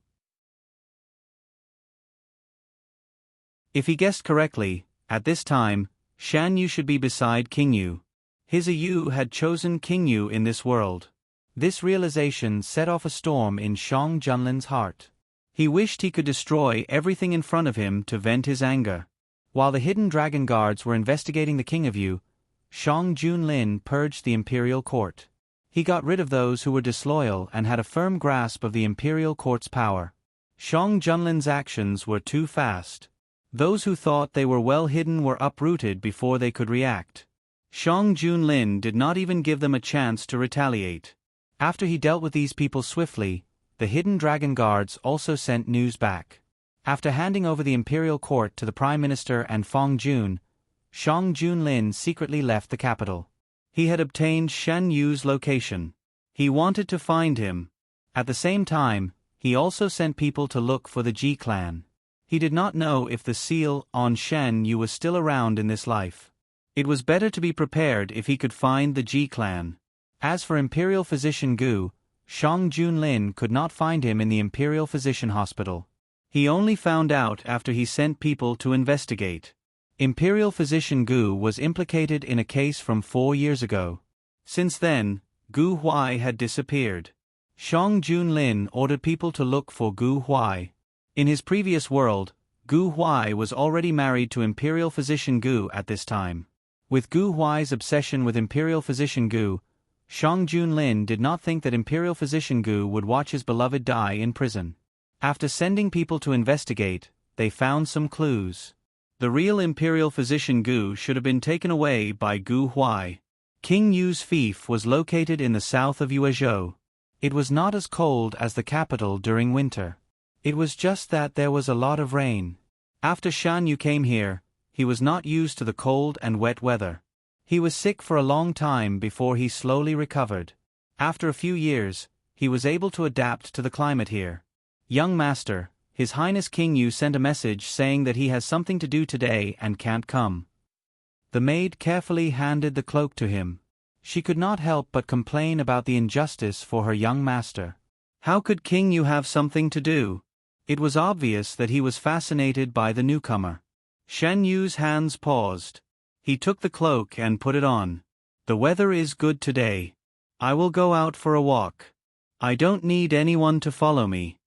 If he guessed correctly, at this time, Shan Yu should be beside King Yu. His Yu had chosen King Yu in this world. This realization set off a storm in Shang Junlin's heart. He wished he could destroy everything in front of him to vent his anger. While the hidden dragon guards were investigating the King of Yu, Shang Junlin purged the imperial court. He got rid of those who were disloyal and had a firm grasp of the imperial court's power. Shang Junlin's actions were too fast. Those who thought they were well hidden were uprooted before they could react. Shang Junlin did not even give them a chance to retaliate. After he dealt with these people swiftly, the hidden dragon guards also sent news back. After handing over the imperial court to the Prime Minister and Feng Jun, Shang Junlin secretly left the capital. He had obtained Shen Yu's location. He wanted to find him. At the same time, he also sent people to look for the Ji clan. He did not know if the seal on Shen Yu was still around in this life. It was better to be prepared if he could find the Ji clan. As for Imperial Physician Gu, Shang Junlin could not find him in the Imperial Physician Hospital. He only found out after he sent people to investigate. Imperial physician Gu was implicated in a case from 4 years ago. Since then, Gu Huai had disappeared. Shang Junlin ordered people to look for Gu Huai. In his previous world, Gu Huai was already married to Imperial physician Gu at this time. With Gu Huai's obsession with Imperial physician Gu, Shang Junlin did not think that Imperial physician Gu would watch his beloved die in prison. After sending people to investigate, they found some clues. The real Imperial physician Gu should have been taken away by Gu Huai. King Yu's fief was located in the south of Yuezhou. It was not as cold as the capital during winter. It was just that there was a lot of rain. After Shan Yu came here, he was not used to the cold and wet weather. He was sick for a long time before he slowly recovered. After a few years, he was able to adapt to the climate here. Young master, His Highness King Yu sent a message saying that he has something to do today and can't come. The maid carefully handed the cloak to him. She could not help but complain about the injustice for her young master. How could King Yu have something to do? It was obvious that he was fascinated by the newcomer. Shen Yu's hands paused. He took the cloak and put it on. The weather is good today. I will go out for a walk. I don't need anyone to follow me.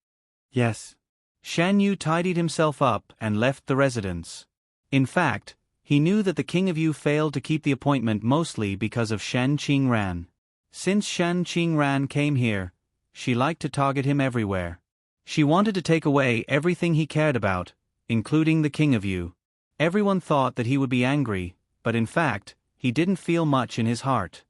Yes. Shan Yu tidied himself up and left the residence. In fact, he knew that the King of Yu failed to keep the appointment mostly because of Shen Qingran. Since Shen Qingran came here, she liked to target him everywhere. She wanted to take away everything he cared about, including the King of Yu. Everyone thought that he would be angry, but in fact, he didn't feel much in his heart.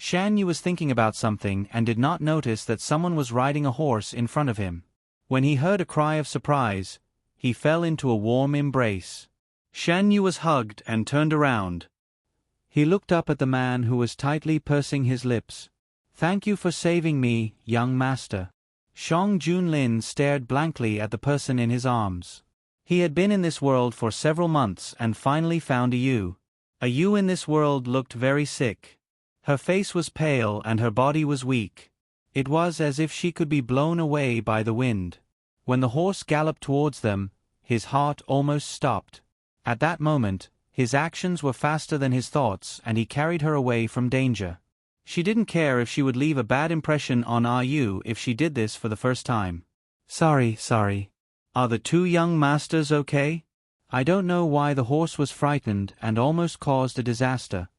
Shan Yu was thinking about something and did not notice that someone was riding a horse in front of him. When he heard a cry of surprise, he fell into a warm embrace. Shan Yu was hugged and turned around. He looked up at the man who was tightly pursing his lips. Thank you for saving me, young master. Shang Junlin stared blankly at the person in his arms. He had been in this world for several months and finally found a Yu. A Yu in this world looked very sick. Her face was pale and her body was weak. It was as if she could be blown away by the wind. When the horse galloped towards them, his heart almost stopped. At that moment, his actions were faster than his thoughts and he carried her away from danger. She didn't care if she would leave a bad impression on Ah Yu if she did this for the first time. Sorry. Are the two young masters okay? I don't know why the horse was frightened and almost caused a disaster.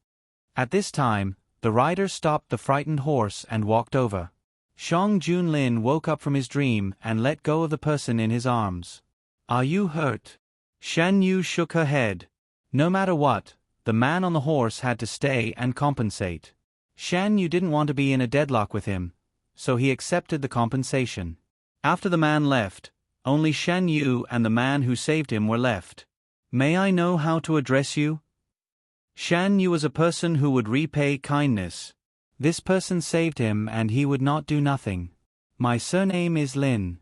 At this time, the rider stopped the frightened horse and walked over. Shang Junlin woke up from his dream and let go of the person in his arms. Are you hurt? Shan Yu shook her head. No matter what, the man on the horse had to stay and compensate. Shan Yu didn't want to be in a deadlock with him, so he accepted the compensation. After the man left, only Shan Yu and the man who saved him were left. May I know how to address you? Shan Yu was a person who would repay kindness. This person saved him and he would not do nothing. My surname is Lin.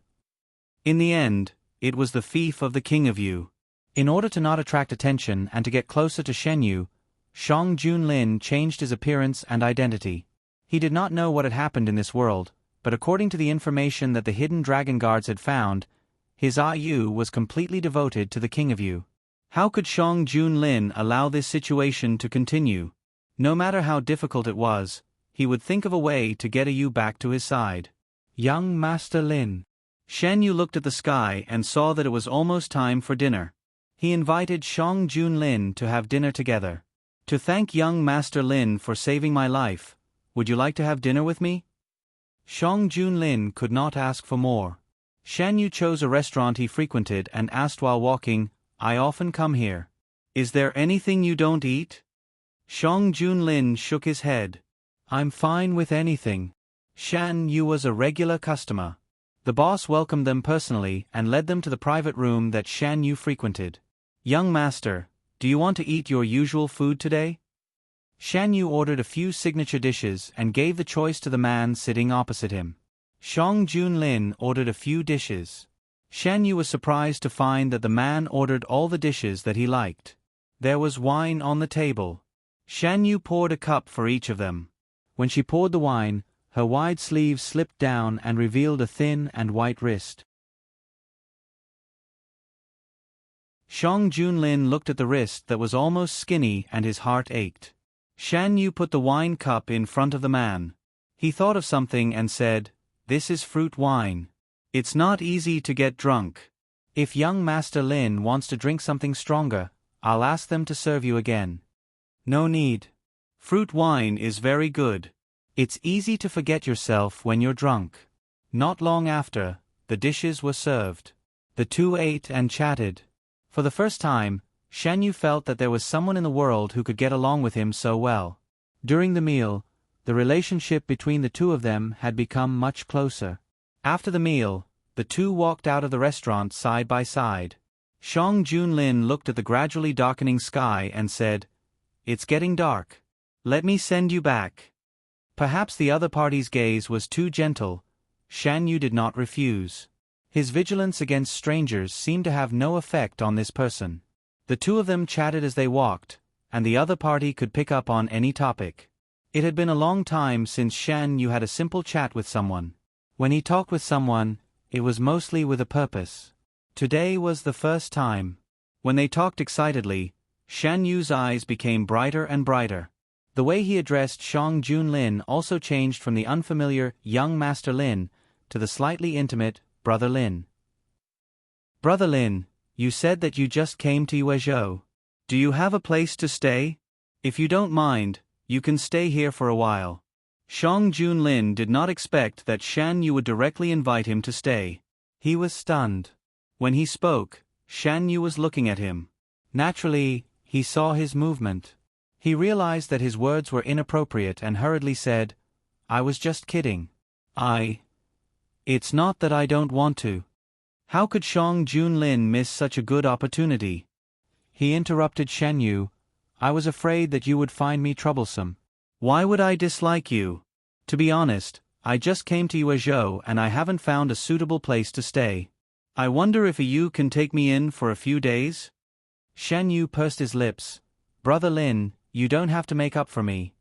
In the end, it was the fief of the King of Yu. In order to not attract attention and to get closer to Shen Yu, Shang Junlin changed his appearance and identity. He did not know what had happened in this world, but according to the information that the hidden dragon guards had found, his Ah Yu was completely devoted to the King of Yu. How could Shang Junlin allow this situation to continue? No matter how difficult it was, he would think of a way to get a Yu back to his side. Young Master Lin. Shen Yu looked at the sky and saw that it was almost time for dinner. He invited Shang Junlin to have dinner together. To thank young Master Lin for saving my life, would you like to have dinner with me? Shang Junlin could not ask for more. Shan Yu chose a restaurant he frequented and asked while walking, I often come here. Is there anything you don't eat? Shang Junlin shook his head. I'm fine with anything. Shan Yu was a regular customer. The boss welcomed them personally and led them to the private room that Shan Yu frequented. Young master, do you want to eat your usual food today? Shan Yu ordered a few signature dishes and gave the choice to the man sitting opposite him. Shang Junlin ordered a few dishes. Shan Yu was surprised to find that the man ordered all the dishes that he liked. There was wine on the table. Shan Yu poured a cup for each of them. When she poured the wine, Her wide sleeves slipped down and revealed a thin and white wrist. Shang Junlin looked at the wrist that was almost skinny and his heart ached. Shan Yu put the wine cup in front of the man. He thought of something and said, "This is fruit wine. It's not easy to get drunk. If young Master Lin wants to drink something stronger, I'll ask them to serve you again." "No need. Fruit wine is very good. It's easy to forget yourself when you're drunk." Not long after, the dishes were served. The two ate and chatted. For the first time, Shan Yu felt that there was someone in the world who could get along with him so well. During the meal, the relationship between the two of them had become much closer. After the meal, the two walked out of the restaurant side by side. Shang Junlin looked at the gradually darkening sky and said, "It's getting dark. Let me send you back." Perhaps the other party's gaze was too gentle. Shan Yu did not refuse. His vigilance against strangers seemed to have no effect on this person. The two of them chatted as they walked, and the other party could pick up on any topic. It had been a long time since Shan Yu had a simple chat with someone. When he talked with someone, it was mostly with a purpose. Today was the first time. When they talked excitedly, Shan Yu's eyes became brighter and brighter. The way he addressed Shang Junlin also changed from the unfamiliar young Master Lin to the slightly intimate Brother Lin. "Brother Lin, you said that you just came to Yuezhou. Do you have a place to stay? If you don't mind, you can stay here for a while." Shang Junlin did not expect that Shan Yu would directly invite him to stay. He was stunned. When he spoke, Shan Yu was looking at him. Naturally, he saw his movement. He realized that his words were inappropriate and hurriedly said, "I was just kidding. It's not that I don't want to." How could Shang Junlin miss such a good opportunity? He interrupted Shan Yu, "I was afraid that you would find me troublesome." "Why would I dislike you? To be honest, I just came to Yuezhou and I haven't found a suitable place to stay. I wonder if you can take me in for a few days?" Shan Yu pursed his lips. "Brother Lin, you don't have to make up for me."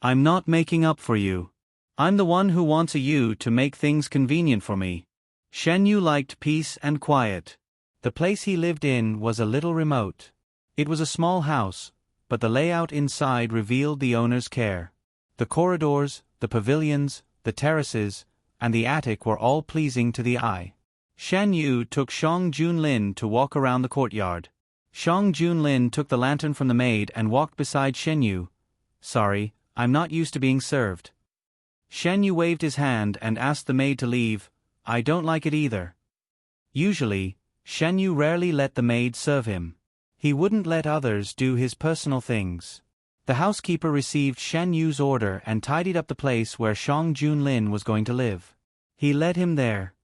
"I'm not making up for you. I'm the one who wants you to make things convenient for me." Shan Yu liked peace and quiet. The place he lived in was a little remote. It was a small house, but the layout inside revealed the owner's care. The corridors, the pavilions, the terraces, and the attic were all pleasing to the eye. Shan Yu took Shang Junlin to walk around the courtyard. Shang Junlin took the lantern from the maid and walked beside Shan Yu. "Sorry, I'm not used to being served." Shan Yu waved his hand and asked the maid to leave. "I don't like it either." Usually, Shan Yu rarely let the maid serve him. He wouldn't let others do his personal things. The housekeeper received Shan Yu's order and tidied up the place where Shang Junlin was going to live. He led him there.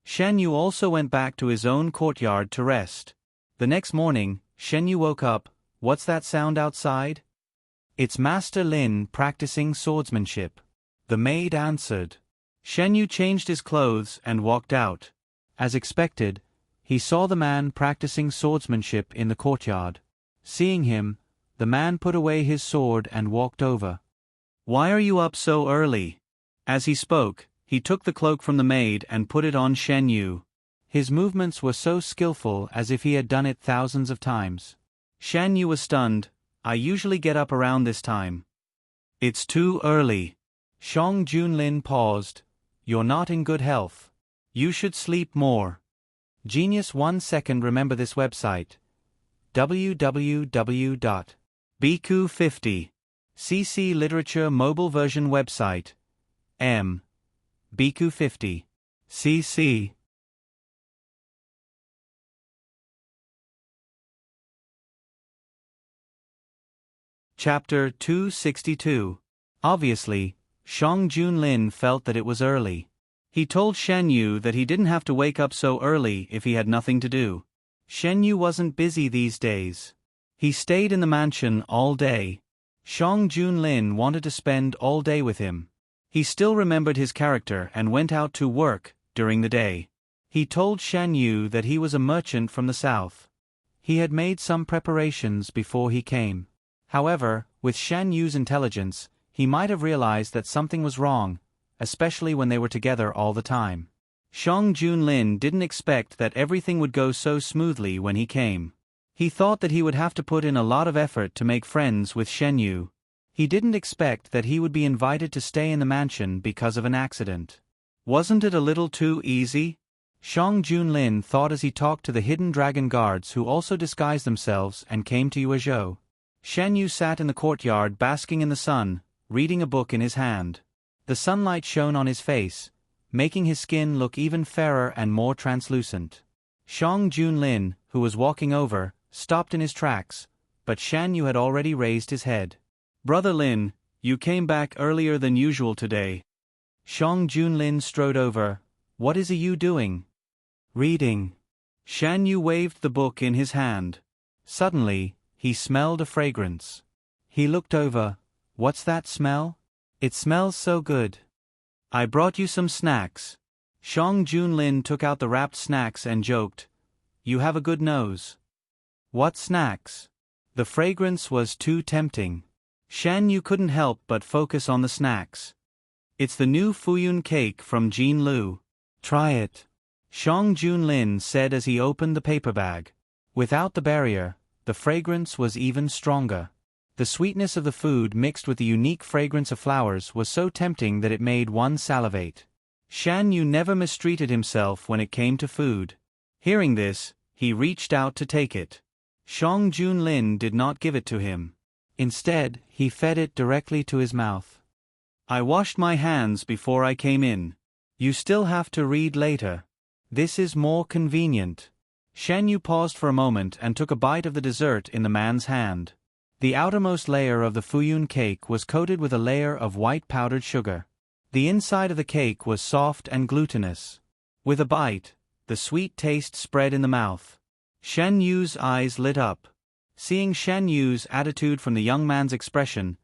Shan Yu also went back to his own courtyard to rest. The next morning, Shan Yu woke up. "What's that sound outside?" "It's Master Lin practicing swordsmanship," the maid answered. Shan Yu changed his clothes and walked out. As expected, he saw the man practicing swordsmanship in the courtyard. Seeing him, the man put away his sword and walked over. "Why are you up so early?" As he spoke, he took the cloak from the maid and put it on Shan Yu. His movements were so skillful as if he had done it thousands of times. Shan Yu was stunned. "I usually get up around this time." "It's too early." Shang Junlin paused. "You're not in good health. You should sleep more." Genius 1 second. Remember this website. www.bq50. CC Literature Mobile Version Website. bq50. CC. Chapter 262. Obviously, Shang Junlin felt that it was early. He told Shan Yu that he didn't have to wake up so early if he had nothing to do. Shan Yu wasn't busy these days. He stayed in the mansion all day. Shang Junlin wanted to spend all day with him. He still remembered his character and went out to work during the day. He told Shan Yu that he was a merchant from the south. He had made some preparations before he came. However, With Shan Yu's intelligence, he might have realized that something was wrong, especially when they were together all the time. Xiong Junlin didn't expect that everything would go so smoothly when he came. He thought that he would have to put in a lot of effort to make friends with Shen Yu. He didn't expect that he would be invited to stay in the mansion because of an accident. Wasn't it a little too easy? Xiong Junlin thought as he talked to the hidden dragon guards who also disguised themselves and came to Yuezhou. Shen Yu sat in the courtyard basking in the sun, reading a book in his hand. The sunlight shone on his face, making his skin look even fairer and more translucent. Xiong Junlin, who was walking over, stopped in his tracks, but Shan Yu had already raised his head. "Brother Lin, you came back earlier than usual today." Xiong Junlin strode over. "What is you doing?" "Reading." Shan Yu waved the book in his hand. Suddenly, he smelled a fragrance. He looked over. "What's that smell? It smells so good." "I brought you some snacks." Xiong Junlin took out the wrapped snacks and joked, "You have a good nose." "What snacks?" The fragrance was too tempting. Shan Yu couldn't help but focus on the snacks. "It's the new Fuyun cake from Jean Lu. Try it," Xiong Junlin said as he opened the paper bag. Without the barrier, the fragrance was even stronger. The sweetness of the food mixed with the unique fragrance of flowers was so tempting that it made one salivate. Shan Yu never mistreated himself when it came to food. Hearing this, he reached out to take it. Xiong Junlin did not give it to him. Instead, he fed it directly to his mouth. "I washed my hands before I came in. You still have to read later. This is more convenient." Shan Yu paused for a moment and took a bite of the dessert in the man's hand. The outermost layer of the Fuyun cake was coated with a layer of white powdered sugar. The inside of the cake was soft and glutinous. With a bite, the sweet taste spread in the mouth. Shan Yu's eyes lit up. Seeing Shan Yu's attitude from the young man's expression,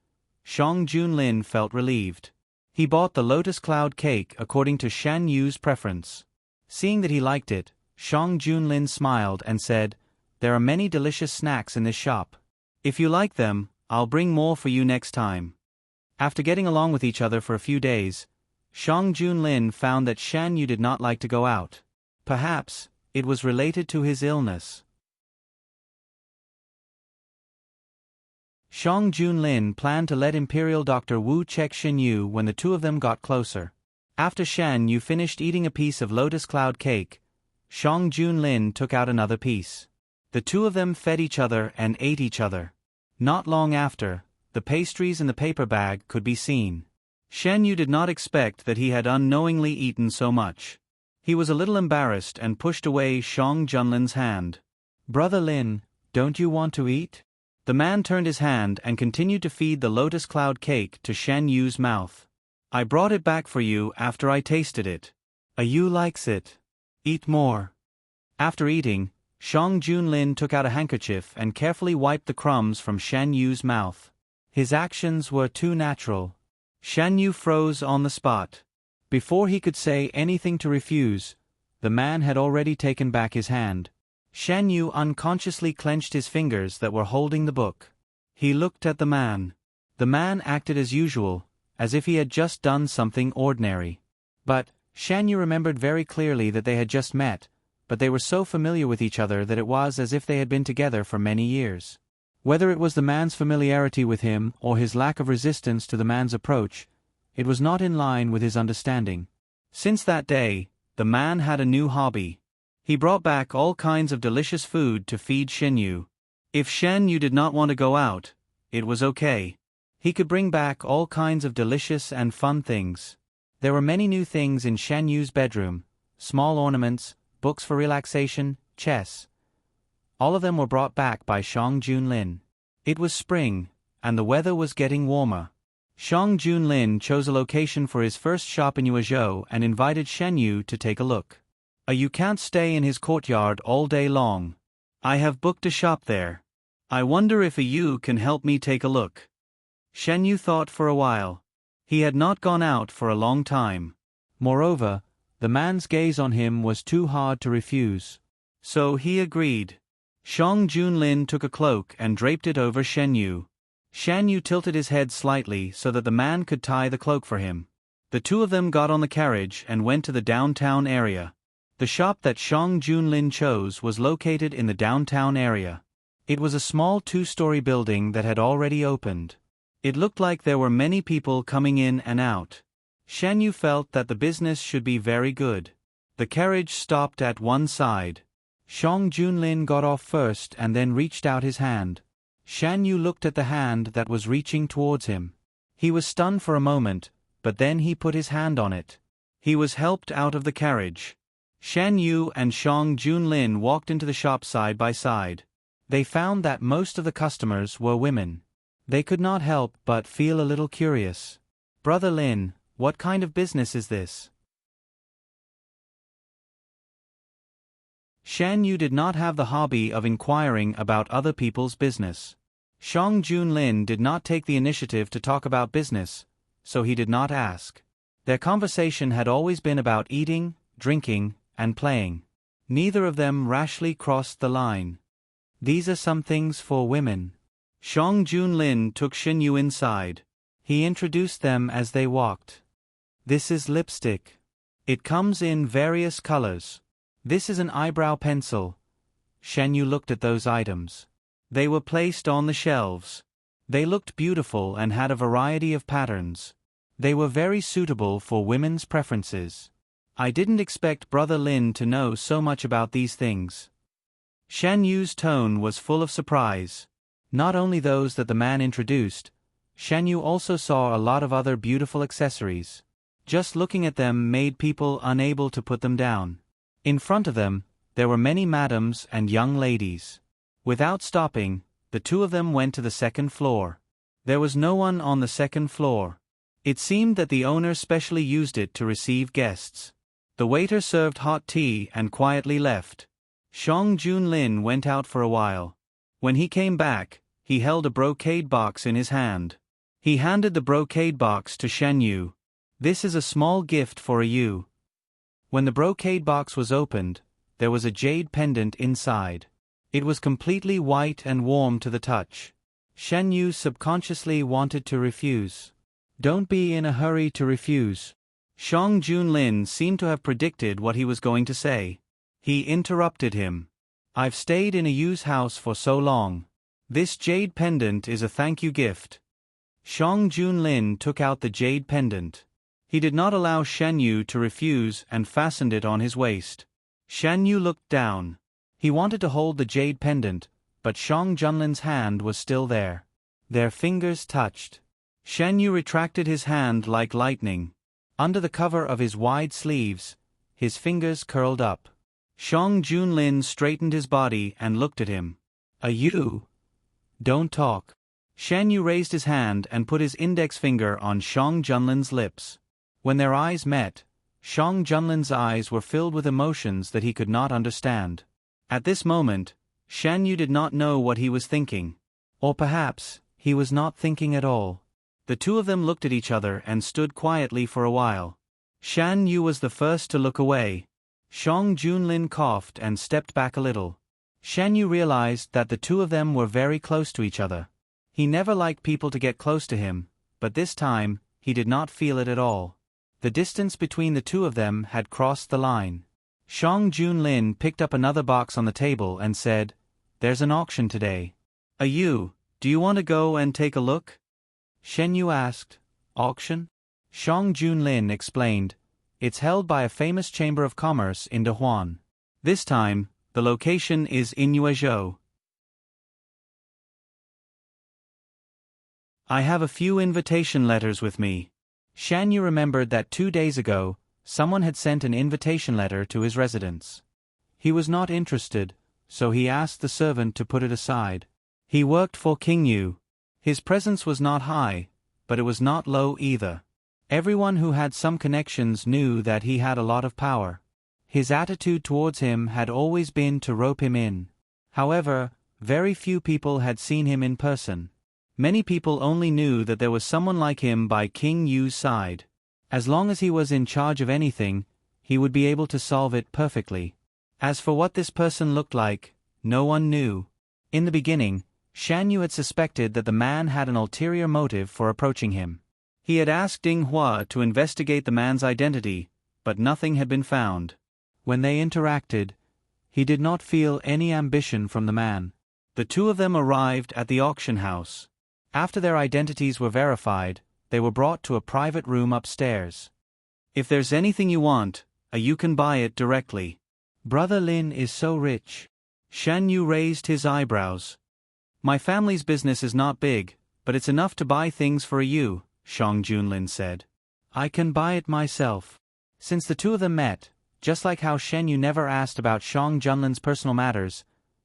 Xiong Junlin felt relieved. He bought the lotus cloud cake according to Shan Yu's preference. Seeing that he liked it, Xiong Junlin smiled and said, "There are many delicious snacks in this shop. If you like them, I'll bring more for you next time." After getting along with each other for a few days, Xiong Junlin found that Shan Yu did not like to go out. Perhaps it was related to his illness. Xiong Junlin planned to let Imperial Doctor Wu check Shan Yu when the two of them got closer. After Shan Yu finished eating a piece of lotus cloud cake, Xiong Junlin took out another piece. The two of them fed each other and ate each other. Not long after, the pastries in the paper bag could be seen. Shan Yu did not expect that he had unknowingly eaten so much. He was a little embarrassed and pushed away Xiong Junlin's hand. "Brother Lin, don't you want to eat?" The man turned his hand and continued to feed the lotus cloud cake to Shan Yu's mouth. "I brought it back for you after I tasted it. You likes it. Eat more." After eating, Xiong Junlin took out a handkerchief and carefully wiped the crumbs from Shan Yu's mouth. His actions were too natural. Shan Yu froze on the spot. Before he could say anything to refuse, the man had already taken back his hand. Shan Yu unconsciously clenched his fingers that were holding the book. He looked at the man. The man acted as usual, as if he had just done something ordinary. But Shan Yu remembered very clearly that they had just met, but they were so familiar with each other that it was as if they had been together for many years. Whether it was the man's familiarity with him or his lack of resistance to the man's approach, it was not in line with his understanding. Since that day, the man had a new hobby. He brought back all kinds of delicious food to feed Shan Yu. If Shan Yu did not want to go out, it was okay. He could bring back all kinds of delicious and fun things. There were many new things in Shan Yu's bedroom: small ornaments, books for relaxation, chess. All of them were brought back by Xiong Junlin. It was spring, and the weather was getting warmer. Xiong Junlin chose a location for his first shop in Yuezhou and invited Shan Yu to take a look. You can't stay in his courtyard all day long. I have booked a shop there. I wonder if you can help me take a look." Shan Yu thought for a while. He had not gone out for a long time. Moreover, the man's gaze on him was too hard to refuse. So he agreed. Xiong Junlin took a cloak and draped it over Shan Yu. Shan Yu tilted his head slightly so that the man could tie the cloak for him. The two of them got on the carriage and went to the downtown area. The shop that Shang Junlin chose was located in the downtown area. It was a small two-story building that had already opened. It looked like there were many people coming in and out. Shan Yu felt that the business should be very good. The carriage stopped at one side. Shang Junlin got off first and then reached out his hand. Shan Yu looked at the hand that was reaching towards him. He was stunned for a moment, but then he put his hand on it. He was helped out of the carriage. Shan Yu and Shang Junlin walked into the shop side by side. They found that most of the customers were women. They could not help but feel a little curious. "Brother Lin, what kind of business is this?" Shan Yu did not have the hobby of inquiring about other people's business. Shang Junlin did not take the initiative to talk about business, so he did not ask. Their conversation had always been about eating, drinking, and playing. Neither of them rashly crossed the line. "These are some things for women." Shang Junlin took Shan Yu inside. He introduced them as they walked. "This is lipstick. It comes in various colors. This is an eyebrow pencil." Shan Yu looked at those items. They were placed on the shelves. They looked beautiful and had a variety of patterns. They were very suitable for women's preferences. "I didn't expect Brother Lin to know so much about these things." Shan Yu's tone was full of surprise. Not only those that the man introduced, Shan Yu also saw a lot of other beautiful accessories. Just looking at them made people unable to put them down. In front of them, there were many madams and young ladies. Without stopping, the two of them went to the second floor. There was no one on the second floor. It seemed that the owner specially used it to receive guests. The waiter served hot tea and quietly left. Shang Junlin went out for a while. When he came back, he held a brocade box in his hand. He handed the brocade box to Shan Yu. "This is a small gift for you." When the brocade box was opened, there was a jade pendant inside. It was completely white and warm to the touch. Shan Yu subconsciously wanted to refuse. "Don't be in a hurry to refuse." Shang Junlin seemed to have predicted what he was going to say. He interrupted him. "I've stayed in a Yu's house for so long. This jade pendant is a thank you gift." Shang Junlin took out the jade pendant. He did not allow Shan Yu to refuse and fastened it on his waist. Shan Yu looked down. He wanted to hold the jade pendant, but Shang Junlin's hand was still there. Their fingers touched. Shan Yu retracted his hand like lightning. Under the cover of his wide sleeves, his fingers curled up. Shang Junlin straightened his body and looked at him. "A Yu? Don't talk." Shan Yu raised his hand and put his index finger on Shang Junlin's lips. When their eyes met, Shang Junlin's eyes were filled with emotions that he could not understand. At this moment, Shan Yu did not know what he was thinking. Or perhaps, he was not thinking at all. The two of them looked at each other and stood quietly for a while. Shan Yu was the first to look away. Shang Junlin coughed and stepped back a little. Shan Yu realized that the two of them were very close to each other. He never liked people to get close to him, but this time, he did not feel it at all. The distance between the two of them had crossed the line. Shang Junlin picked up another box on the table and said, "There's an auction today. "A Yu, do you want to go and take a look?" Shan Yu asked. "Auction?" Shang Junlin explained, "It's held by a famous chamber of commerce in Dahuan. This time, the location is in Yuezhou. I have a few invitation letters with me." Shan Yu remembered that 2 days ago, someone had sent an invitation letter to his residence. He was not interested, so he asked the servant to put it aside. He worked for King Yu. His presence was not high, but it was not low either. Everyone who had some connections knew that he had a lot of power. His attitude towards him had always been to rope him in. However, very few people had seen him in person. Many people only knew that there was someone like him by King Yu's side. As long as he was in charge of anything, he would be able to solve it perfectly. As for what this person looked like, no one knew. In the beginning, Shan Yu had suspected that the man had an ulterior motive for approaching him. He had asked Ding Hua to investigate the man's identity, but nothing had been found. When they interacted, he did not feel any ambition from the man. The two of them arrived at the auction house. After their identities were verified, they were brought to a private room upstairs. If there's anything you want, you can buy it directly. Brother Lin is so rich. Shan Yu raised his eyebrows. My family's business is not big, but it's enough to buy things for you, Shang Junlin said. I can buy it myself. Since the two of them met, just like how Shen Yu never asked about Shang Junlin's personal matters,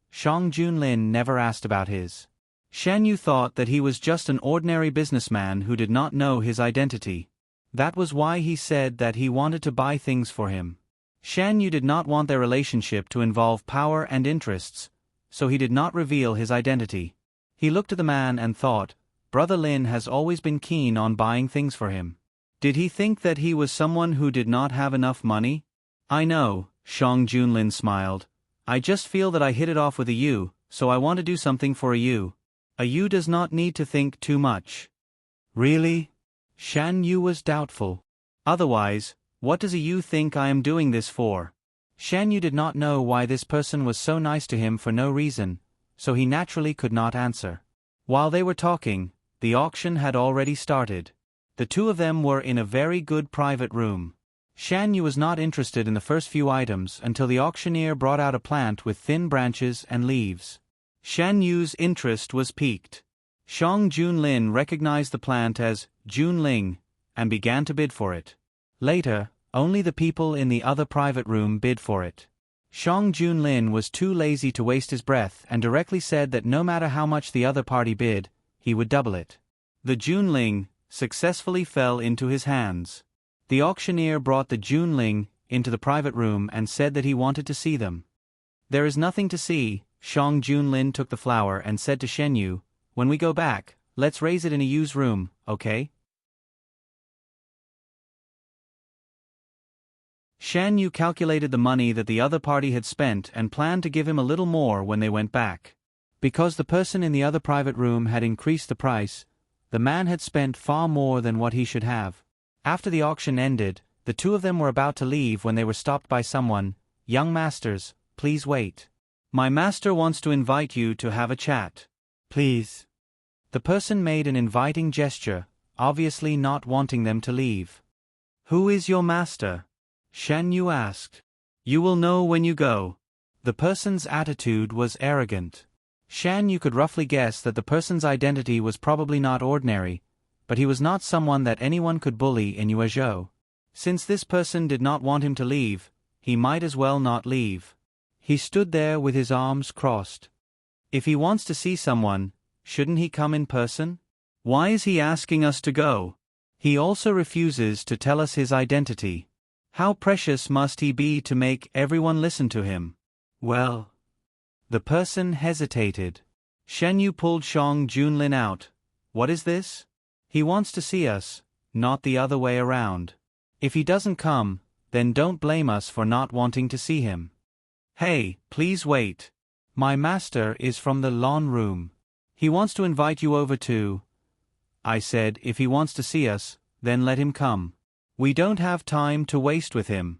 Shang Junlin never asked about his. Shen Yu thought that he was just an ordinary businessman who did not know his identity. That was why he said that he wanted to buy things for him. Shen Yu did not want their relationship to involve power and interests, so he did not reveal his identity. He looked at the man and thought, Brother Lin has always been keen on buying things for him. Did he think that he was someone who did not have enough money? I know, Shang Junlin smiled. I just feel that I hit it off with a you, so I want to do something for a you. A you does not need to think too much. Really? Shan Yu was doubtful. Otherwise, what does a you think I am doing this for? Shan Yu did not know why this person was so nice to him for no reason, so he naturally could not answer. While they were talking, the auction had already started. The two of them were in a very good private room. Shan Yu was not interested in the first few items until the auctioneer brought out a plant with thin branches and leaves. Shan Yu's interest was piqued. Shang Junlin recognized the plant as Junling and began to bid for it. Later, only the people in the other private room bid for it. Shang Junlin was too lazy to waste his breath and directly said that no matter how much the other party bid, he would double it. The Junling successfully fell into his hands. The auctioneer brought the Junling into the private room and said that he wanted to see them. There is nothing to see. Shang Junlin took the flower and said to Shen Yu, when we go back, let's raise it in a Yu's room, okay? Shan Yu calculated the money that the other party had spent and planned to give him a little more when they went back. Because the person in the other private room had increased the price, the man had spent far more than what he should have. After the auction ended, the two of them were about to leave when they were stopped by someone. Young masters, please wait. My master wants to invite you to have a chat. Please. The person made an inviting gesture, obviously not wanting them to leave. Who is your master? Shan Yu asked. You will know when you go. The person's attitude was arrogant. Shan Yu could roughly guess that the person's identity was probably not ordinary, but he was not someone that anyone could bully in Yuezhou. Since this person did not want him to leave, he might as well not leave. He stood there with his arms crossed. If he wants to see someone, shouldn't he come in person? Why is he asking us to go? He also refuses to tell us his identity. How precious must he be to make everyone listen to him? Well. The person hesitated. Shen Yu pulled Shang Junlin out. What is this? He wants to see us, not the other way around. If he doesn't come, then don't blame us for not wanting to see him. Hey, please wait. My master is from the lawn room. He wants to invite you over to. I said if he wants to see us, then let him come. We don't have time to waste with him.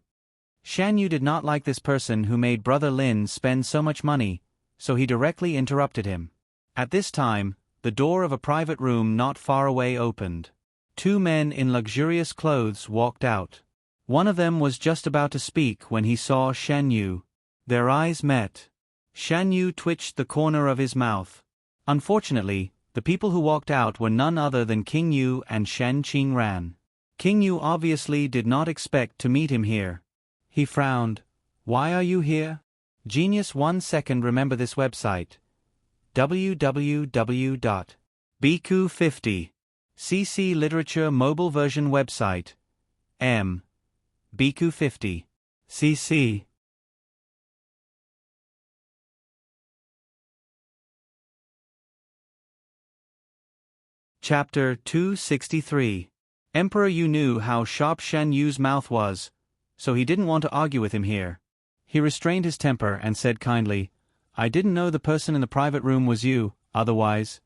Shan Yu did not like this person who made Brother Lin spend so much money, so he directly interrupted him. At this time, the door of a private room not far away opened. Two men in luxurious clothes walked out. One of them was just about to speak when he saw Shan Yu. Their eyes met. Shan Yu twitched the corner of his mouth. Unfortunately, the people who walked out were none other than King Yu and Shen Qingran. King Yu obviously did not expect to meet him here. He frowned. Why are you here? Genius 1 second. Remember this website. www.bq50. CC Literature Mobile Version Website. bq50. CC. Chapter 263. Emperor Yu knew how sharp Shen Yu's mouth was, so he didn't want to argue with him here. He restrained his temper and said kindly, I didn't know the person in the private room was you. Otherwise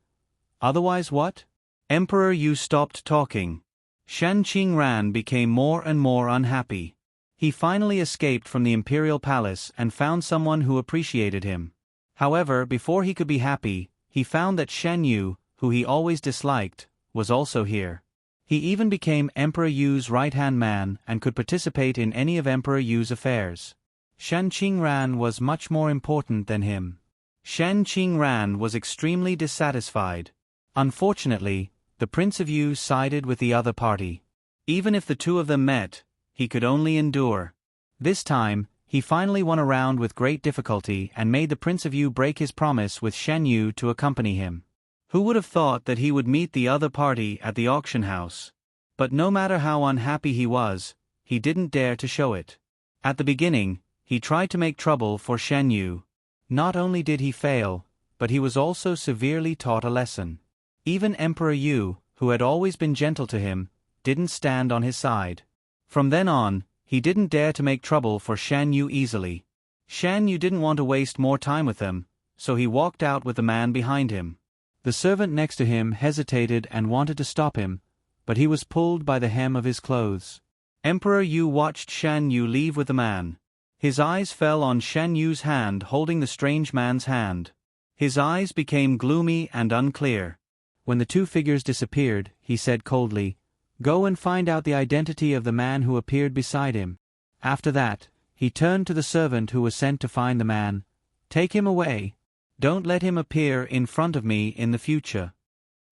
what? Emperor Yu stopped talking. Shen Qingran became more and more unhappy. He finally escaped from the imperial palace and found someone who appreciated him. However, before he could be happy, he found that Shen Yu, who he always disliked, was also here. He even became Emperor Yu's right-hand man and could participate in any of Emperor Yu's affairs. Shen Qingran was much more important than him. Shen Qingran was extremely dissatisfied. Unfortunately, the Prince of Yu sided with the other party. Even if the two of them met, he could only endure. This time, he finally won a round with great difficulty and made the Prince of Yu break his promise with Shen Yu to accompany him. Who would have thought that he would meet the other party at the auction house? But no matter how unhappy he was, he didn't dare to show it. At the beginning, he tried to make trouble for Shen Yu. Not only did he fail, but he was also severely taught a lesson. Even Emperor Yu, who had always been gentle to him, didn't stand on his side. From then on, he didn't dare to make trouble for Shen Yu easily. Shen Yu didn't want to waste more time with them, so he walked out with the man behind him. The servant next to him hesitated and wanted to stop him, but he was pulled by the hem of his clothes. Emperor Yu watched Shen Yu leave with the man. His eyes fell on Shen Yu's hand holding the strange man's hand. His eyes became gloomy and unclear. When the two figures disappeared, he said coldly, "Go and find out the identity of the man who appeared beside him." After that, he turned to the servant who was sent to find the man. "Take him away. Don't let him appear in front of me in the future."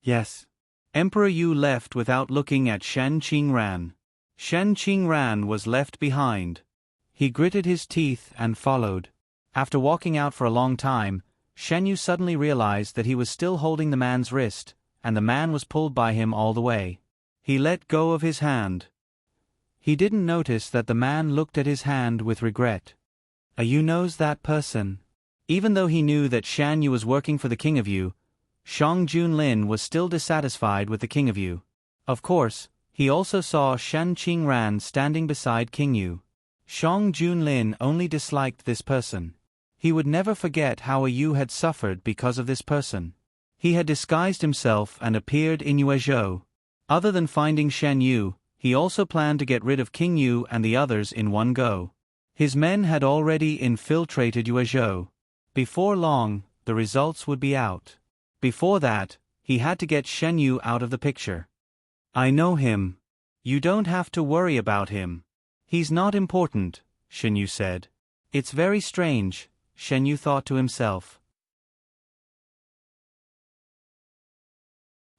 "Yes." Emperor Yu left without looking at Shen Qingran. Shen Qingran was left behind. He gritted his teeth and followed. After walking out for a long time, Shen Yu suddenly realized that he was still holding the man's wrist, and the man was pulled by him all the way. He let go of his hand. He didn't notice that the man looked at his hand with regret. "You knows that person?" Even though he knew that Shan Yu was working for the King of Yu, Shang Junlin was still dissatisfied with the King of Yu. Of course, he also saw Shen Qingran standing beside King Yu. Shang Junlin only disliked this person. He would never forget how a Yu had suffered because of this person. He had disguised himself and appeared in Yuezhou. Other than finding Shen Yu, he also planned to get rid of King Yu and the others in one go. His men had already infiltrated Yuezhou. Before long, the results would be out. Before that, he had to get Shen Yu out of the picture. "I know him. You don't have to worry about him. He's not important," Shen Yu said. "It's very strange," Shen Yu thought to himself.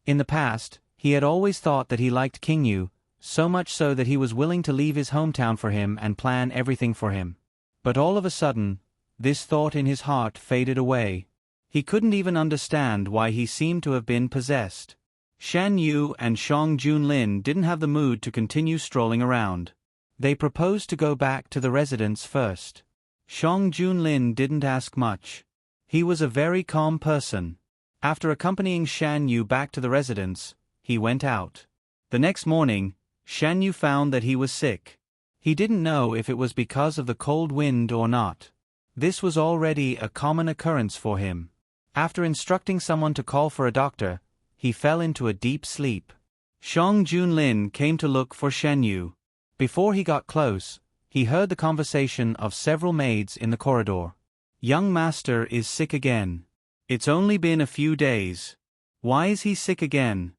In the past, he had always thought that he liked King Yu, so much so that he was willing to leave his hometown for him and plan everything for him. But all of a sudden, this thought in his heart faded away. He couldn't even understand why he seemed to have been possessed. Shan Yu and Shang Junlin didn't have the mood to continue strolling around. They proposed to go back to the residence first. Shang Junlin didn't ask much. He was a very calm person. After accompanying Shan Yu back to the residence, he went out. The next morning, Shan Yu found that he was sick. He didn't know if it was because of the cold wind or not. This was already a common occurrence for him. After instructing someone to call for a doctor, he fell into a deep sleep. Shang Junlin came to look for Shen Yu. Before he got close, he heard the conversation of several maids in the corridor. "Young master is sick again. It's only been a few days. Why is he sick again?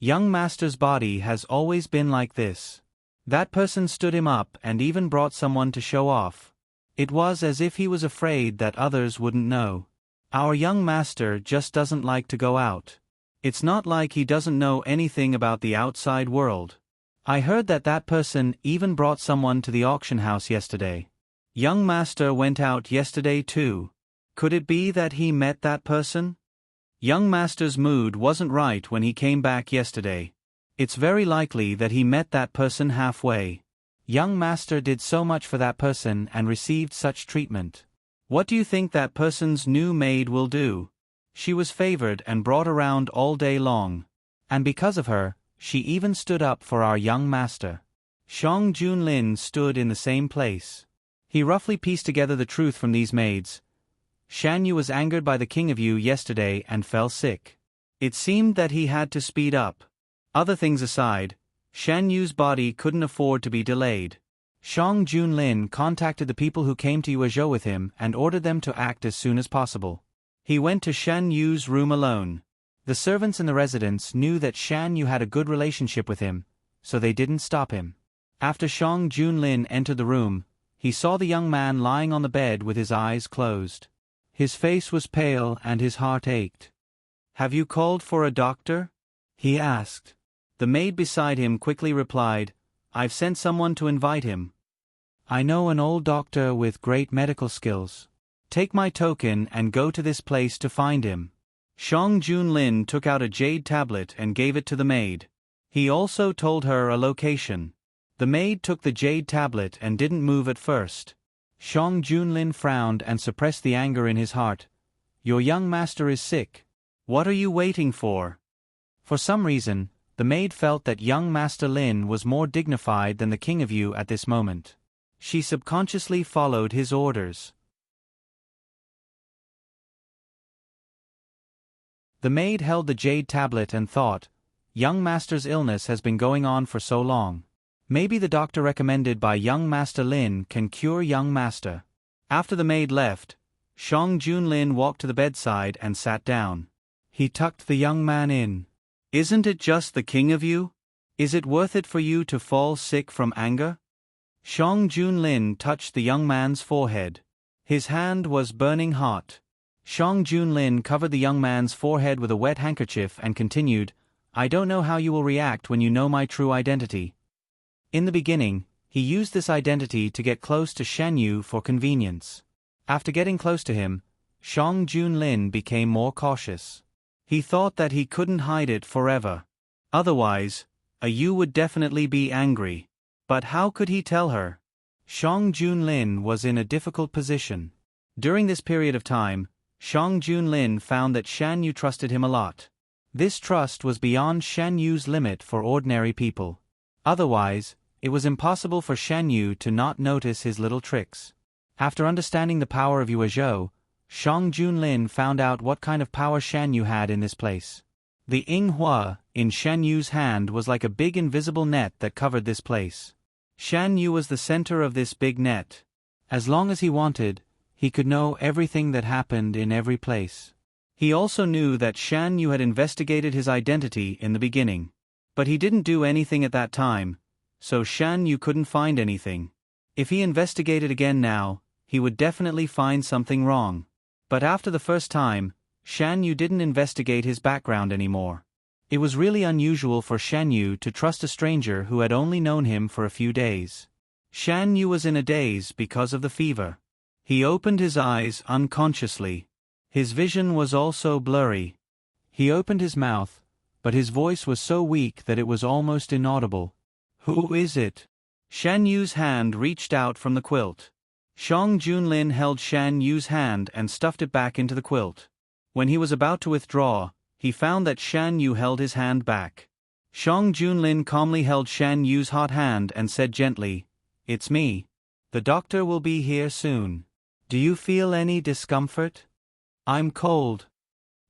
Young master's body has always been like this." That person stood him up and even brought someone to show off. It was as if he was afraid that others wouldn't know. "Our young master just doesn't like to go out. It's not like he doesn't know anything about the outside world. I heard that that person even brought someone to the auction house yesterday. Young master went out yesterday too. Could it be that he met that person? Young master's mood wasn't right when he came back yesterday. It's very likely that he met that person halfway. Young master did so much for that person and received such treatment. What do you think that person's new maid will do? She was favored and brought around all day long. And because of her, she even stood up for our young master." Shang Junlin stood in the same place. He roughly pieced together the truth from these maids. Shan Yu was angered by the king of Yu yesterday and fell sick. It seemed that he had to speed up. Other things aside, Shan Yu's body couldn't afford to be delayed. Shang Junlin contacted the people who came to Yuezhou with him and ordered them to act as soon as possible. He went to Shan Yu's room alone. The servants in the residence knew that Shan Yu had a good relationship with him, so they didn't stop him. After Shang Junlin entered the room, he saw the young man lying on the bed with his eyes closed. His face was pale and his heart ached. "Have you called for a doctor?" he asked. The maid beside him quickly replied, "I've sent someone to invite him. I know an old doctor with great medical skills. Take my token and go to this place to find him." Shang Junlin took out a jade tablet and gave it to the maid. He also told her a location. The maid took the jade tablet and didn't move at first. Shang Junlin frowned and suppressed the anger in his heart. "Your young master is sick. What are you waiting for?" For some reason, the maid felt that young Master Lin was more dignified than the king of Yu at this moment. She subconsciously followed his orders. The maid held the jade tablet and thought, young master's illness has been going on for so long. Maybe the doctor recommended by young Master Lin can cure young master. After the maid left, Shang Junlin walked to the bedside and sat down. He tucked the young man in. "Isn't it just the king of Yu? Is it worth it for you to fall sick from anger?" Shang Junlin touched the young man's forehead. His hand was burning hot. Shang Junlin covered the young man's forehead with a wet handkerchief and continued, "I don't know how you will react when you know my true identity." In the beginning, he used this identity to get close to Shan Yu for convenience. After getting close to him, Shang Junlin became more cautious. He thought that he couldn't hide it forever. Otherwise, a Yu would definitely be angry. But how could he tell her? Shang Junlin was in a difficult position. During this period of time, Shang Junlin found that Shan Yu trusted him a lot. This trust was beyond Shan Yu's limit for ordinary people. Otherwise, it was impossible for Shan Yu to not notice his little tricks. After understanding the power of Yuezhou, Shang Junlin found out what kind of power Shan Yu had in this place. The Ying Hua in Shan Yu's hand was like a big invisible net that covered this place. Shan Yu was the center of this big net. As long as he wanted, he could know everything that happened in every place. He also knew that Shan Yu had investigated his identity in the beginning. But he didn't do anything at that time, so Shan Yu couldn't find anything. If he investigated again now, he would definitely find something wrong. But after the first time, Shan Yu didn't investigate his background anymore. It was really unusual for Shan Yu to trust a stranger who had only known him for a few days. Shan Yu was in a daze because of the fever. He opened his eyes unconsciously. His vision was also blurry. He opened his mouth, but his voice was so weak that it was almost inaudible. "Who is it?" Shan Yu's hand reached out from the quilt. Shang Junlin held Shan Yu's hand and stuffed it back into the quilt. When he was about to withdraw, he found that Shan Yu held his hand back. Shang Junlin calmly held Shan Yu's hot hand and said gently, "It's me. The doctor will be here soon. Do you feel any discomfort?" "I'm cold,"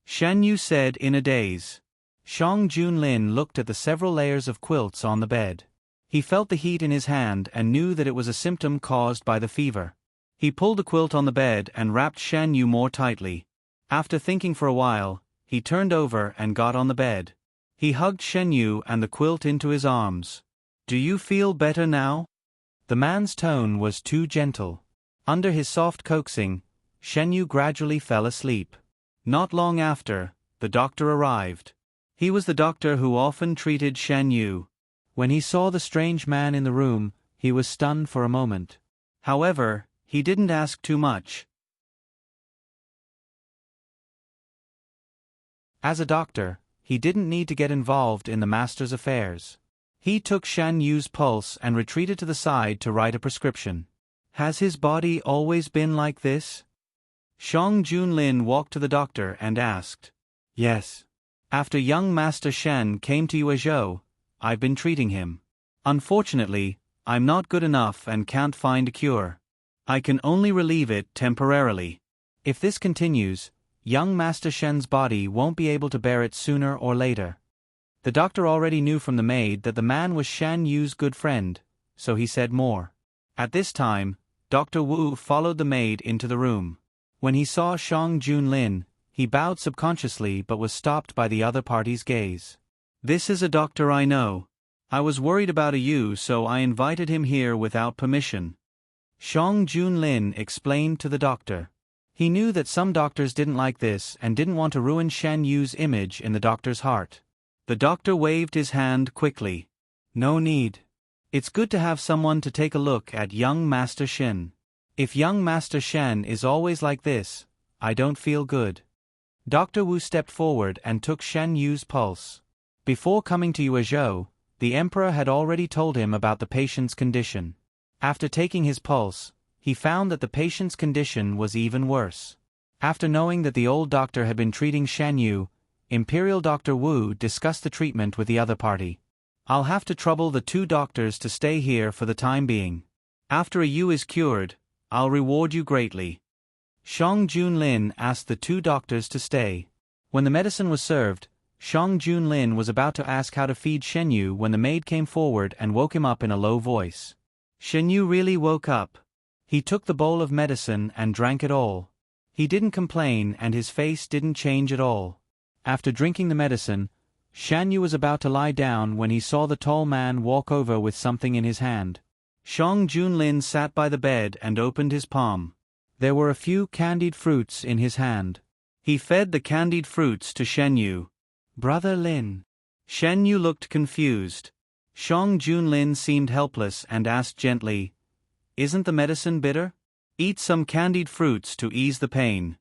Shan Yu said in a daze. Shang Junlin looked at the several layers of quilts on the bed. He felt the heat in his hand and knew that it was a symptom caused by the fever. He pulled the quilt on the bed and wrapped Shan Yu more tightly. After thinking for a while, he turned over and got on the bed. He hugged Shan Yu and the quilt into his arms. "Do you feel better now?" The man's tone was too gentle. Under his soft coaxing, Shan Yu gradually fell asleep. Not long after, the doctor arrived. He was the doctor who often treated Shan Yu. When he saw the strange man in the room, he was stunned for a moment. However, he didn't ask too much. As a doctor, he didn't need to get involved in the master's affairs. He took Shan Yu's pulse and retreated to the side to write a prescription. "Has his body always been like this?" Shang Junlin walked to the doctor and asked. "Yes. After young Master Shen came to Yuezhou, I've been treating him. Unfortunately, I'm not good enough and can't find a cure. I can only relieve it temporarily." If this continues, young Master Shen's body won't be able to bear it sooner or later. The doctor already knew from the maid that the man was Shan Yu's good friend, so he said more. At this time, Dr. Wu followed the maid into the room. When he saw Shang Junlin, he bowed subconsciously but was stopped by the other party's gaze. "This is a doctor I know. I was worried about you, so I invited him here without permission," Shang Junlin explained to the doctor. He knew that some doctors didn't like this and didn't want to ruin Shan Yu's image in the doctor's heart. The doctor waved his hand quickly. "No need. It's good to have someone to take a look at young Master Shen. If young Master Shen is always like this, I don't feel good." Dr. Wu stepped forward and took Shan Yu's pulse. Before coming to Yuezhou, the emperor had already told him about the patient's condition. After taking his pulse, he found that the patient's condition was even worse. After knowing that the old doctor had been treating Shan Yu, Imperial Dr. Wu discussed the treatment with the other party. "I'll have to trouble the two doctors to stay here for the time being. After a Yu is cured, I'll reward you greatly." Shang Junlin asked the two doctors to stay. When the medicine was served, Shang Junlin was about to ask how to feed Shen Yu when the maid came forward and woke him up in a low voice. Shen Yu really woke up. He took the bowl of medicine and drank it all. He didn't complain and his face didn't change at all. After drinking the medicine, Shan Yu was about to lie down when he saw the tall man walk over with something in his hand. Shang Junlin sat by the bed and opened his palm. There were a few candied fruits in his hand. He fed the candied fruits to Shen Yu. "Brother Lin." Shen Yu looked confused. Shang Junlin seemed helpless and asked gently, "Isn't the medicine bitter? Eat some candied fruits to ease the pain."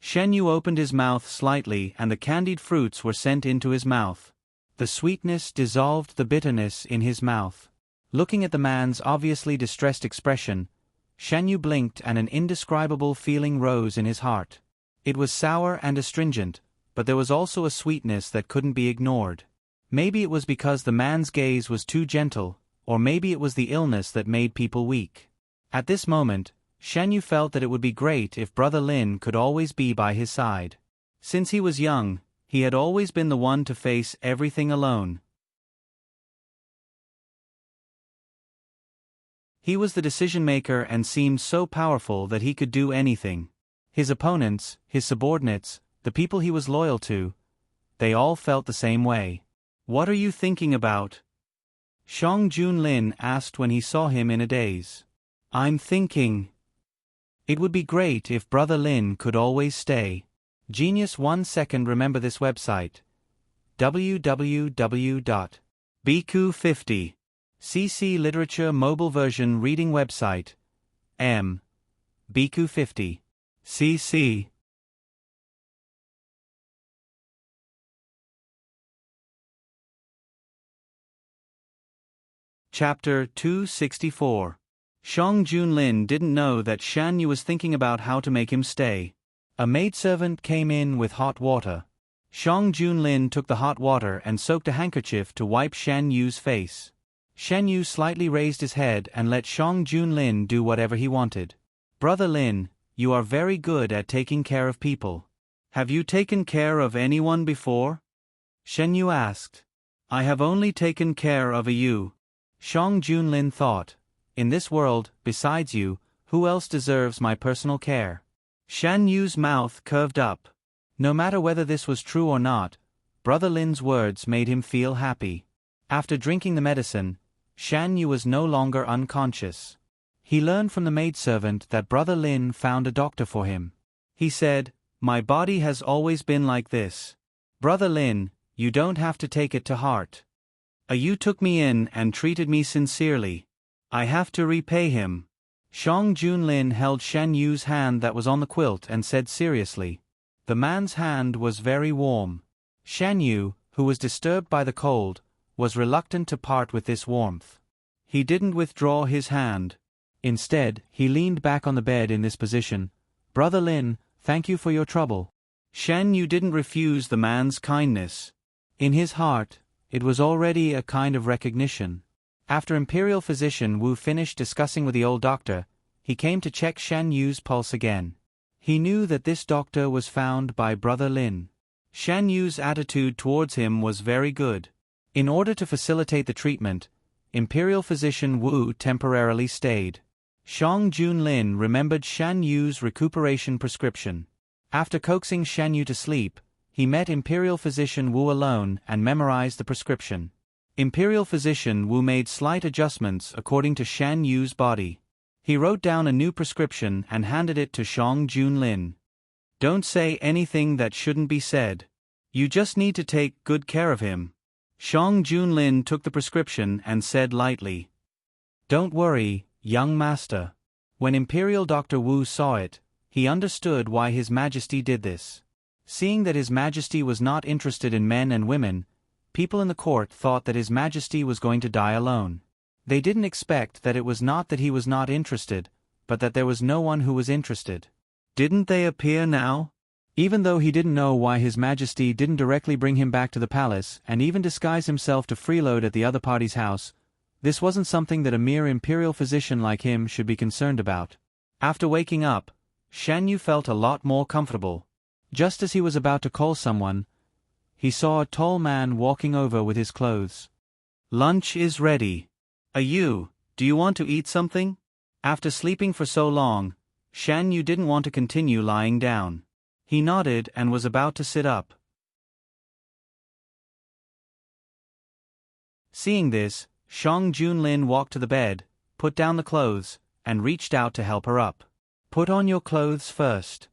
Shen Yu opened his mouth slightly and the candied fruits were sent into his mouth. The sweetness dissolved the bitterness in his mouth. Looking at the man's obviously distressed expression, Shen Yu blinked and an indescribable feeling rose in his heart. It was sour and astringent, but there was also a sweetness that couldn't be ignored. Maybe it was because the man's gaze was too gentle, or maybe it was the illness that made people weak. At this moment, Shen Yu felt that it would be great if Brother Lin could always be by his side. Since he was young, he had always been the one to face everything alone. He was the decision-maker and seemed so powerful that he could do anything. His opponents, his subordinates, the people he was loyal to, they all felt the same way. "What are you thinking about?" Shang Junlin asked when he saw him in a daze. "I'm thinking it would be great if Brother Lin could always stay." Genius 1 second. Remember this website. www.bq50 CC Literature Mobile Version Reading Website. bq50 CC. Chapter 264. Shang Junlin didn't know that Shan Yu was thinking about how to make him stay. A maidservant came in with hot water. Shang Junlin took the hot water and soaked a handkerchief to wipe Shan Yu's face. Shan Yu slightly raised his head and let Shang Junlin do whatever he wanted. "Brother Lin, you are very good at taking care of people. Have you taken care of anyone before?" Shen Yu asked. "I have only taken care of a Yu." Shang Junlin thought, "In this world, besides you, who else deserves my personal care?" Shan Yu's mouth curved up. No matter whether this was true or not, Brother Lin's words made him feel happy. After drinking the medicine, Shan Yu was no longer unconscious. He learned from the maidservant that Brother Lin found a doctor for him. He said, "My body has always been like this. Brother Lin, you don't have to take it to heart. You took me in and treated me sincerely. I have to repay him." Shang Junlin held Shan Yu's hand that was on the quilt and said seriously. The man's hand was very warm. Shan Yu, who was disturbed by the cold, was reluctant to part with this warmth. He didn't withdraw his hand. Instead, he leaned back on the bed in this position. "Brother Lin, thank you for your trouble." Shan Yu didn't refuse the man's kindness. In his heart, it was already a kind of recognition. After Imperial Physician Wu finished discussing with the old doctor, he came to check Shan Yu's pulse again. He knew that this doctor was found by Brother Lin. Shan Yu's attitude towards him was very good. In order to facilitate the treatment, Imperial Physician Wu temporarily stayed. Shang Junlin remembered Shan Yu's recuperation prescription. After coaxing Shan Yu to sleep, he met Imperial Physician Wu alone and memorized the prescription. Imperial Physician Wu made slight adjustments according to Shan Yu's body. He wrote down a new prescription and handed it to Shang Junlin. Don't say anything that shouldn't be said. You just need to take good care of him. Shang Junlin took the prescription and said lightly, Don't worry, young master. When Imperial Dr. Wu saw it, he understood why His Majesty did this. Seeing that His Majesty was not interested in men and women, people in the court thought that His Majesty was going to die alone. They didn't expect that it was not that he was not interested, but that there was no one who was interested. Didn't they appear now? Even though he didn't know why His Majesty didn't directly bring him back to the palace and even disguise himself to freeload at the other party's house, this wasn't something that a mere imperial physician like him should be concerned about. After waking up, Shan Yu felt a lot more comfortable. Just as he was about to call someone, he saw a tall man walking over with his clothes. Lunch is ready. Do you want to eat something? After sleeping for so long, Shan Yu didn't want to continue lying down. He nodded and was about to sit up. Seeing this, Shang Junlin walked to the bed, put down the clothes, and reached out to help her up. Put on your clothes first.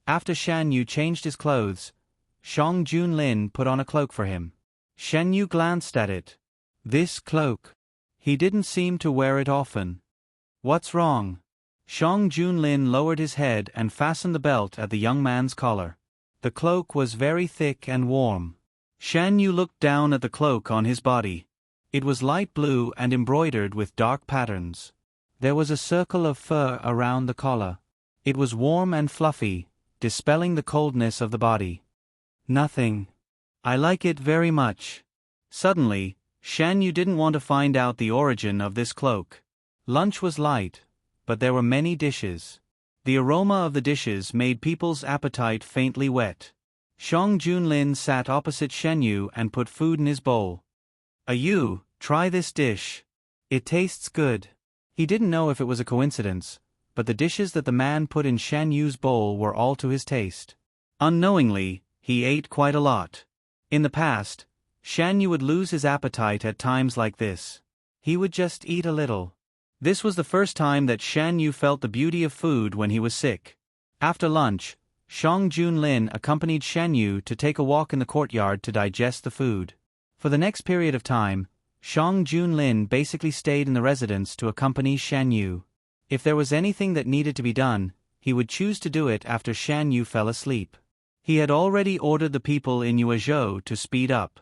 After Shan Yu changed his clothes, Shang Junlin put on a cloak for him. Shan Yu glanced at it. This cloak. He didn't seem to wear it often. What's wrong? Shang Junlin lowered his head and fastened the belt at the young man's collar. The cloak was very thick and warm. Shan Yu looked down at the cloak on his body. It was light blue and embroidered with dark patterns. There was a circle of fur around the collar. It was warm and fluffy, dispelling the coldness of the body. Nothing. I like it very much. Suddenly, Shan Yu didn't want to find out the origin of this cloak. Lunch was light, but there were many dishes. The aroma of the dishes made people's appetite faintly wet. Shang Junlin sat opposite Shan Yu and put food in his bowl. Try this dish. It tastes good. He didn't know if it was a coincidence, but the dishes that the man put in Shan Yu's bowl were all to his taste. Unknowingly, he ate quite a lot. In the past, Shan Yu would lose his appetite at times like this. He would just eat a little. This was the first time that Shan Yu felt the beauty of food when he was sick. After lunch, Shang Junlin accompanied Shan Yu to take a walk in the courtyard to digest the food. For the next period of time, Shang Junlin basically stayed in the residence to accompany Shan Yu. If there was anything that needed to be done, he would choose to do it after Shan Yu fell asleep. He had already ordered the people in Yuezhou to speed up.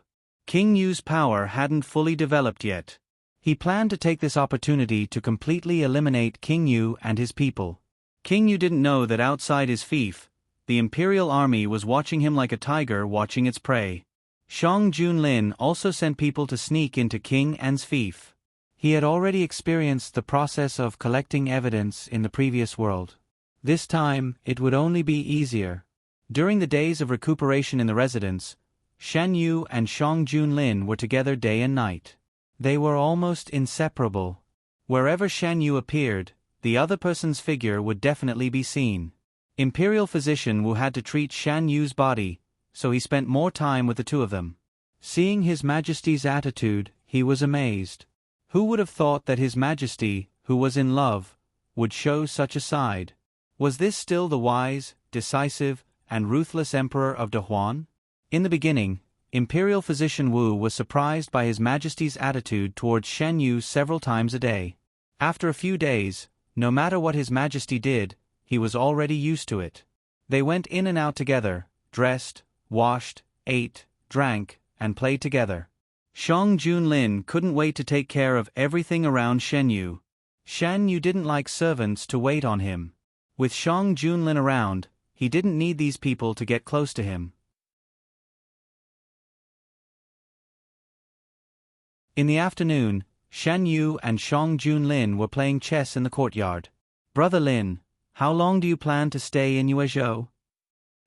King Yu's power hadn't fully developed yet. He planned to take this opportunity to completely eliminate King Yu and his people. King Yu didn't know that outside his fief, the imperial army was watching him like a tiger watching its prey. Shang Junlin also sent people to sneak into King An's fief. He had already experienced the process of collecting evidence in the previous world. This time, it would only be easier. During the days of recuperation in the residence, Shan Yu and Shang Junlin were together day and night. They were almost inseparable. Wherever Shan Yu appeared, the other person's figure would definitely be seen. Imperial Physician Wu had to treat Shan Yu's body, so he spent more time with the two of them. Seeing His Majesty's attitude, he was amazed. Who would have thought that His Majesty, who was in love, would show such a side? Was this still the wise, decisive, and ruthless Emperor of Dahuan? In the beginning, Imperial Physician Wu was surprised by His Majesty's attitude towards Shan Yu several times a day. After a few days, no matter what His Majesty did, he was already used to it. They went in and out together, dressed, washed, ate, drank, and played together. Shang Junlin couldn't wait to take care of everything around Shan Yu. Shan Yu didn't like servants to wait on him. With Shang Junlin around, he didn't need these people to get close to him. In the afternoon, Shan Yu and Shang Junlin were playing chess in the courtyard. Brother Lin, How long do you plan to stay in Yuezhou?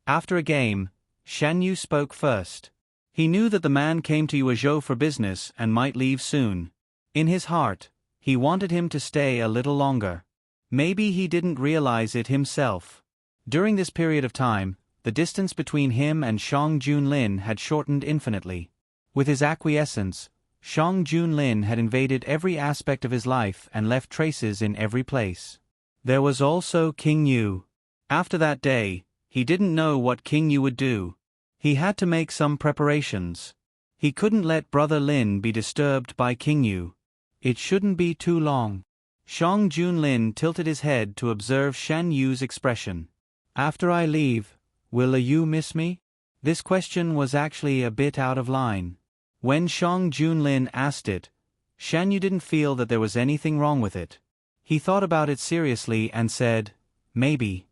After a game, Shan Yu spoke first. He knew that the man came to Yuezhou for business and might leave soon. In his heart, he wanted him to stay a little longer. Maybe he didn't realize it himself. During this period of time, the distance between him and Shang Junlin had shortened infinitely. With his acquiescence, Shang Junlin had invaded every aspect of his life and left traces in every place. There was also King Yu. After that day, he didn't know what King Yu would do. He had to make some preparations. He couldn't let Brother Lin be disturbed by King Yu. It shouldn't be too long. Shang Junlin tilted his head to observe Shan Yu's expression. After I leave, will you miss me? This question was actually a bit out of line. When Shang Junlin asked it, Shan Yu didn't feel that there was anything wrong with it. He thought about it seriously and said, maybe.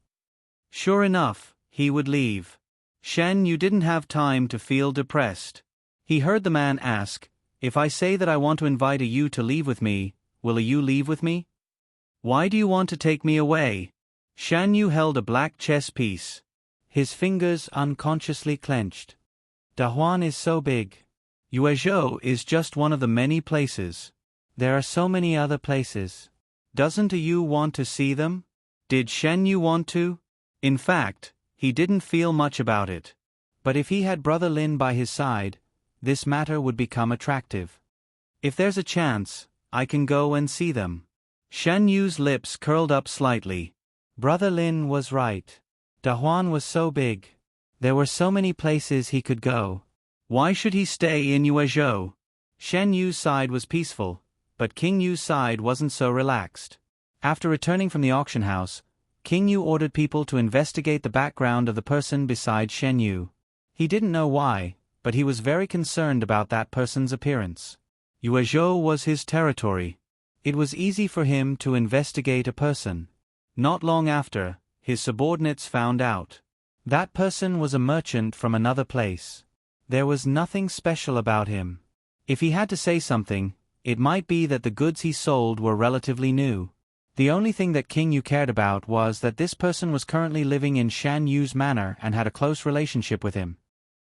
Sure enough, he would leave. Shan Yu didn't have time to feel depressed. He heard the man ask, if I say that I want to invite you to leave with me, will you leave with me? Why do you want to take me away? Shan Yu held a black chess piece. His fingers unconsciously clenched. Dahuan is so big. Yuezhou is just one of the many places. There are so many other places. Doesn't you want to see them? Did Shan Yu want to? In fact, he didn't feel much about it. But if he had Brother Lin by his side, this matter would become attractive. If there's a chance, I can go and see them. Shan Yu's lips curled up slightly. Brother Lin was right. Dahuan was so big. There were so many places he could go. Why should he stay in Yuezhou? Shan Yu's side was peaceful, but King Yu's side wasn't so relaxed. After returning from the auction house, King Yu ordered people to investigate the background of the person beside Shan Yu. He didn't know why, but he was very concerned about that person's appearance. Yuezhou was his territory. It was easy for him to investigate a person. Not long after, his subordinates found out. That person was a merchant from another place. There was nothing special about him. If he had to say something, it might be that the goods he sold were relatively new. The only thing that King Yu cared about was that this person was currently living in Shan Yu's manor and had a close relationship with him.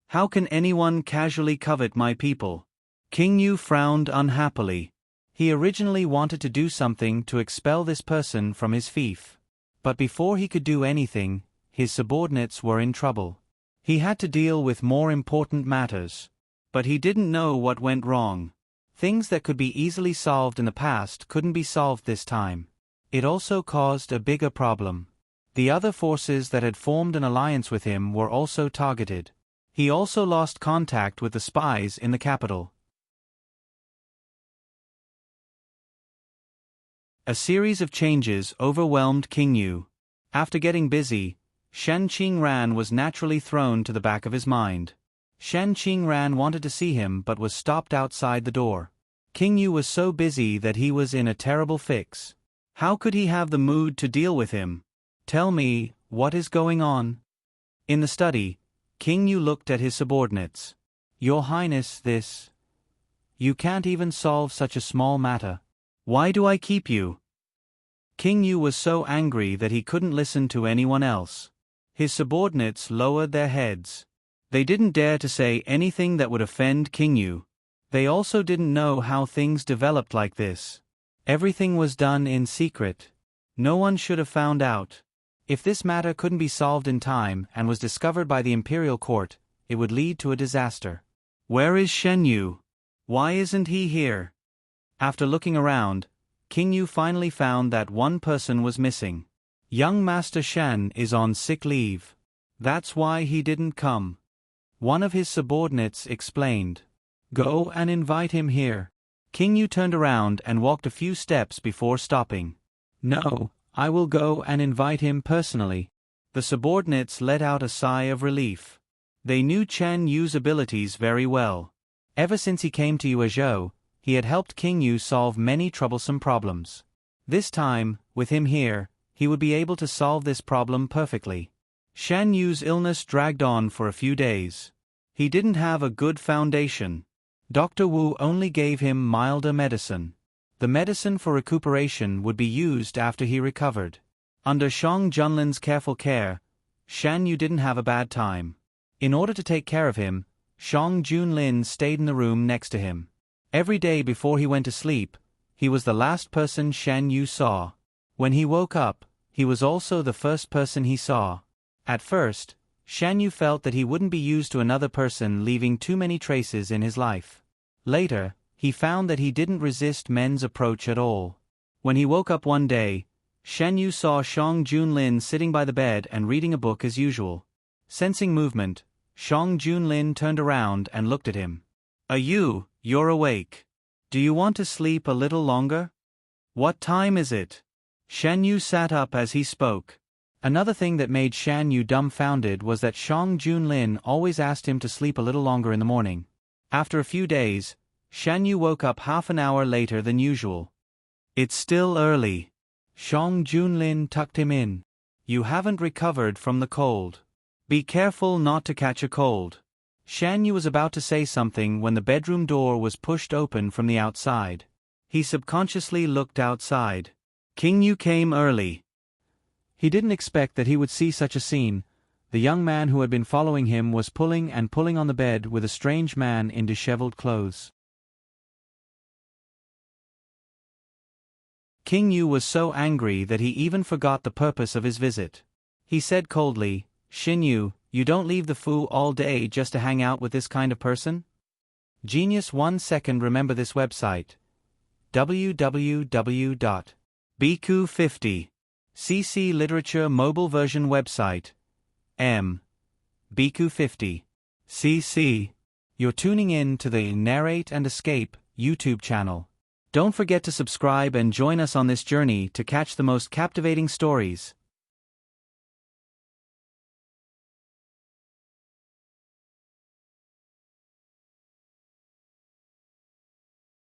How can anyone casually covet my people? King Yu frowned unhappily. He originally wanted to do something to expel this person from his fief. But before he could do anything, his subordinates were in trouble. He had to deal with more important matters. But he didn't know what went wrong. Things that could be easily solved in the past couldn't be solved this time. It also caused a bigger problem. The other forces that had formed an alliance with him were also targeted. He also lost contact with the spies in the capital. A series of changes overwhelmed King Yu. After getting busy, Shen Qingran was naturally thrown to the back of his mind. Shen Qingran wanted to see him but was stopped outside the door. King Yu was so busy that he was in a terrible fix. How could he have the mood to deal with him? Tell me, what is going on? In the study, King Yu looked at his subordinates. Your Highness, this. You can't even solve such a small matter. Why do I keep you? King Yu was so angry that he couldn't listen to anyone else. His subordinates lowered their heads. They didn't dare to say anything that would offend King Yu. They also didn't know how things developed like this. Everything was done in secret. No one should have found out. If this matter couldn't be solved in time and was discovered by the imperial court, it would lead to a disaster. Where is Shen Yu? Why isn't he here? After looking around, King Yu finally found that one person was missing. Young Master Shen is on sick leave. That's why he didn't come. One of his subordinates explained. Go and invite him here. King Yu turned around and walked a few steps before stopping. No, I will go and invite him personally. The subordinates let out a sigh of relief. They knew Chen Yu's abilities very well. Ever since he came to Yuezhou, he had helped King Yu solve many troublesome problems. This time, with him here, he would be able to solve this problem perfectly. Shan Yu's illness dragged on for a few days. He didn't have a good foundation. Dr. Wu only gave him milder medicine. The medicine for recuperation would be used after he recovered. Under Shang Junlin's careful care, Shan Yu didn't have a bad time. In order to take care of him, Shang Junlin stayed in the room next to him. Every day before he went to sleep, he was the last person Shan Yu saw. When he woke up, he was also the first person he saw. At first, Shan Yu felt that he wouldn't be used to another person, leaving too many traces in his life. Later, he found that he didn't resist men's approach at all. When he woke up one day, Shan Yu saw Shang Junlin sitting by the bed and reading a book as usual. Sensing movement, Shang Junlin turned around and looked at him. You're awake. Do you want to sleep a little longer? What time is it? Shan Yu sat up as he spoke. Another thing that made Shan Yu dumbfounded was that Shang Junlin always asked him to sleep a little longer in the morning. After a few days, Shan Yu woke up half an hour later than usual. It's still early. Shang Junlin tucked him in. You haven't recovered from the cold. Be careful not to catch a cold. Shan Yu was about to say something when the bedroom door was pushed open from the outside. He subconsciously looked outside. King Yu came early. He didn't expect that he would see such a scene. The young man who had been following him was pulling and pulling on the bed with a strange man in disheveled clothes. King Yu was so angry that he even forgot the purpose of his visit. He said coldly, Shin Yu, you don't leave the Fu all day just to hang out with this kind of person? Genius 1 second. Remember this website. www.bq50. CC Literature Mobile Version Website. bq50. CC. You're tuning in to the Narrate and Escape YouTube channel. Don't forget to subscribe and join us on this journey to catch the most captivating stories.